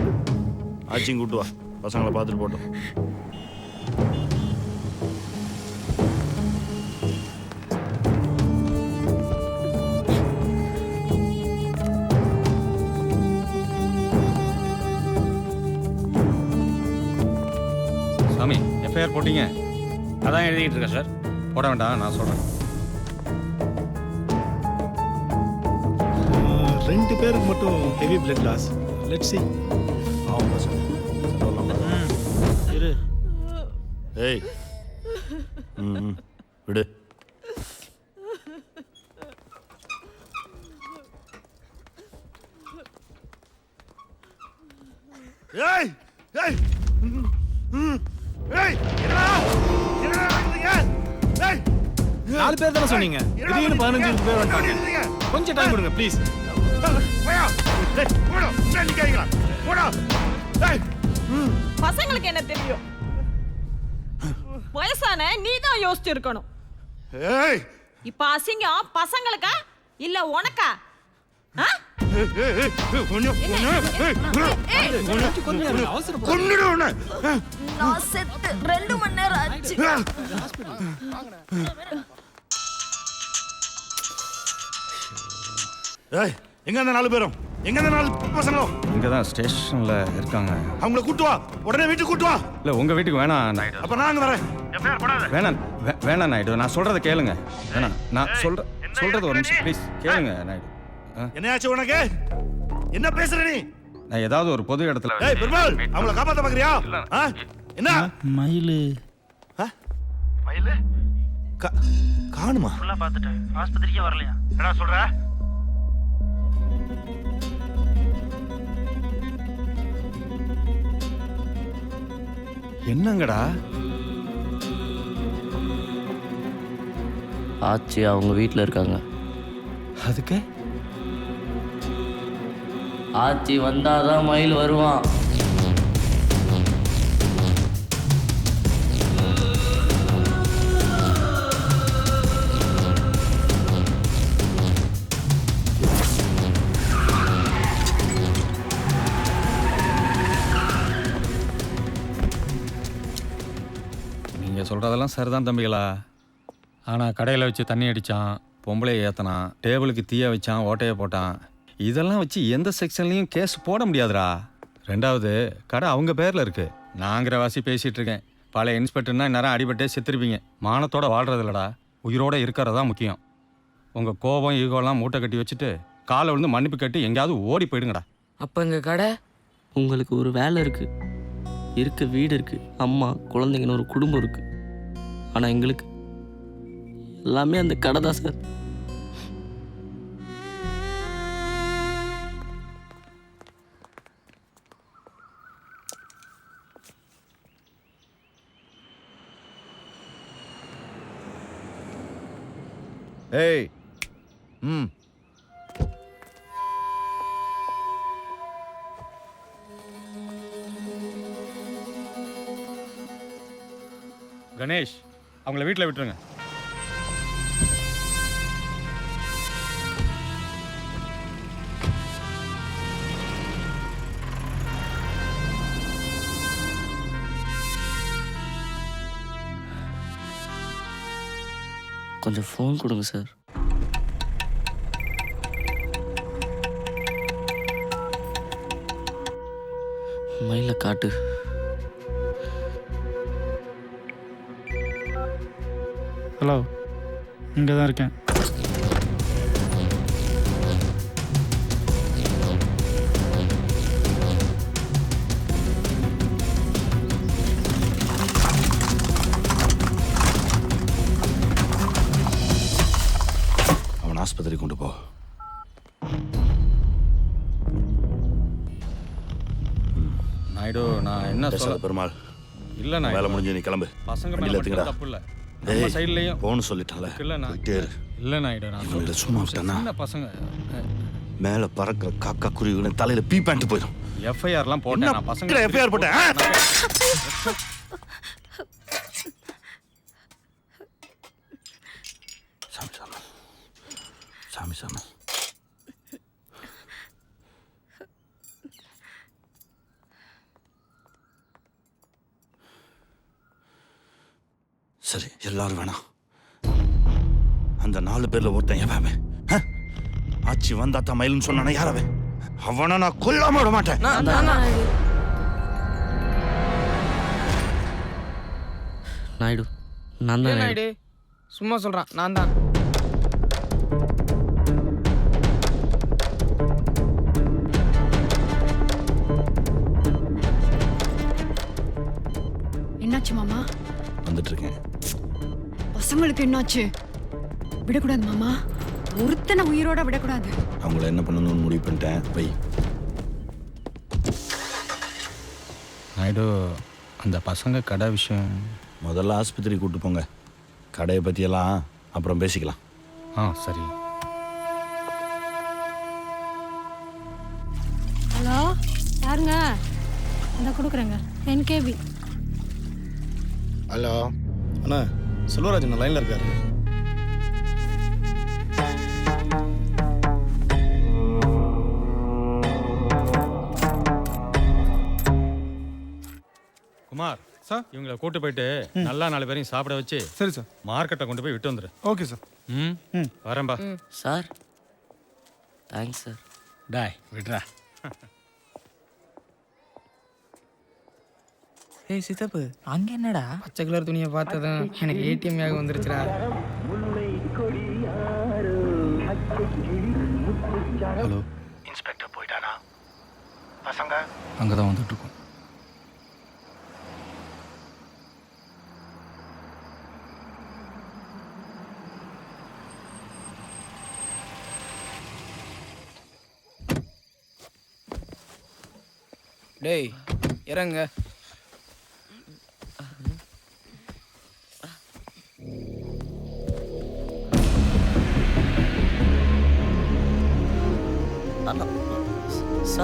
ஆச்சியும் கூட்டு வா, பசங்களை பார்த்துட்டு போட்டோம். சாமி எஃப்ஐஆர் போட்டீங்க? அதான் எழுதிட்டு இருக்கேன் சார். போட வேண்டாம், நான் சொல்கிறேன். 2 பேருக்கு மட்டும் heavy blood loss. Let's see. ஆமாம் சார். இரு. ஏய் ம் விடு. ஏய் ஏய் ஏய் என்னடா என்னடா நடக்குதுங்க? ஏய் 4 பேர் தானே சொன்னீங்க. திடீர்னு 15 பேர் வந்துட்டாங்க. கொஞ்சம் டைம் கொடுங்க ப்ளீஸ். போயா. ஏய் போடா. என்ன நிக்கிறீங்க? போடா. ஏய் பசங்களுக்கு என்ன தெரியும்? வயசான நீ தான் யோசிச்சு இருக்கணும். ஏய் இப்ப அசிங்கம் பசங்களுக்கா இல்ல உனக்கா? நான் செத்து 2 மணி நேரம் ஆச்சு. ஏய் எங்க அந்த 4 பேரும்? எங்க அந்த 4 பசங்களும்? இங்கே தான் ஸ்டேஷனில் இருக்காங்க. அவங்கள கூட்டு வா, உடனே வீட்டுக்கு கூட்டு வா. இல்லை உங்கள் வீட்டுக்கு வேணாம் நாயுடு. அப்ப நான் அங்க வரேன். எஃப்ஐஆர் போடாத. வேணாம் வேணாம் நாயுடு, நான் சொல்கிறத கேளுங்க. வேணாம், நான் சொல்கிறது ஒரு நிமிஷம் ப்ளீஸ் கேளுங்க நாயுடு. என்னையாச்சு உனக்கு? என்ன பேசுற நீ? நான் ஏதாவது ஒரு பொது இடத்துல. ஏய் பெருமாள், அவங்கள காப்பாத்த பாக்குறியா? என்ன மயிலு மயிலு காணுமா? ஃபுல்லா பார்த்துட்டேன், ஆஸ்பத்திரிக்கே வரலையா? என்னடா சொல்ற? என்னங்கடா? ஆச்சி அவங்க வீட்டில் இருக்காங்க. அதுக்கு ஆச்சி வந்தாதான் மயில் வருவான். நீங்கள் சொல்கிறதெல்லாம் சரிதான் தம்பிகளா. ஆனால் கடையில் வச்சு தண்ணி அடித்தான், பொம்பளையை ஏற்றினான், டேபிளுக்கு தீய வச்சான், ஓட்டையை போட்டான். இதெல்லாம் வச்சு எந்த செக்ஷன்லையும் கேஸ் போட முடியாதுடா. 2வது கடை அவங்க பேரில் இருக்குது. நாங்கிற வாசி பேசிகிட்டு இருக்கேன். பழைய இன்ஸ்பெக்டர்னா இந்நேரம் அடிபட்டே செத்துருப்பீங்க. மானத்தோட வாழ்றது இல்லடா, உயிரோட இருக்கிறது தான் முக்கியம். உங்கள் கோபம் ஈகோலாம் மூட்டை கட்டி வச்சுட்டு காலை விழுந்து மன்னிப்பு கட்டி எங்கேயாவது ஓடி போயிடுங்கடா. அப்போ எங்கள் கடை உங்களுக்கு ஒரு வேலை இருக்குது, இருக்க வீடு இருக்குது, அம்மா குழந்தைங்கன்னு ஒரு குடும்பம் இருக்குது. ஆனால் எங்களுக்கு எல்லாமே அந்த கடை தான் சார். ஏய் ம் கணேஷ், அவங்கள வீட்டில் விட்டுருங்க. கொஞ்சம் ஃபோன் கொடுங்க சார். மயில காட்டு. ஹலோ, இங்கே தான் இருக்கேன். அவன் ஆஸ்பத்திரி கொண்டு போ. நாயுடு, நான் என்ன சொல்ல பெருமாள் இல்லை, நான் வேலை முடிஞ்சு நீ கிளம்பு. பசங்க வண்டியில் மேலே எடுத்துக்கடா. தப்பு இல்லை, நம்ம சைட்லேயும் போன்னு சொல்லிட்டான்ல. இல்லை இல்லை நாயுடு, நான் இவங்களை சும்மா விட்டானா சின்ன பசங்க மேலே பறக்கிற காக்கா குருவிகளை தலையில பீ பேண்ட் போயிடும். எஃப்ஐஆர்லாம் போட்டேன் நான். பசங்க எஃப்ஐஆர் போட்டேன். சாமி சாமி சாமி சாமி. சரி, எல்லாரும் வேணாம். அந்த 4 பேர்ல ஒருத்தன் எவன்? ஆச்சி வந்தா தான் மயிலுன்னு சொன்னானே, யாரவே? அவனை நான் கொல்லாம விட மாட்டேன். நாயுடு, நான் தான் நாயுடு. சும்மா சொல்றான், நான் தான். என்னாச்சு மாமா? வந்துட்டு இருக்கேன். பசங்களுக்கு என்னாச்சு? விடக்கூடாது மாமா, ஒருத்தனை உயிரோட விடக்கூடாது. அவங்கள என்ன பண்ணணும்னு முடிவு பண்ணிட்டேன். வை. நாயுடு, அந்த பசங்க கடை விஷயம் முதல்ல ஆஸ்பத்திரி கூட்டு போங்க. கடையை பற்றியெல்லாம் அப்புறம் பேசிக்கலாம். சரி. ஹலோ, யாருங்க? அந்த கொடுக்குறேங்க, 10 KB. ஹலோ அண்ணா, செல்வராஜ் லைனில் இருக்காரு. குமார் சார், இவங்களை கூட்டு போயிட்டு நல்லா 4 பேரையும் சாப்பிட வச்சு சரி சார் மார்க்கெட்டை கொண்டு போய் விட்டு வந்துரு. Okay sir. வரேன்பா. Sir thanks sir. டாய் விட்றா. ஏய் சித்தப்பு, அங்கே என்னடா? பச்சை கலர் துணியை பார்த்ததும் எனக்கு ஏடிஎம் யாக வந்துருச்சுடா. ஹலோ, இன்ஸ்பெக்டர் போயிட்டானா? பசங்க அங்கே தான் வந்துட்டு இருக்கோம். டேய் இறங்க.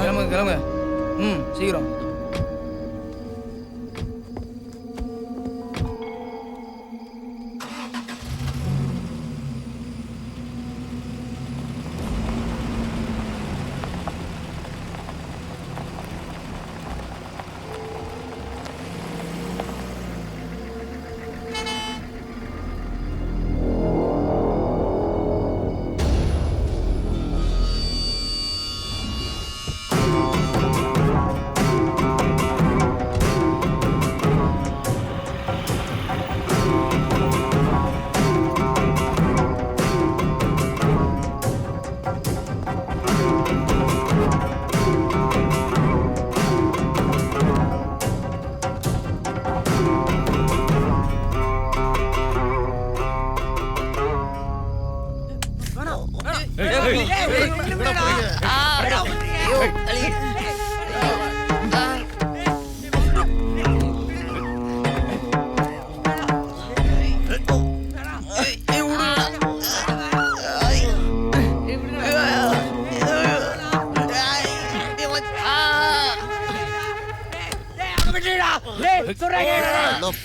கிளம்புங்க கிளம்புங்க. சீக்கிரம்.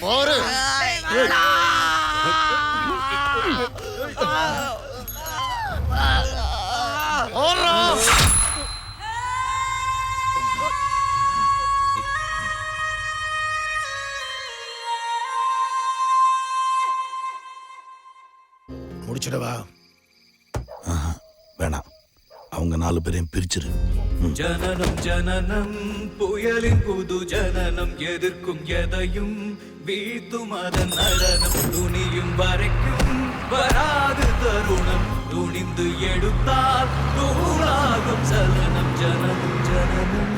போரு முடிச்சிடவா? வேணாம், அவங்க 4 பேரையும் பிரிச்சிரு. ஜனனம் ஜனனம் புயலின் புது ஜனனம் எதிர்க்கும் எதையும் வீழ்த்தும் அதன் நடனம் துணியும் வரைக்கும் வராது தருணம் துணிந்து எடுத்தால் தூளாகும் சலனம் ஜனனம் ஜனனம்.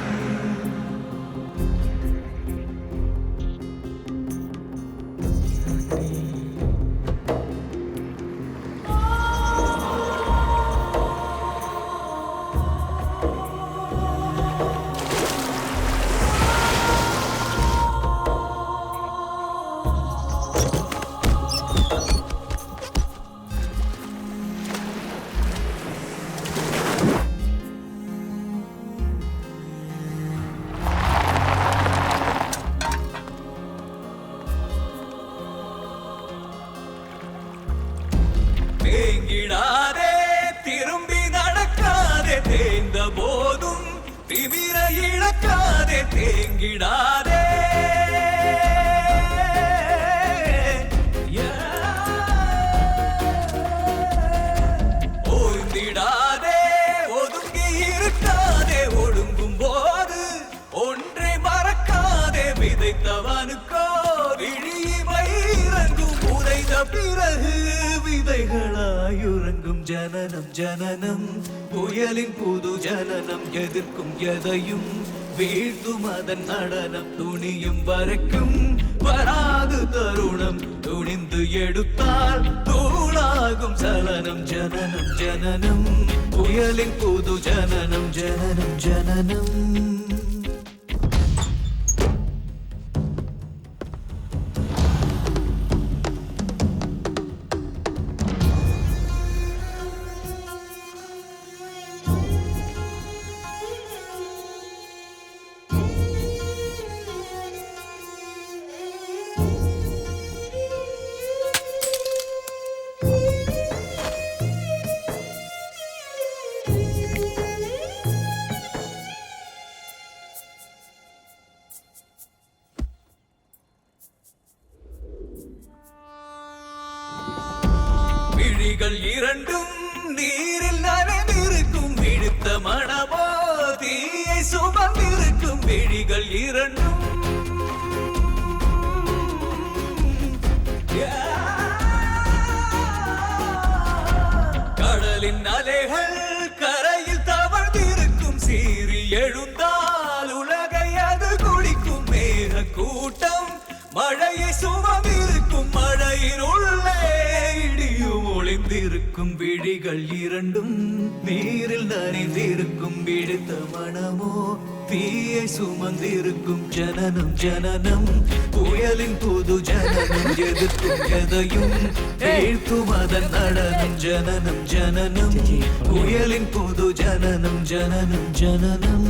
தேங்கிடாதே திரும்பி நடக்காதே தேய்ந்த போதும் திமிர இழக்காதே தேங்கிடாதே ஓய்ந்திடாதே ஒதுங்கி இருக்காதே ஒடுங்கும் போது ஒன்றை மறக்காதே விதைத்தவனுக்கோ விழிமை இறங்கும் உதைந்த பிறகு விதைகளாயுறங்கும் ஜனனம் ஜனனம் புயலின் புது ஜனனம் எதிர்க்கும் எதையும் வீழ்த்தும் அதன் நடனம் துணியும் வரைக்கும் வராது தருணம் துணிந்து எடுத்தால் தூளாகும் சலனம் ஜனனம் ஜனனம் புயலின் புது ஜனனம் ஜனனம் ஜனனம். விழிகள் இரண்டும் நீரில் நனைந்திருக்கும் விடுத்த மனமோ தீயை சுமந்திருக்கும் விழிகள் இரண்டும் கடலின் அலைகள் கரையில் தவழ்ந்திருக்கும் சீறி எழுந்தால் உலகை அது குடிக்கும் மேக கூட்டம் மழையை சுமந்திருக்கும் மழையின் உள்ளே இடியும் ஒளிந்திருக்கும் விழிகள் இரண்டும் நீரில் நனைந்திருக்கும் விடுத்த மனமோ தீயை சுமந்திருக்கும் ஜனனம் ஜனனம் புயலின் புது ஜனனம் எதிர்க்கும் எதையும் வீழ்த்தும் அதன் நடனம் ஜனனம் ஜனனம் புயலின் புது ஜனனம் ஜனனம் ஜனனம்.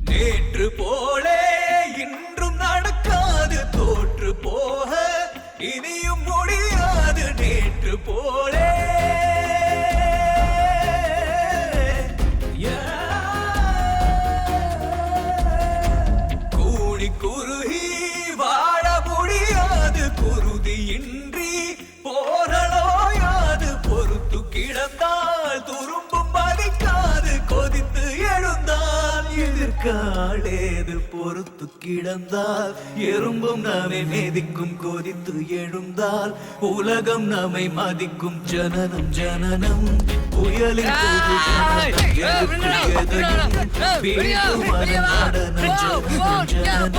நேற்று போலே இன்றும் நடக்காது தோற்று போக இனியும் முடியாது நேற்று போலே கூடி குறுகி வாழ முடியாது குருதியின்றி போரலோயாது பொறுத்து கிடந்தால் துரும்பும் மதிக்காது கொதித்து எழுந்தால் எதிர்காலேது பொறுத்து கிடந்தால் எறும்பும் நம்மை மேதிக்கும் கொதித்து எழுந்தால் உலகம் நம்மை மதிக்கும் ஜனனம் ஜனனம் புயலின் போது வீழ்த்தும் அதன் நடனம் ஜனனம் ஜனனம்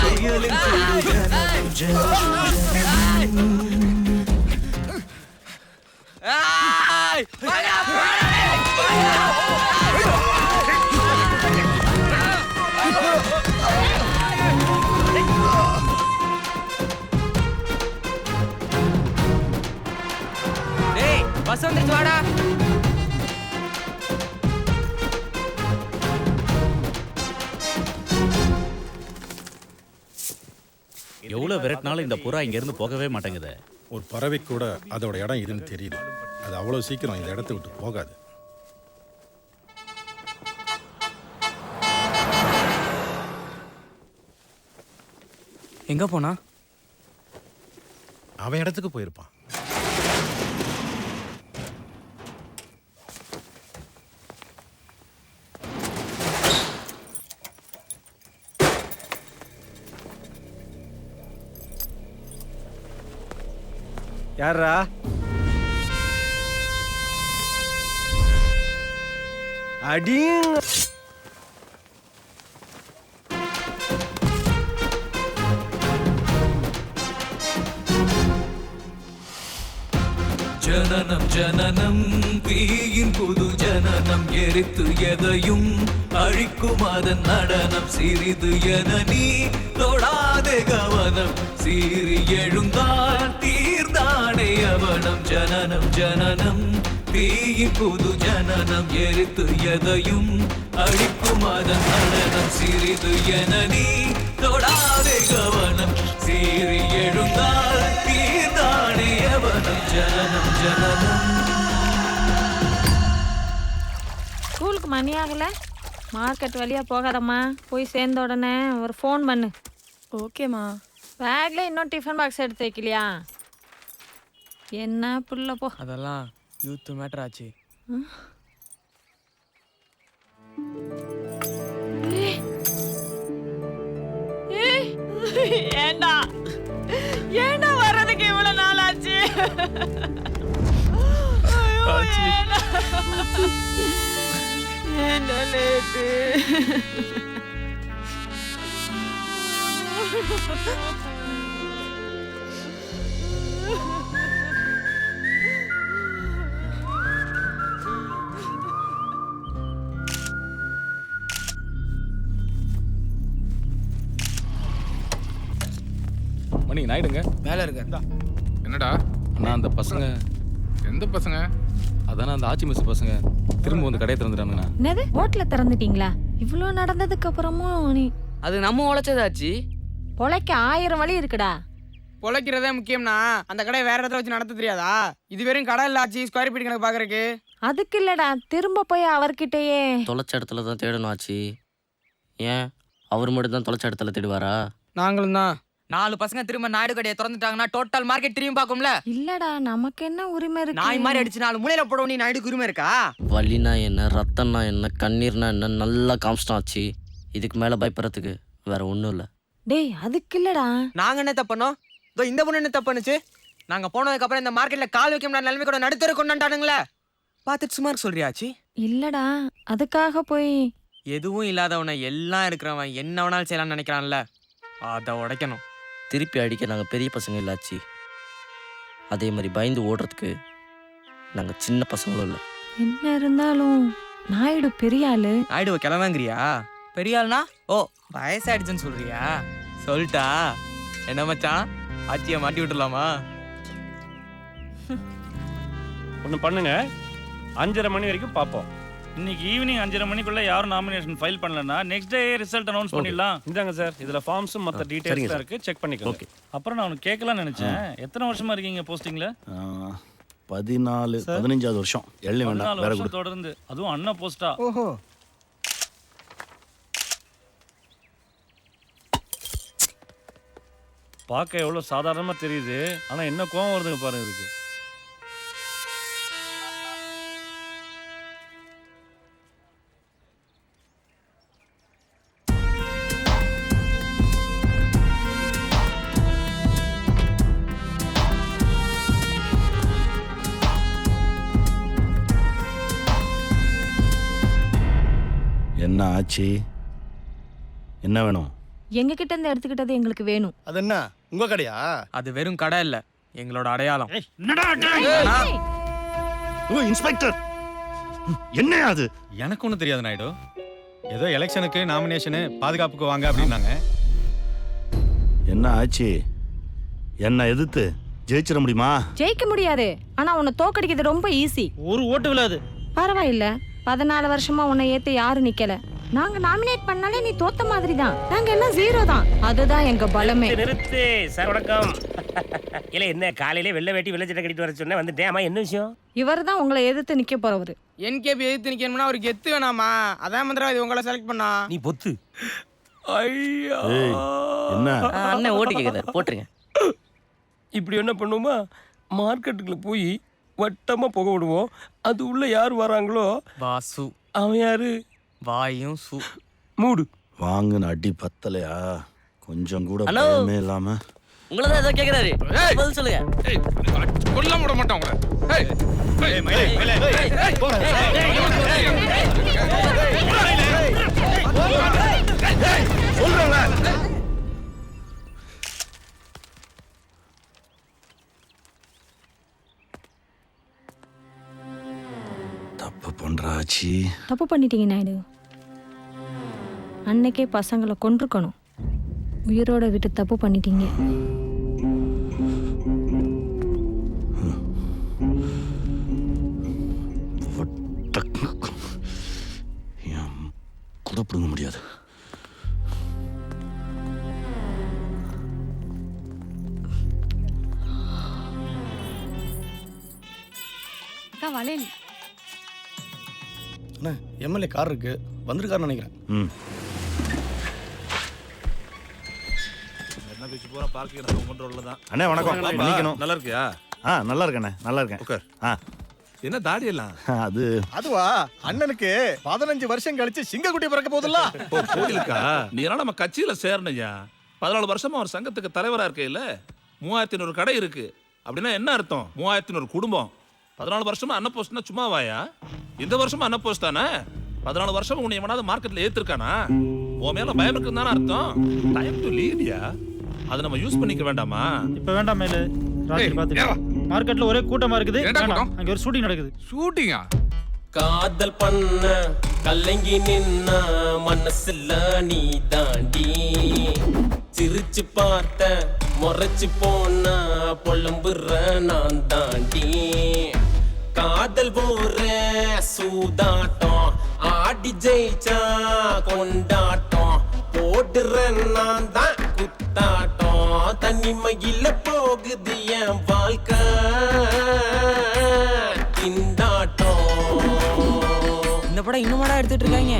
புயலின் போது ஜனனம் ஜனனம் டேய் பஸ் வந்துருச்சு வாடா. எவ்வளவு விரட்டினாலும் இந்த புறா இங்க இருந்து போகவே மாட்டேங்குது. ஒரு பறவை கூட அதோட இடம் இதுன்னு தெரியுது. அது அவ்வளோ சீக்கிரம் இந்த இடத்த விட்டு போகாது. எங்க போனா? அவன் இடத்துக்கு போயிருப்பான். யாரா? அடி ஜனனம் ஜனனம் தீயின் புது ஜனனம் எரித்து எதையும் அழிக்கும் அதன் நடனம் சிறிது என நீ தொடாதே கவனம் சீறி எழுந்தால் தீர்ந்தானே அவனம் ஜனனம் ஜனனம் தீயின் புது ஜனனம் எரித்து எதையும் அழிக்கும் அதன் நடனம் சிறிது என நீ தொடாதே கவனம் சீறி எழுந்தால் தீர்ந்தானே அவனம் ஜனனம் ஜனனம். ஸ்கூலுக்கு மணி ஆகல, மார்க்கெட் வழியா போகாதம்மா. போய் சேர்ந்த உடனே ஒரு ஃபோன் பண்ணு. ஓகேம்மா. பேக்ல இன்னும் டிஃபன் பாக்ஸ் எடுத்து வைக்கலையா? என்ன புள்ள போ. அதெல்லாம் யூத் மேட்டர் ஆச்சு. ஏண்டா ஏண்டா வர்றதுக்கு இவ்வளவு நாள் ஆச்சு? ஏண்டா லேட்டு? மணி நாயிடுங்க. மேல இருக்க. என்னடா? அண்ணா அந்த பசங்க. எந்த பசங்க? அதானே அந்த ஆச்சி மிஸ் பசங்க திரும்ப வந்து கடையை திறந்துட்டானுங்கண்ணா. என்னது ஹோட்டல திறந்துட்டீங்களா? இவ்வளோ நடந்ததுக்கு அப்புறமும் நீ அது நம்ம உழைச்சதாச்சு. பொழைக்க 1000 வழி இருக்குடா. பொழைக்கிறதே முக்கியம்னா அந்த கடை வேற இடத்துல வச்சு நடத்த தெரியாதா? இது வெறும் கடை இல்ல ஆச்சு, ஸ்கொயர் ஃபீட் கணக்கு பாக்குறதுக்கு. அதுக்கு இல்லடா, திரும்ப போய் அவர்கிட்டயே. தொலைச்ச இடத்துல தான் தேடணும் ஆச்சு. ஏன் அவர் மட்டும் தான் தொலைச்ச இடத்துல தேடுவாரா? நாங்களும் தான். 4 பசங்க திரும்ப நாயுடு கடையை திறந்துட்டாங்கன்னா டோட்டல் மார்க்கெட் திரும்பி பார்க்கும்ல. இல்லடா, நமக்கு என்ன உரிமை இருக்கு? நாய் மாதிரி அடிச்சு 4 மூலையில போடவும் நீ நாயுடுக்கு உரிமை இருக்கா? வலினா என்ன, ரத்தம்னா என்ன, கண்ணீர்னா என்ன நல்லா காமிச்சிட்டான் ஆச்சு. இதுக்கு மேல பயப்படுறதுக்கு வேற ஒன்றும் இல்லை. டேய் அதுக்கு இல்லடா. நாங்க என்ன தப்பனோம்? இதோ இந்த பொண்ணு என்ன தப்புனுச்சு? நாங்க போனதுக்கு அப்புறம் இந்த மார்க்கெட்ல கால் வைக்க முடியாத நிலைமை கூட நடுத்தர கொண்டாண்டானுங்களே. பார்த்துட்டு சுமார் சொல்றியாச்சு? இல்லடா, அதுக்காக போய் எதுவும் இல்லாதவனை எல்லாம் இருக்கிறவன் என்ன வேணாலும் செய்யலாம்னு நினைக்கிறான்ல, அதை உடைக்கணும். திருப்பி அடிக்க நாங்கள் பெரிய பசங்க இல்லாச்சு. அதே மாதிரி பயந்து ஓடுறதுக்கு நாங்கள் சின்ன பசங்களும் இல்லை. என்ன இருந்தாலும் நாயுடு பெரிய ஆளு. நாயுடுவை கிளவாங்கிறியா? பெரிய ஆள்னா ஓ வயசாயிடுச்சுன்னு சொல்றியா? சொல்லிட்டா என்ன மச்சான், ஆச்சியை மாட்டி விட்டுலாமா? ஒன்று பண்ணுங்க, 5:30 மணி வரைக்கும் பார்ப்போம். இன்னைக்கு ஈவினிங் 5:30 மணிக்குள்ள யாரும் நாமினேஷன் ஃபைல் பண்ணலன்னா நெக்ஸ்ட் டே ரிசல்ட் அனௌன்ஸ் பண்ணிடலாம். இந்தாங்க சார், இதில் ஃபார்ம்ஸும் மற்ற டீட்டெயில்ஸ் இருக்கு, செக் பண்ணிக்கோங்க. அப்புறம் நான் உனக்கு கேட்கலாம்னு நினைச்சேன், எத்தனை வருஷமா இருக்கீங்க போஸ்டிங்ல? 14 15வது வருஷம். எள்ளி வேண்டாம், 14 வேற வருஷம் கொடு. தொடர்ந்து, அதுவும் அண்ணா போஸ்டா. ஓஹோ. பார்க்க எவ்வளோ சாதாரணமாக தெரியுது, ஆனால் என்ன கோவம் வருதுங்க பாருங்க இருக்கு. என்ன ஆச்சு? என்ன வேணும்? எங்க கிட்ட இருந்து எடுத்துக்கிட்டது எங்களுக்கு வேணும். அது என்ன உங்க கடையா? அது வெறும் கடை இல்ல, எங்களோட அடையாளம். ஓ இன்ஸ்பெக்டர், என்ன அது? எனக்கு ஒன்றும் தெரியாது நாயுடு. ஏதோ எலெக்ஷனுக்கு நாமினேஷனு பாதுகாப்புக்கு வாங்க அப்படின்னாங்க. என்ன ஆச்சு? என்ன எதிர்த்து ஜெயிச்சிட முடியுமா? ஜெயிக்க முடியாது, ஆனா உன்னை தோக்கடிக்கிறது ரொம்ப ஈஸி. ஒரு ஓட்டு விழாது. பரவாயில்ல, 14 வருஷமா உன்னை ஏத்து யாரும் நிக்கல. நாங்க நாமினேட் பண்ணாலே நீ தோத்த மாதிரி தான். நாங்க எல்லாம் 0 தான். அதுதான் எங்க பலமே. நிறுத்து சார், வணக்கம். இல்ல என்ன காலையிலே வெள்ளை வேட்டி வெள்ளை சட்டை கட்டிட்டு வர சொன்னேன், வந்துட்டேன். ஆமா என்ன விஷயம்? இவர் தான் உங்களை எதிர்த்து நிக்க போறவரு. NKB எதிர்த்து நிக்கணும்னா அவருக்கு எத்து வேணாமா? அதான் மந்திரவாதி உங்களை செலக்ட் பண்ணா. நீ பொத்து. ஐயா என்ன அண்ணன் ஓட்டு கேக்குறாரு, போட்டுருங்க. இப்படி என்ன பண்ணுவோமா, மார்க்கெட்டுக்குள்ள போய் வட்டமா புகை விடுவோம். அது உள்ள யார் வராங்களோ வாசு. அவன் யாரு? வாயும் சு. மூடு. வாங்குன அடி பத்தலையா? கொஞ்சம் கூட பயமே இல்லாம. உங்களை தான் ஏதோ கேக்குறாரு, பதில் சொல்லுங்க. கொல்ல விட மாட்டோம் உங்களை. தப்பு பண்றாச்சி. தப்பு பண்ணிட்டீங்க நாயுடு. அன்னைக்கே பசங்களை கொன்றுக்கணும். உயிரோட விட்டு தப்பு பண்ணிட்டீங்க. கூட பிடுங்க முடியாது. அக்கா வளையல். அண்ணா எம்எல்ஏ கார் இருக்கு, வந்திருக்காருன்னு நினைக்கிறேன். ம். அண்ணே வணக்கம். நிக்கணும். நல்லா இருக்கியா? நல்லா இருக்கேண்ணே, நல்லா இருக்கேன். உட்கார். என்ன தாடி எல்லாம்? அதுவா அண்ணனுக்கு 15 வருஷம் கழிச்சு சிங்கக்குட்டி பிறக்க போகுதுல்ல. ஓ கோயிலுக்கா? நீ எல்லாம் நம்ம கட்சியில சேரணையா? 14 வருஷமா ஒரு சங்கத்துக்கு தலைவரா இருக்கையில 3500 கடை இருக்கு அப்படின்னா என்ன அர்த்தம்? 3500 குடும்பம். 14 வருஷமா அன்ன போஸ்ட்னா சும்மாவாயா? இந்த வருஷமா அன்ன போஸ்ட் தானே? 14 வருஷமா உன்னை எவனாவது மார்க்கெட்ல ஏத்திருக்கானா? உன் மேல பயம் இருக்குன்னு தானே அர்த்தம்? டைம் டு லீவ்யா. அதை நம்ம யூஸ் பண்ணிக்க வேண்டாமா? இப்ப வேண்டாம் மேல. ராத்திரி பாத்துக்கலாம். மார்க்கெட்ல ஒரே கூட்டமா இருக்குது. அங்க ஒரு ஷூட்டிங் நடக்குது. ஷூட்டிங்கா? காதல் பண்ண கலங்கி நின்ன மனசுல நீ தாண்டி, சிரிச்சு பார்த்த முறைச்சு போன பொழும்புற நான் தாண்டி. காதல் போற சூதாட்டம் ஆடி ஜெயிச்சா கொண்டாட்டம், போடுற நான் தான் குத்தாட்டம். தனிமையில போகுது என் வாழ்க்கை திண்டாட்டம். இந்த படம் இன்னுமாடா எடுத்துட்டு இருக்காங்க?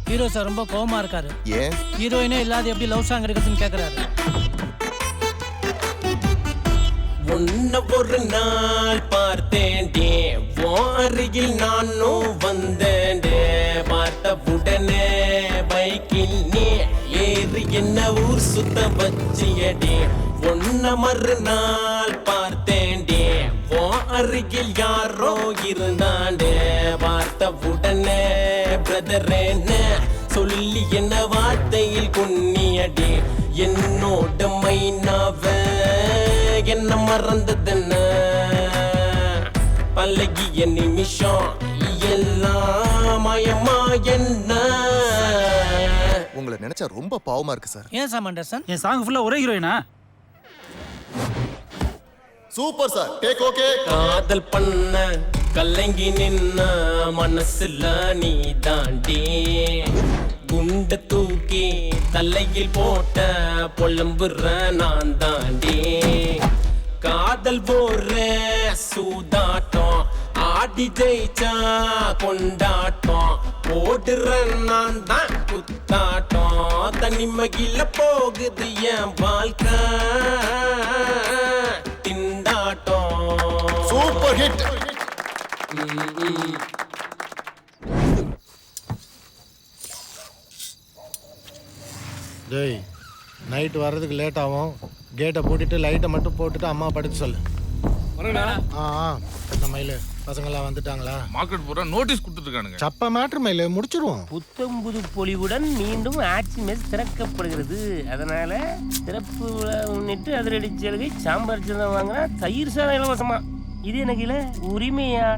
ஹீரோ சார் ரொம்ப கோவமா இருக்காரு. ஏன்? ஹீரோயினே இல்லாத எப்படி லவ் சாங் எடுக்குதுன்னு கேக்குறாரு. உன்ன ஒரு நாள் பார்த்தேன்டே, வாரியில் நானும் வந்தேன்டே. பார்த்த உடனே பைக்கில் நீ ஏறி மாதிரி என்ன ஊர் சுத்த வச்சியடே ஒன்ன மறுநாள் பார்த்தேன்டே ஓ அருகில் யாரோ இருந்தாண்டே பார்த்த உடனே பிரதரேன்னு சொல்லி என்ன வார்த்தையில் குன்னியடே என்னோட மைனாவ என்ன மறந்ததென்ன பழகிய நிமிஷம் எல்லாம் மயமா என்ன உங்களை நினைச்சா ரொம்ப பாவமா இருக்கு சார். ஏன் சாம் அண்டர்சன் என் சாங் ஃபுல்லா ஒரே ஹீரோயினா? Super sir. Take okay. காதல் பண்ண கலங்கி நின்ன மனசுல நீ தாண்டி குண்ட தூக்கி தலையில் போட்ட பொலம்புற நான் தாண்டி காதல் போற சூதாட்டம் ஆடி ஜெயிச்சா கொண்டாட்டம் போடுற நான் தான் குத்தாட்டம் தனிமகில போகுது என் வாழ்க்கை திண்டாட்டம். Super hit. டேய் நைட் வர்றதுக்கு லேட் ஆகும். கேட்டை பூட்டிட்டு லைட்டை மட்டும் போட்டுட்டு அம்மா படுத்து சொல்லு. என்ன மயிலு பசங்களாம் வந்துட்டாங்களா? மார்க்கெட் பூரா நோட்டீஸ் கொடுத்துருக்கானுங்க. சப்ப மேட்ரு மயிலு முடிச்சிருவோம். புத்தம்புது பொலிவுடன் மீண்டும் ஆட்சி மெஸ் திறக்கப்படுகிறது. அதனால திறப்பு விழா முன்னிட்டு அதிரடி சலுகை சாம்பார் சாதம் வாங்கினா தயிர் சாதம் இலவசமா. இது எனக்கு இல்ல உரிமையா?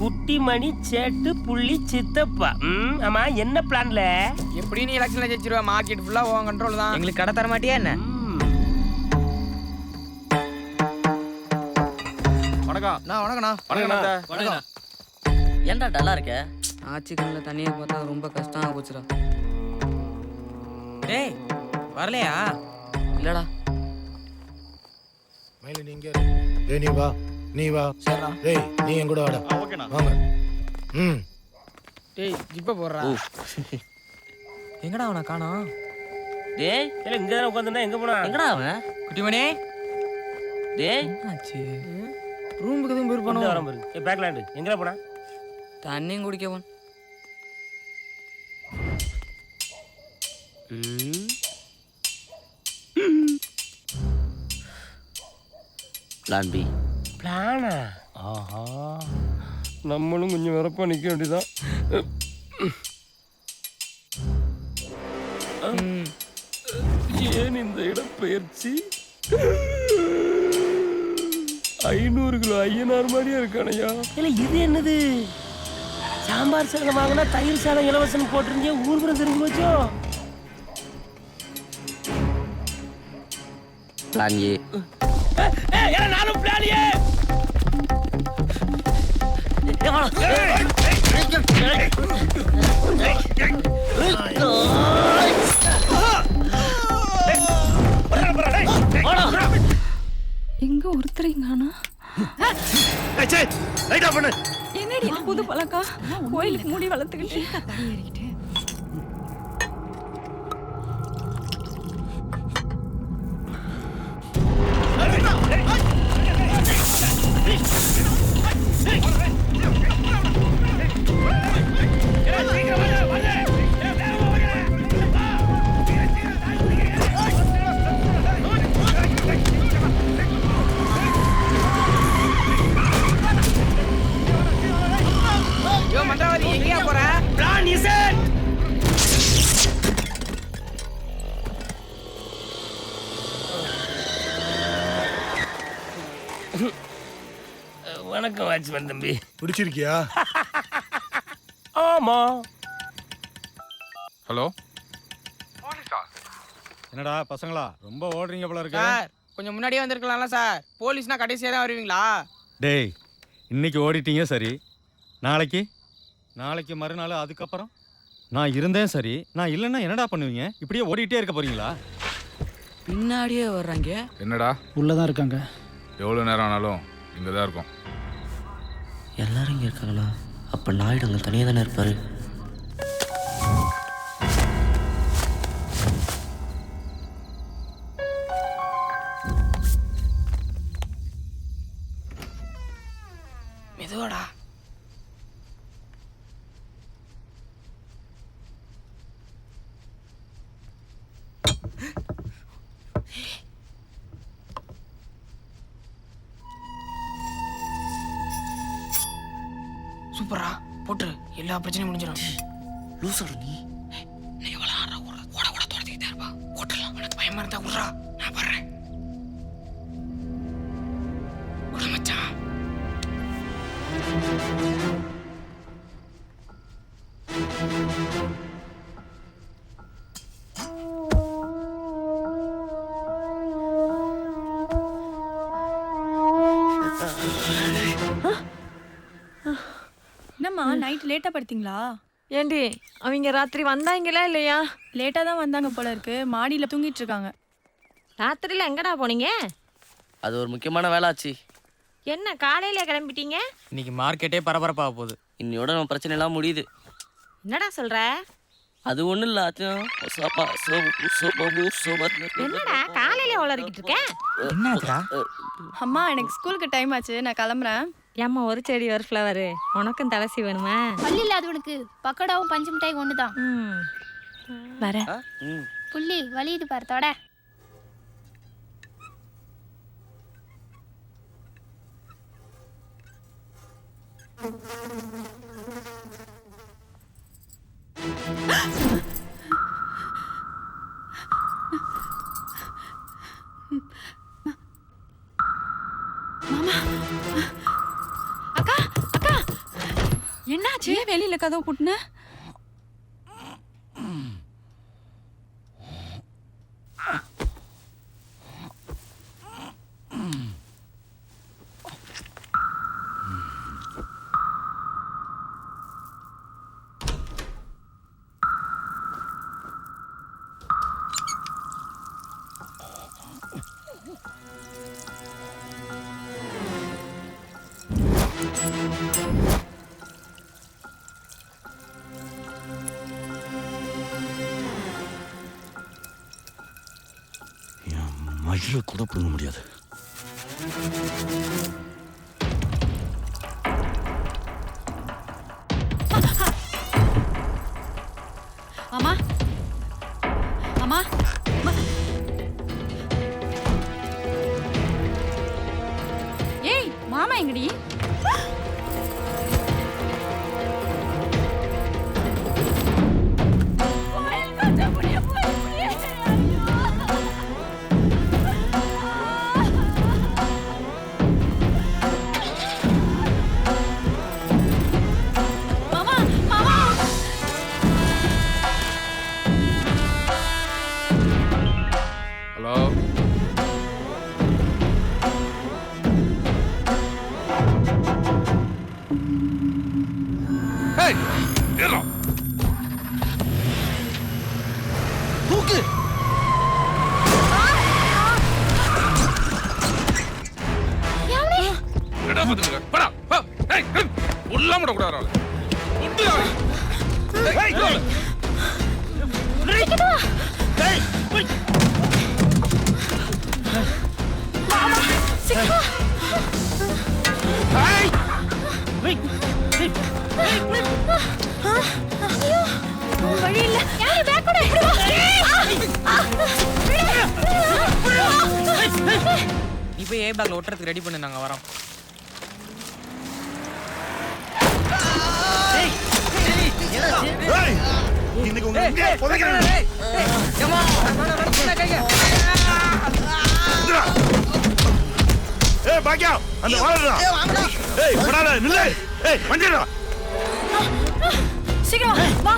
குட்டி மணி சேட்டு புள்ளி சித்தப்பா. ஆமா என்ன பிளான்ல? எப்படி நீ எலெக்ஷன்ல ஜெயிச்சிருவா? மார்க்கெட் ஃபுல்லா உன் கண்ட்ரோல் தான். எங்களுக்கு கடை தர மாட்டியா என்ன? ஏன்டா டல்லா இருக்க? ஆச்சிக்கல்ல தண்ணியை பார்த்தா ரொம்ப கஷ்டமா போச்சுடா. டேய் வரலையா? இல்லடா. மயிலு நீங்க ஏய் நீ வா நீ வா. டேய் நீ என் கூட வாடா. ஓகேண்ணா. வாங்க. டேய் ஜிப்ப போடுறா. எங்கடா அவனை காணோம்? டேய் இல்ல இங்க தான் உட்கார்ந்தா எங்க போனா? எங்கடா அவன்? குட்டிமணி டேய் ஆச்சு ரூமுக்கு எதுவும் போயிருப்பானோ? வர பாரு. ஏய் பேக்லாண்ட் எங்கடா போனா? தண்ணியும் குடிக்க போன். Plan B. பிளானா? ஆஹா நம்மளும் கொஞ்சம் வரப்பா நிக்க வேண்டியதான். ஏன் இந்த இடப்பெயர்ச்சி 500 கிலோ ஐயனார் மாதிரியா இருக்கானையா? இல்ல இது என்னது? சாம்பார் சாதம் வாங்கினா தயிர் சாதம் இலவசம் போட்டிருந்தேன். ஊர்புறம் தெரிஞ்சு போச்சோ? Plan A. நானும் பிளான் ஏ. எங்க ஒருத்தரைங்கானா? என்னடி புது பழக்கம்? கோயிலுக்கு முடி வளர்த்துக்கிட்டு தடி ஏறிக்கிட்டு. மண்டவாதி எங்கயா போற? Plan is it. வணக்கம் வாட்ச்மேன் தம்பி. பிடிச்சிருக்கியா? ஆமா. ஹலோ என்னடா பசங்களா ரொம்ப ஓடுறீங்க போல இருக்கு. சார் கொஞ்சம் முன்னாடியே வந்திருக்கலாம்ல சார். போலீஸ்னா கடைசியா தான் வருவீங்களா? டேய் இன்னைக்கு ஓடிட்டீங்க சரி, நாளைக்கு மறுநாள் அதுக்கப்புறம் நான் இருந்தேன் சரி, நான் இல்லைன்னா என்னடா பண்ணுவீங்க? இப்படியே ஓடிட்டே இருக்க போறீங்களா? பின்னாடியே வர்றாங்க. என்னடா உள்ளதான் இருக்காங்க. எவ்வளோ நேரம் ஆனாலும் இங்கே தான் இருக்கும். எல்லாரும் இங்கே இருக்காங்களா? அப்போ நாயுடு அங்கே தனியாக தானே இருப்பார். மெதுவாடா. சூப்பரா போட்டு எல்லா பிரச்சனையும் முடிஞ்சிடும். லூசாடா நீ. நீ எவ்வளோ ஆடுறா ஓட ஓட துரத்திக்கிட்டே இருப்பா. போட்டுடலாம். உனக்கு பயமா இருந்தா விட்றா, நான் வர்றேன். விட மச்சான். என்னம்மா நைட் லேட்டா படுத்தீங்களா? ஏண்டி அவங்க ராத்திரி வந்தாங்களா இல்லையா? லேட்டா தான் வந்தாங்க போல இருக்கு. மாடியில தூங்கிட்டு இருக்காங்க. ராத்திரில எங்கடா போனீங்க? அது ஒரு முக்கியமான வேலை ஆச்சு. என்ன காலையில கிளம்பிட்டீங்க? இன்னைக்கு மார்க்கெட்டே பரபரப்பாக போகுது. இன்னையோட நம்ம பிரச்சனை எல்லாம் முடியுது. என்னடா சொல்ற? அது ஒன்றும் இல்லை ஆச்சும். என்னடா காலையில உளறிக்கிட்டு இருக்க? என்னாச்சுடா? அம்மா எனக்கு ஸ்கூலுக்கு டைம் ஆச்சு, நான் கிளம்புறேன். ஏம்மா ஒரு செடி ஒரு ஃப்ளவரு உனக்கும் தலசி வேணுமா? பள்ளி இல்லாதவனுக்கு பக்கோடாவும் பஞ்சு மிட்டாய் ஒன்று தான். வரேன். புள்ளி வலியுது பாரு தொட. மாமா அக்கா அக்கா என்னாச்சு? வெளியில கதவு பூட்டுன? மயில கூட பிடுங்க முடியாது. மாமா மாமா ஏய் மாமா எங்கடி? ஹலோ ஏய் ஏறா தூக்கு. என்னடா பாத்துங்க படா ஏய் உள்ள முட கூடாதா உள்ள ஏய் நிக்கடா. ஏய் மாமா சிக்கா. ஏய் ஐயோ வழி இல்ல. யாரு பேக் கூட நீ போய் ஏ பேக்ல ஒட்டுறதுக்கு ரெடி பண்ணு, நாங்க வரோம். இன்னைக்கு உங்க இங்கே புதைக்கிறேன். ஏய் பாக்கியா அந்த வாழடா. ஏய் படாத நில்லு. ஏய் வண்டிடா. சீக்கிரம் வா.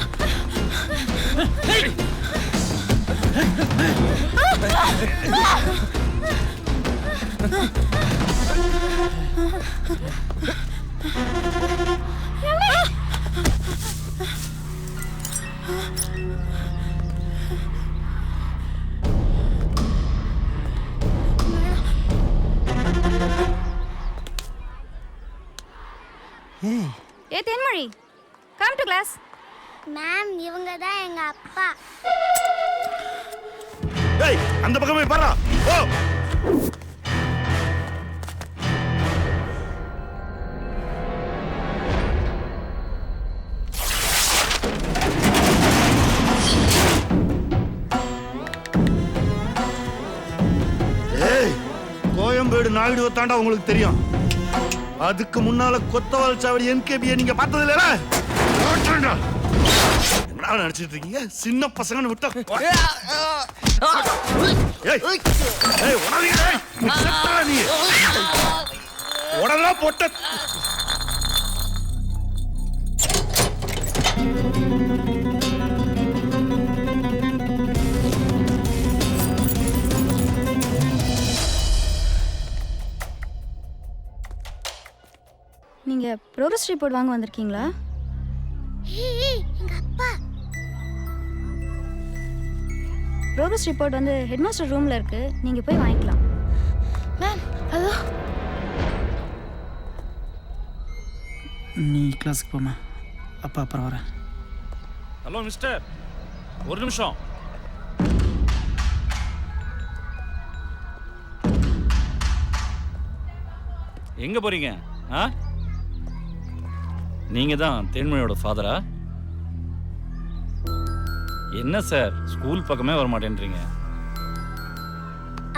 ஏ தென்மொழி கம் டு கிளாஸ். மேம் இவங்க தான் எங்க அப்பா. ஏய் அந்த பக்கம் போய் பாரு. ஓ ஏய் கோயம்பேடு நாயுடுவை தாண்டா உங்களுக்கு தெரியும். அதுக்கு முன்னால கொத்தவால் சாவடி என்கேபியை நீங்க பார்த்தது இல்லையா? என்ன நினைச்சிட்டு இருக்கீங்க? சின்ன பசங்கன்னு விட்டா உடலா போட்ட நீங்க ப்ரோக்ரஸ் ரிப்போர்ட் வாங்க வந்திருக்கீங்களா? எங்க அப்பா ப்ரோக்ரஸ் ரிப்போர்ட் வந்து ஹெட்மாஸ்டர் ரூம்ல இருக்கு, நீங்க போய் வாங்கிக்கலாம். மேம் அதோ நீ கிளாஸுக்கு போமா, அப்பா அப்புறம் வரேன். ஹலோ மிஸ்டர், ஒரு நிமிஷம். எங்க போறீங்க? நீங்க தான் தேன்மொழியோட ஃபாதரா? என்ன சார் ஸ்கூல் பக்கமே வர மாட்டேன்றீங்க?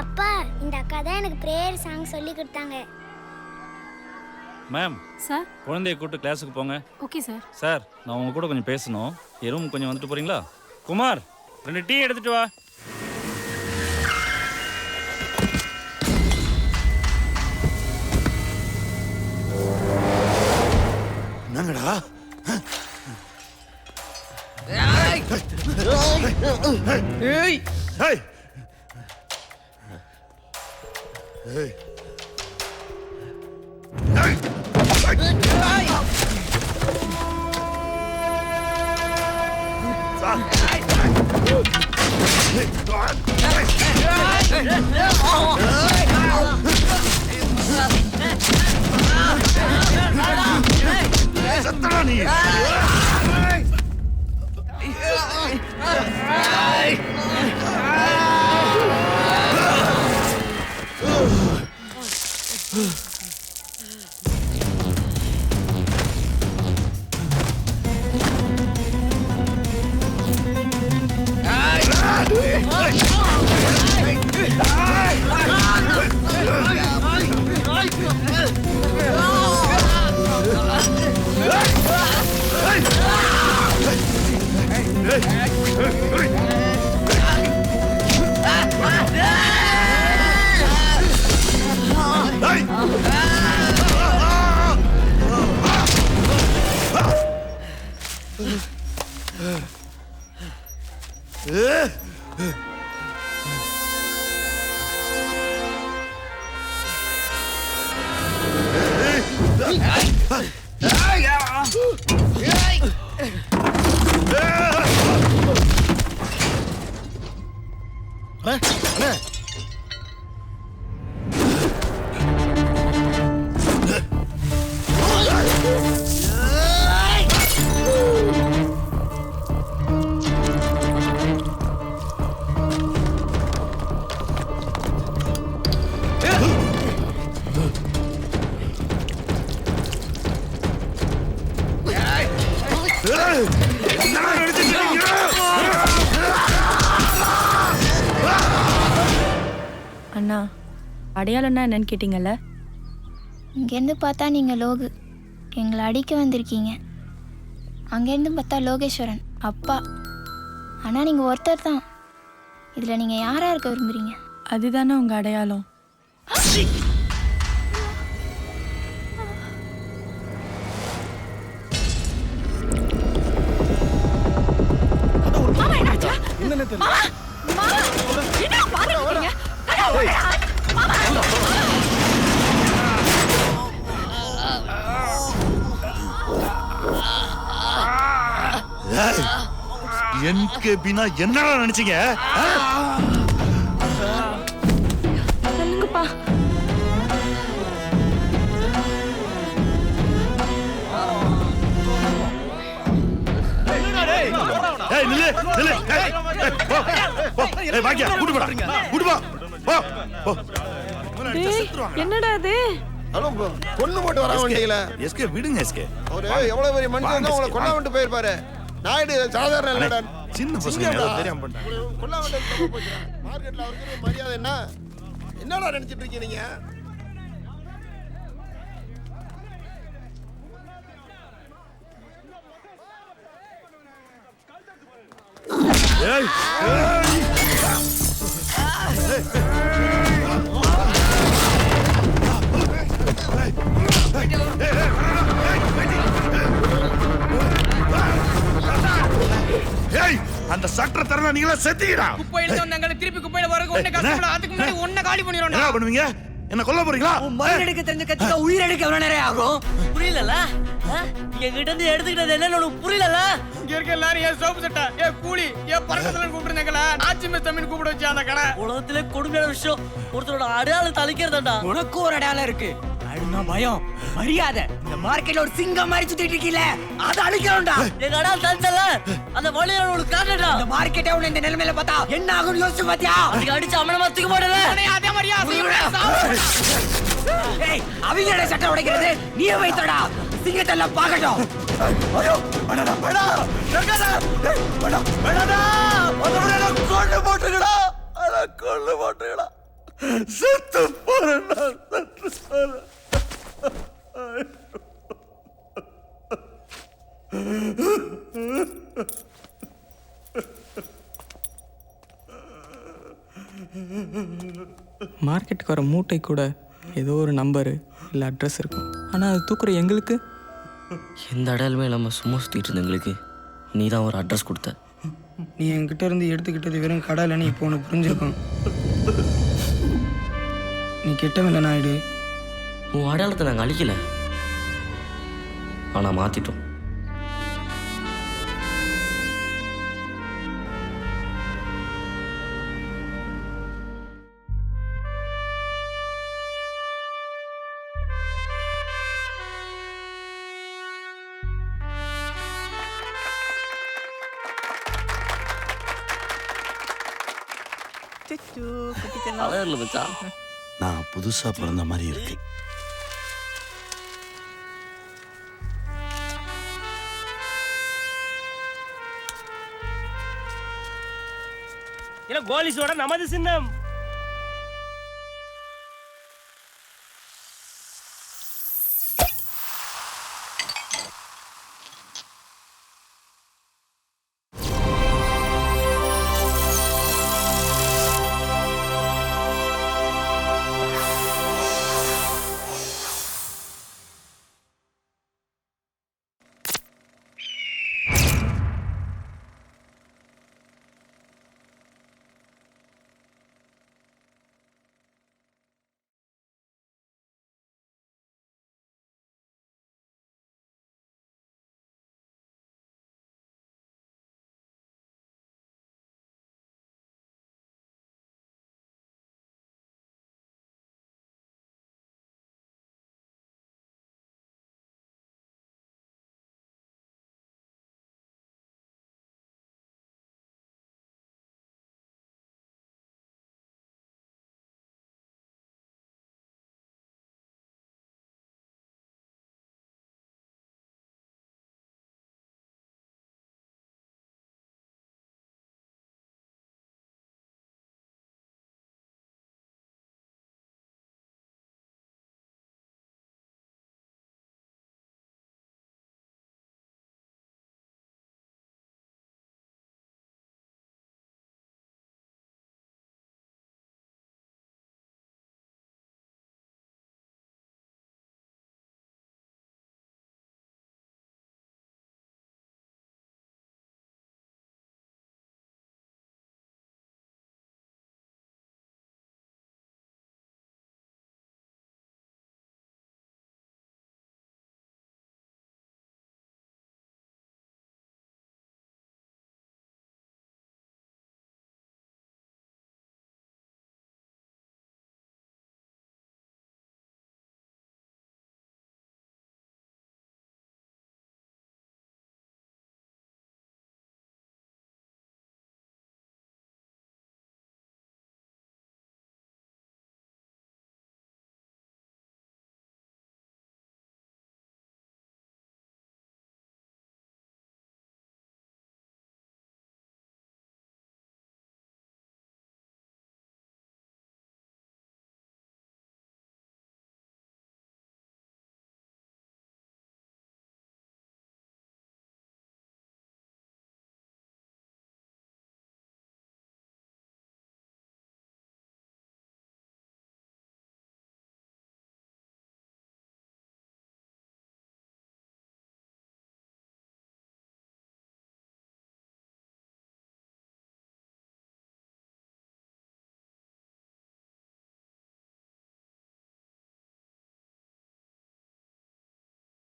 அப்பா, இந்த அக்கா தான் எனக்கு பிரேயர் சாங் சொல்லி கொடுத்தாங்க. மேம் சார், குழந்தைய கூப்பிட்டு கிளாஸுக்கு போங்க. Okay sir. சார், நான் உங்க கூட கொஞ்சம் பேசணும். என் ரூம் கொஞ்சம் வந்துட்டு போறீங்களா? குமார், 2 டீ எடுத்துட்டு வா. என்னங்கடா? சத்தடா நீ. அண்ணா, அடையாளம்னா என்னன்னு கேட்டிங்கல்ல? இங்கேருந்து பார்த்தா நீங்கள் லோகு, எங்களை அடிக்க வந்திருக்கீங்க. அங்கேருந்து பார்த்தா லோகேஸ்வரன் அப்பா. ஆனால் நீங்கள் ஒருத்தர் தான். இதில் நீங்கள் யாராக இருக்க விரும்புகிறீங்க? அதுதானே உங்கள் அடையாளம். என்கேபினா என்னடா நினைச்சீங்க? சொல்லுங்கப்பா. என்னடா அது? பொண்ணு போட்டு வர வண்டியில எஸ்கே விடுங்க. எஸ்கே அவரு எவ்வளவு பெரிய மனுஷன் தான் உங்களை கொல்ல விட்டு போயிருப்பாரு. நாயுடு சாதாரண இல்லடா, சின்ன பசங்க தெரியாம பண்ணிட்டாங்க. கொல்ல விட்டு போச்சு. மார்க்கெட்ல அவருக்கு மரியாதை என்ன? என்னடா நினைச்சிட்டு இருக்கீங்க நீங்க? அந்த சட்டை தரனா நீங்களா செத்தீங்கடா. குப்பையில வந்தாங்க திருப்பி குப்பையில வரக்கு ஒண்ணே கஷ்டப்பட அதுக்கு முன்னாடி ஒண்ணே காலி பண்ணிரோம். என்ன பண்ணுவீங்க? என்ன கொல்ல போறீங்களா? மயிர் எடுக்க தெரிஞ்ச கட்சிக்கு உயிர் எடுக்க எவ்வளவு நேரம் ஆகும்? புரியலல என்கிட்ட இருந்து எடுத்துக்கிட்டது என்னன்னு உனக்கு புரியலல? இங்க இருக்க எல்லாரும் ஏன் சோப்பு சட்டை ஏன் கூலி ஏன் பறக்கத்துல கூப்பிடுறாங்கல ஆச்சி மே தம்பின்னு கூப்பிட வச்சு அந்த கடை. உலகத்திலே கொடுமையான விஷயம் ஒருத்தரோட அடையாளம் தளிக்கிறதாண்டா. உனக்கு ஒரு அடையாளம் இருக்கு. அழுனா பயம் மரியாதை. இந்த மார்க்கெட்ல ஒரு சிங்கம் மாதிரி சுத்திட்டு இருக்கீல அதை அழிக்கணும்டா. எங்க அடையாளம் தளிச்சல அந்த வழியை உனக்கு காட்டடா. இந்த மார்க்கெட்டே உன்னை இந்த நிலைமையில பார்த்தா என்ன ஆகும்னு யோசிச்சு பாத்தியா? அதுக்கு அடிச்சு அமனமா தூக்க மாட்டல. அதே மாதிரியா ஏய் அவங்களோட சட்டை உடைக்கிறது நீயே வைத்தடா. சிங்கத்தெல்லாம் பார்க்கட்டும். ஐயோ படடா படா ரங்கடா ஏய் படா படடா அதோட கொண்டு போட்டுடா. அட கொண்டு போட்டுடா. செத்து போறடா செத்து போற. மார்க்கெட்டுக்கு வர மூட்டை கூட ஏதோ ஒரு நம்பரு இல்லை அட்ரஸ் இருக்கும். ஆனால் அது தூக்குற எங்களுக்கு எந்த அடையாளமே இல்லாமல் சும்மா சுற்றிட்டு இருந்த எங்களுக்கு நீ தான் ஒரு அட்ரஸ் கொடுத்த. நீ என்கிட்ட இருந்து எடுத்துக்கிட்டது வெறும் கடலைன்னு இப்போ உனக்கு புரிஞ்சிருக்கும். நீ கெட்டவன் நாயுடு. உன் அடையாளத்தை நாங்கள் அழிக்கல, ஆனால் மாற்றிட்டோம். அழகில் மச்சான் நான் புதுசா பிறந்த மாதிரி இருக்கு. இல்ல கோலிஸோட நமது சின்னம்